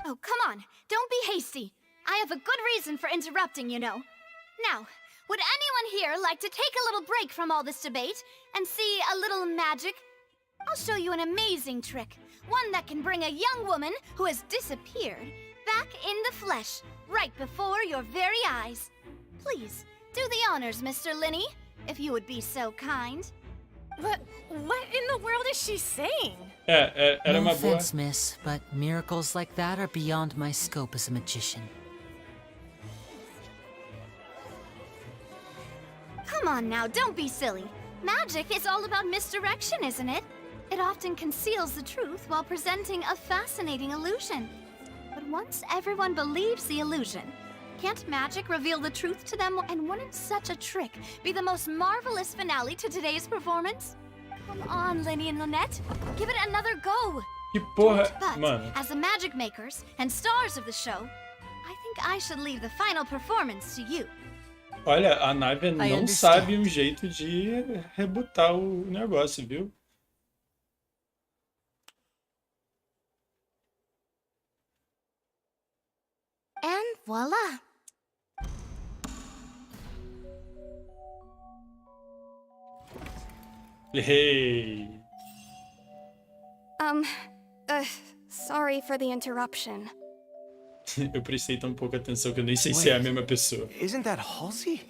Oh, come on. Don't be hasty. I have a good reason for interrupting, you know. Now, would anyone here like to take a little break from all this debate and see a little magic? I'll show you an amazing trick. One that can bring a young woman who has disappeared back in the flesh, right before your very eyes. Please, do the honors, Mr. Lenny, if you would be so kind. What in the world is she saying? Era No uma boa. offense, miss, but miracles like that are beyond my scope as a magician. Come on now, don't be silly. Magic is all about misdirection, isn't it? It often conceals the truth while presenting a fascinating illusion. But once everyone believes the illusion, can't magic reveal the truth to them? And wouldn't such a trick be the most marvelous finale to today's performance? Come on, Lenny and Lynette, give it another go. Que porra, But mano. as the magic makers and stars of the show, I think I should leave the final performance to you. Olha, a Návia não sabe um jeito de rebutar o negócio, viu? And voila. Hey. Sorry for the interruption. Eu prestei tão pouca atenção que eu nem sei se é a mesma pessoa. Isn't that Halsey?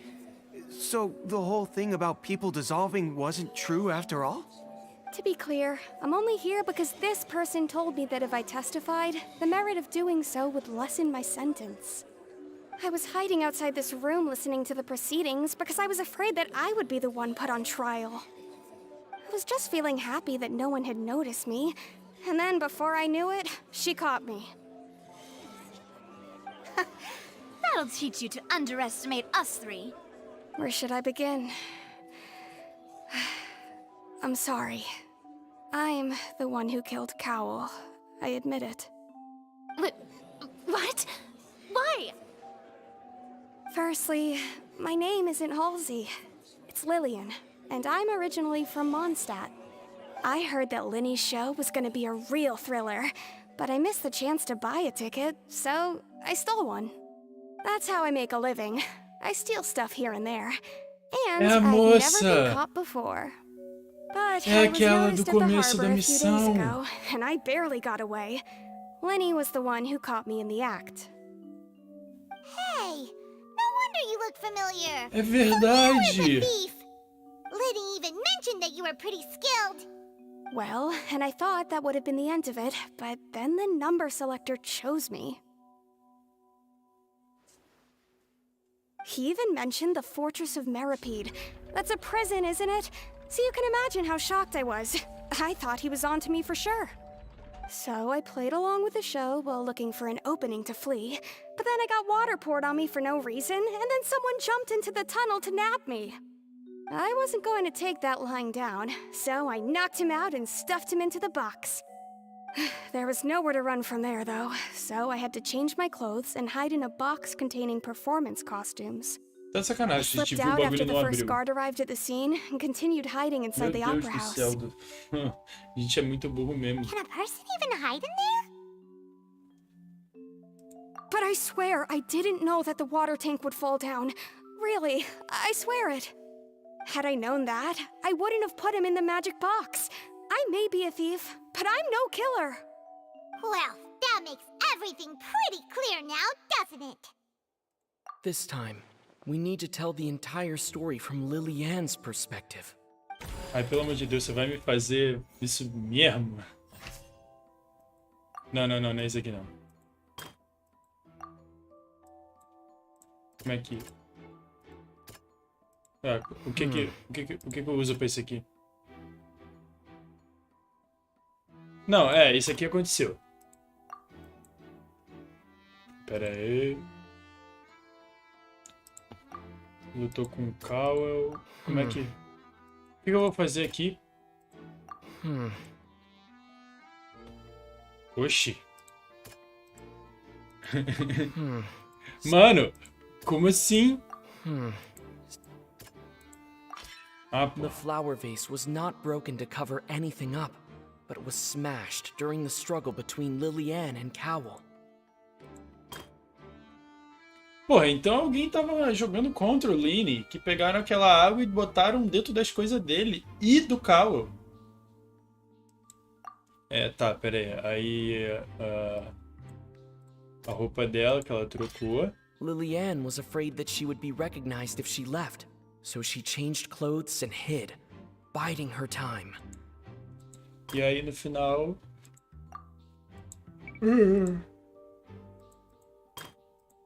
So the whole thing about people dissolving wasn't true after all? To be clear, I'm only here because this person told me that if I testified, the merit of doing so would lessen my sentence. I was hiding outside this room listening to the proceedings because I was afraid that I would be the one put on trial. I was just feeling happy that no one had noticed me, and then before I knew it, she caught me. That'll teach you to underestimate us three. Where should I begin? I'm sorry. I'm the one who killed Cowl. I admit it. What? Why? Firstly, my name isn't Halsey. It's Lillian, and I'm originally from Mondstadt. I heard that Lenny's show was gonna be a real thriller, but I missed the chance to buy a ticket, so I stole one. That's how I make a living. I steal stuff here and there. And I've never been caught before. But I was noticed at the harbor a few days ago, and I barely got away. Lenny was the one who caught me in the act. Hey, no wonder you look familiar. É So you were the verdade. thief. Liddy even mentioned that you were pretty skilled. Well, and I thought that would have been the end of it, but then the number selector chose me. He even mentioned the Fortress of Meripede. That's a prison, isn't it? So you can imagine how shocked I was. I thought he was on to me for sure. So I played along with the show while looking for an opening to flee, but then I got water poured on me for no reason, and then someone jumped into the tunnel to nab me. I wasn't going to take that lying down, so I knocked him out and stuffed him into the box. There was nowhere to run from there, though, so I had to change my clothes and hide in a box containing performance costumes. Tá de sacanagem, I a gente slipped viu o out after bagulho the no first abril. guard arrived at the scene and continued hiding inside the Meu Deus opera do house. céu. A gente é muito burro mesmo. Can a person even hide in there? But I swear, I didn't know that the water tank would fall down. Really, I swear it. Had I known that, I wouldn't have put him in the magic box. I may be a thief, but I'm no killer. Well, that makes everything pretty clear now, doesn't it? This time, we need to tell the entire story from Lily-Ann's perspective. Ai, pelo amor de Deus, você vai me fazer isso mesmo? Não, não, não, não é isso aqui não. Como é que... Ah, o que eu uso pra isso aqui? Não, isso aqui aconteceu. Pera aí. Lutou com o Cowell. Como é que... O que eu vou fazer aqui? Oxi. Mano, como assim? The flower vase was not broken to cover anything up, but it was smashed during the struggle between Lily-Ann and Cowell. Porra, então alguém tava jogando contra o Lini, que pegaram aquela água e botaram dentro das coisas dele e do Cowell. Tá, pera aí. Aí a roupa dela que ela trocou. Lily-Ann was afraid that she would be recognized if she left, so she changed clothes and hid, biding her time. E aí no final...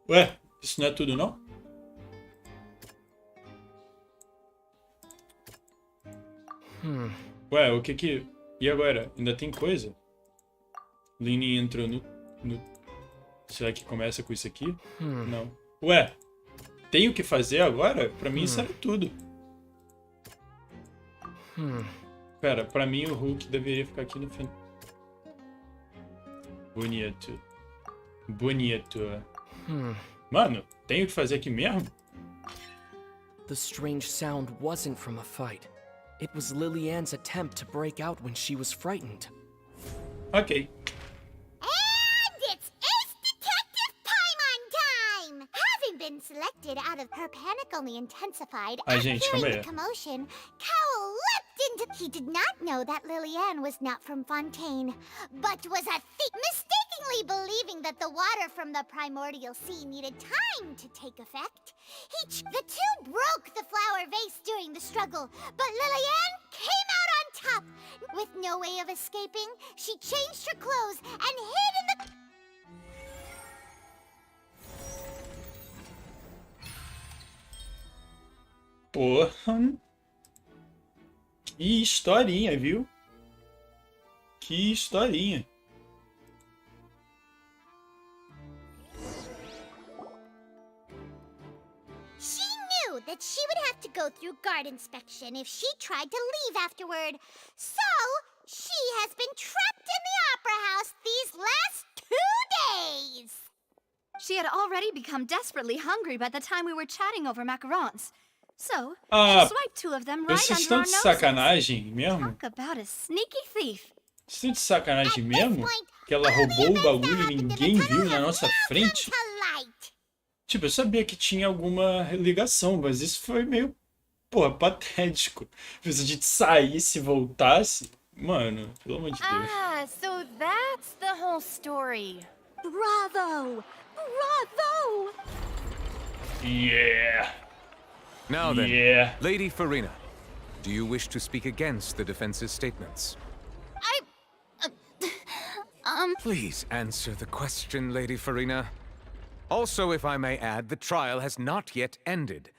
Ué, isso não é tudo não? Ué, o que que... E agora? Ainda tem coisa? Lini entrou no... Será que começa com isso aqui? Não. Ué, tem o que fazer agora? Pra mim isso era tudo. Pera, pra mim o Hulk deveria ficar aqui no final. Bonito. Bonito. Mano, tem o que fazer aqui mesmo? The strange sound wasn't from a fight. It was Lily-Ann's attempt to break out when she was frightened. Ok. And it's Ace Detective Paimon time! Having been selected out of her panic only intensified Ai, and gente, calma hearing aí. the commotion, Cowell leapt into... He did not know that Lily-Ann was not from Fontaine, but was a thief, mistakenly believing that the water from the primordial sea needed time to take effect. The two broke the flower vase during the struggle, but Lily-Ann came out on top. With no way of escaping, she changed her clothes and hid in the... Porra. Que historinha, viu? Que historinha. She knew that she would have to go through guard inspection if she tried to leave afterward. So, she has been trapped in the opera house these last 2 days. She had already become desperately hungry by the time we were chatting over macarons. So, Ah, she swiped 2 of them right Vocês under estão our de noses. sacanagem mesmo? Talk about a sneaky thief. Vocês estão de sacanagem mesmo? Que ela roubou o bagulho e ninguém viu na nossa frente? Tipo, eu sabia que tinha alguma ligação, mas isso foi meio, pô, patético. Se a gente saísse e voltasse, mano, pelo amor de Deus. Ah, so that's the whole story. Bravo! Bravo! Yeah! Now then, Yeah. Lady Farina, do you wish to speak against the defense's statements? Please answer the question, Lady Farina. Also, if I may add, the trial has not yet ended.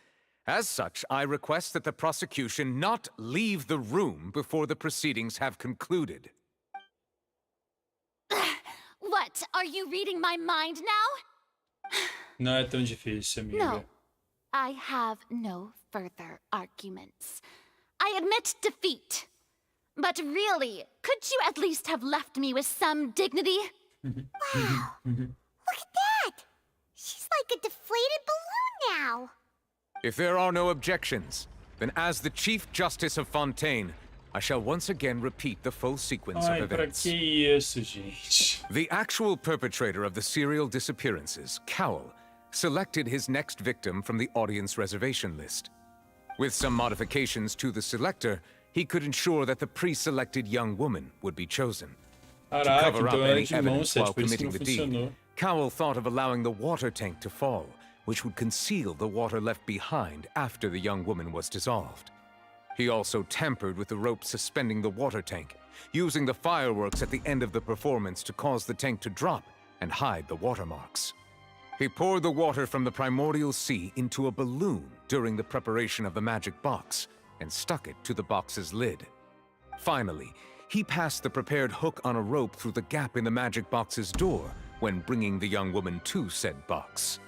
As such, I request that the prosecution not leave the room before the proceedings have concluded. What? Are you reading my mind now? Não é tão difícil, amiga. No. I have no further arguments. I admit defeat. But really, could you at least have left me with some dignity? Wow. Look at that! She's like a deflated balloon now. If there are no objections, then as the Chief Justice of Fontaine, I shall once again repeat the full sequence Ai, of pra events. que isso, gente? The actual perpetrator of the serial disappearances, Cowell, selected his next victim from the audience reservation list. With some modifications to the selector, he could ensure that the pre-selected young woman would be chosen. To Caraca, cover up então é any de evidence monstro, while por isso que committing não the deed, funcionou. Cowell thought of allowing the water tank to fall, which would conceal the water left behind after the young woman was dissolved. He also tampered with the rope suspending the water tank, using the fireworks at the end of the performance to cause the tank to drop and hide the watermarks. He poured the water from the primordial sea into a balloon during the preparation of the magic box and stuck it to the box's lid. Finally, he passed the prepared hook on a rope through the gap in the magic box's door when bringing the young woman to said box.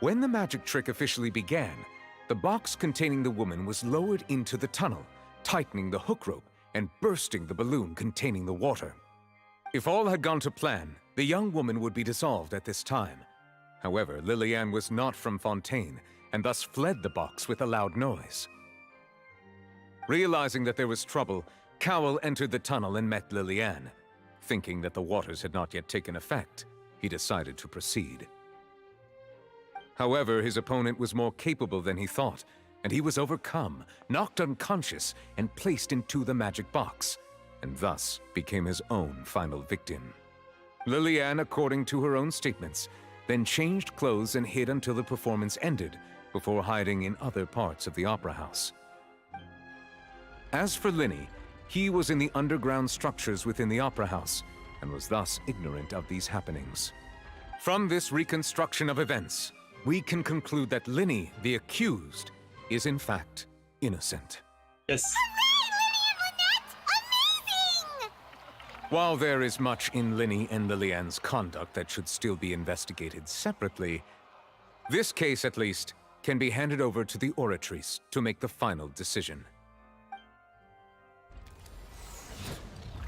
When the magic trick officially began, the box containing the woman was lowered into the tunnel, tightening the hook rope and bursting the balloon containing the water. If all had gone to plan, the young woman would be dissolved at this time. However, Lillian was not from Fontaine, and thus fled the box with a loud noise. Realizing that there was trouble, Cowell entered the tunnel and met Lillian. Thinking that the waters had not yet taken effect, he decided to proceed. However, his opponent was more capable than he thought, and he was overcome, knocked unconscious, and placed into the magic box, and thus became his own final victim. Lillian, according to her own statements, then changed clothes and hid until the performance ended, before hiding in other parts of the opera house. As for Linny, he was in the underground structures within the opera house, and was thus ignorant of these happenings. From this reconstruction of events, we can conclude that Linny, the accused, is in fact innocent. Yes. While there is much in Linny and Lillian's conduct that should still be investigated separately, this case, at least, can be handed over to the Oratrice to make the final decision.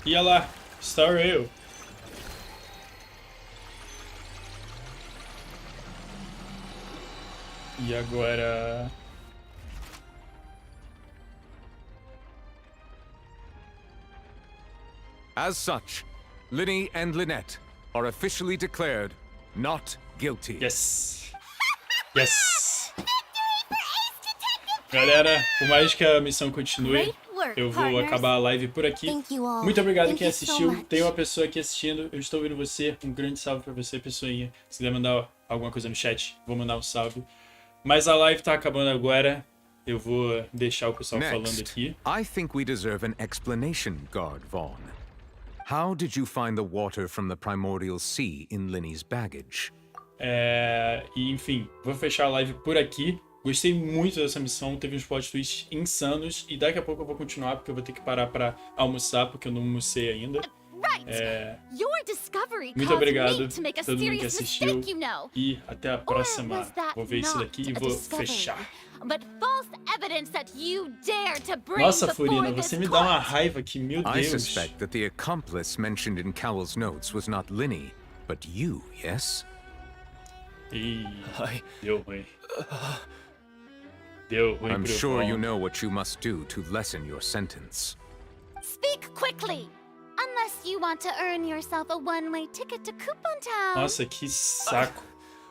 E olha lá, Story eu. E agora... As such, Linny and Lynette are officially declared not guilty. Yes. Yes. Galera, por mais que a missão continue, eu vou acabar a live por aqui. Muito obrigado quem assistiu. Tem uma pessoa aqui assistindo. Eu estou ouvindo você. Um grande salve pra você, pessoinha. Se quiser mandar alguma coisa no chat, vou mandar um salve. Mas a live tá acabando agora. Eu vou deixar o pessoal falando aqui. I think we deserve an explanation, Guard Vaughn. How did you find the water from the primordial sea in Linny's baggage? E enfim, vou fechar a live por aqui. Gostei muito dessa missão, teve uns plot twists insanos. E daqui a pouco eu vou continuar, porque eu vou ter que parar pra almoçar, porque eu não almocei ainda. Muito obrigado a todo mundo que assistiu. E até a próxima. Vou ver isso daqui e vou fechar. Nossa, Furina, você me dá uma raiva aqui, meu Deus. I suspect that the accomplice mentioned in Cowell's notes was not Linny, but you, yes? Deu ruim. Deu ruim. I'm sure you know what you must do to lessen your sentence. Speak quickly! Unless you want to earn yourself a one-way ticket to Coupon Town. Nossa, que saco.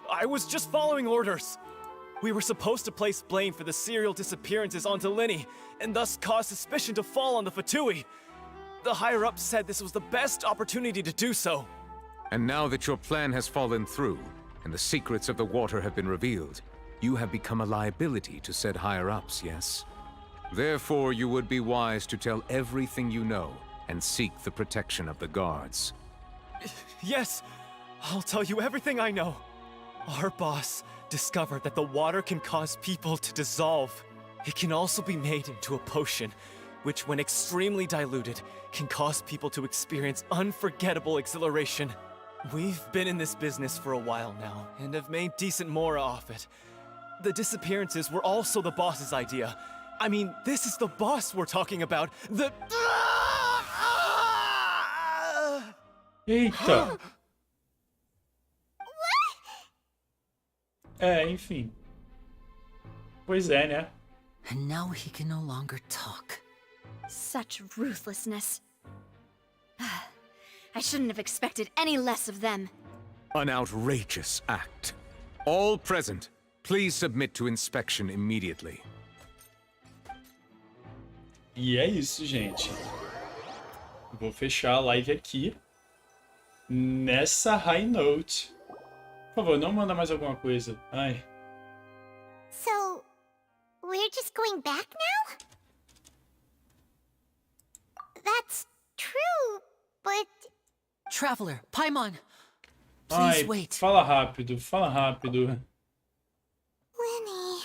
I was just following orders. We were supposed to place blame for the serial disappearances onto Linny, and thus cause suspicion to fall on the Fatui. The higher-ups said this was the best opportunity to do so. And now that your plan has fallen through, and the secrets of the water have been revealed, you have become a liability to said higher-ups, yes? Therefore, you would be wise to tell everything you know, and seek the protection of the guards. Yes, I'll tell you everything I know. Our boss discovered that the water can cause people to dissolve. It can also be made into a potion, which when extremely diluted, can cause people to experience unforgettable exhilaration. We've been in this business for a while now, and have made decent mora off it. The disappearances were also the boss's idea. I mean, this is the boss we're talking about. The... Eita! Enfim. Pois é, né? And now he can no longer talk. Such ruthlessness. I shouldn't have expected any less of them. An outrageous act. All present, please submit to inspection immediately. E é isso, gente. Vou fechar a live aqui. Nessa high note. Por favor, não manda mais alguma coisa. Ai. So, we're just going back now? That's true, but... Traveler, Paimon, please Ai, wait. fala rápido, fala rápido. Lenny...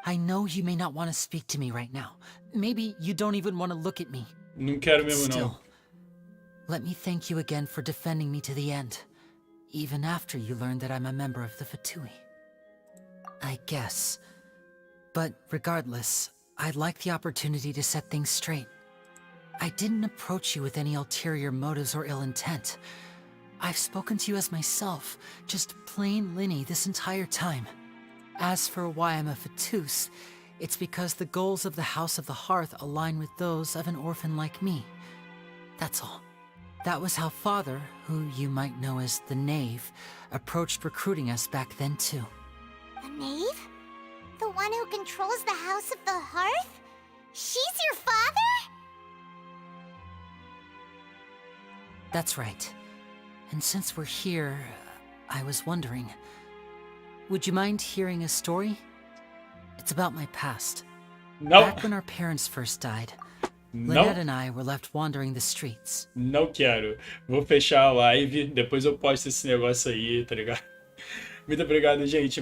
I know you may not want to speak to me right now. Maybe you don't even want to look at me. Não quero mesmo, não. Still, let me thank you again for defending me to the end. Even after you learned that I'm a member of the Fatui. I guess. But regardless, I'd like the opportunity to set things straight. I didn't approach you with any ulterior motives or ill intent. I've spoken to you as myself, just plain Linny this entire time. As for why I'm a Fatus, it's because the goals of the House of the Hearth align with those of an orphan like me. That's all. That was how Father, who you might know as the Knave, approached recruiting us back then too. The Knave? The one who controls the House of the Hearth? She's your father? That's right. And since we're here, I was wondering, would you mind hearing a story? It's about my past. No. Back when our parents first died, Lynette and I were left wandering the streets. Não quero. Vou fechar a live, depois eu posto esse negócio aí, tá ligado? Muito obrigado, gente.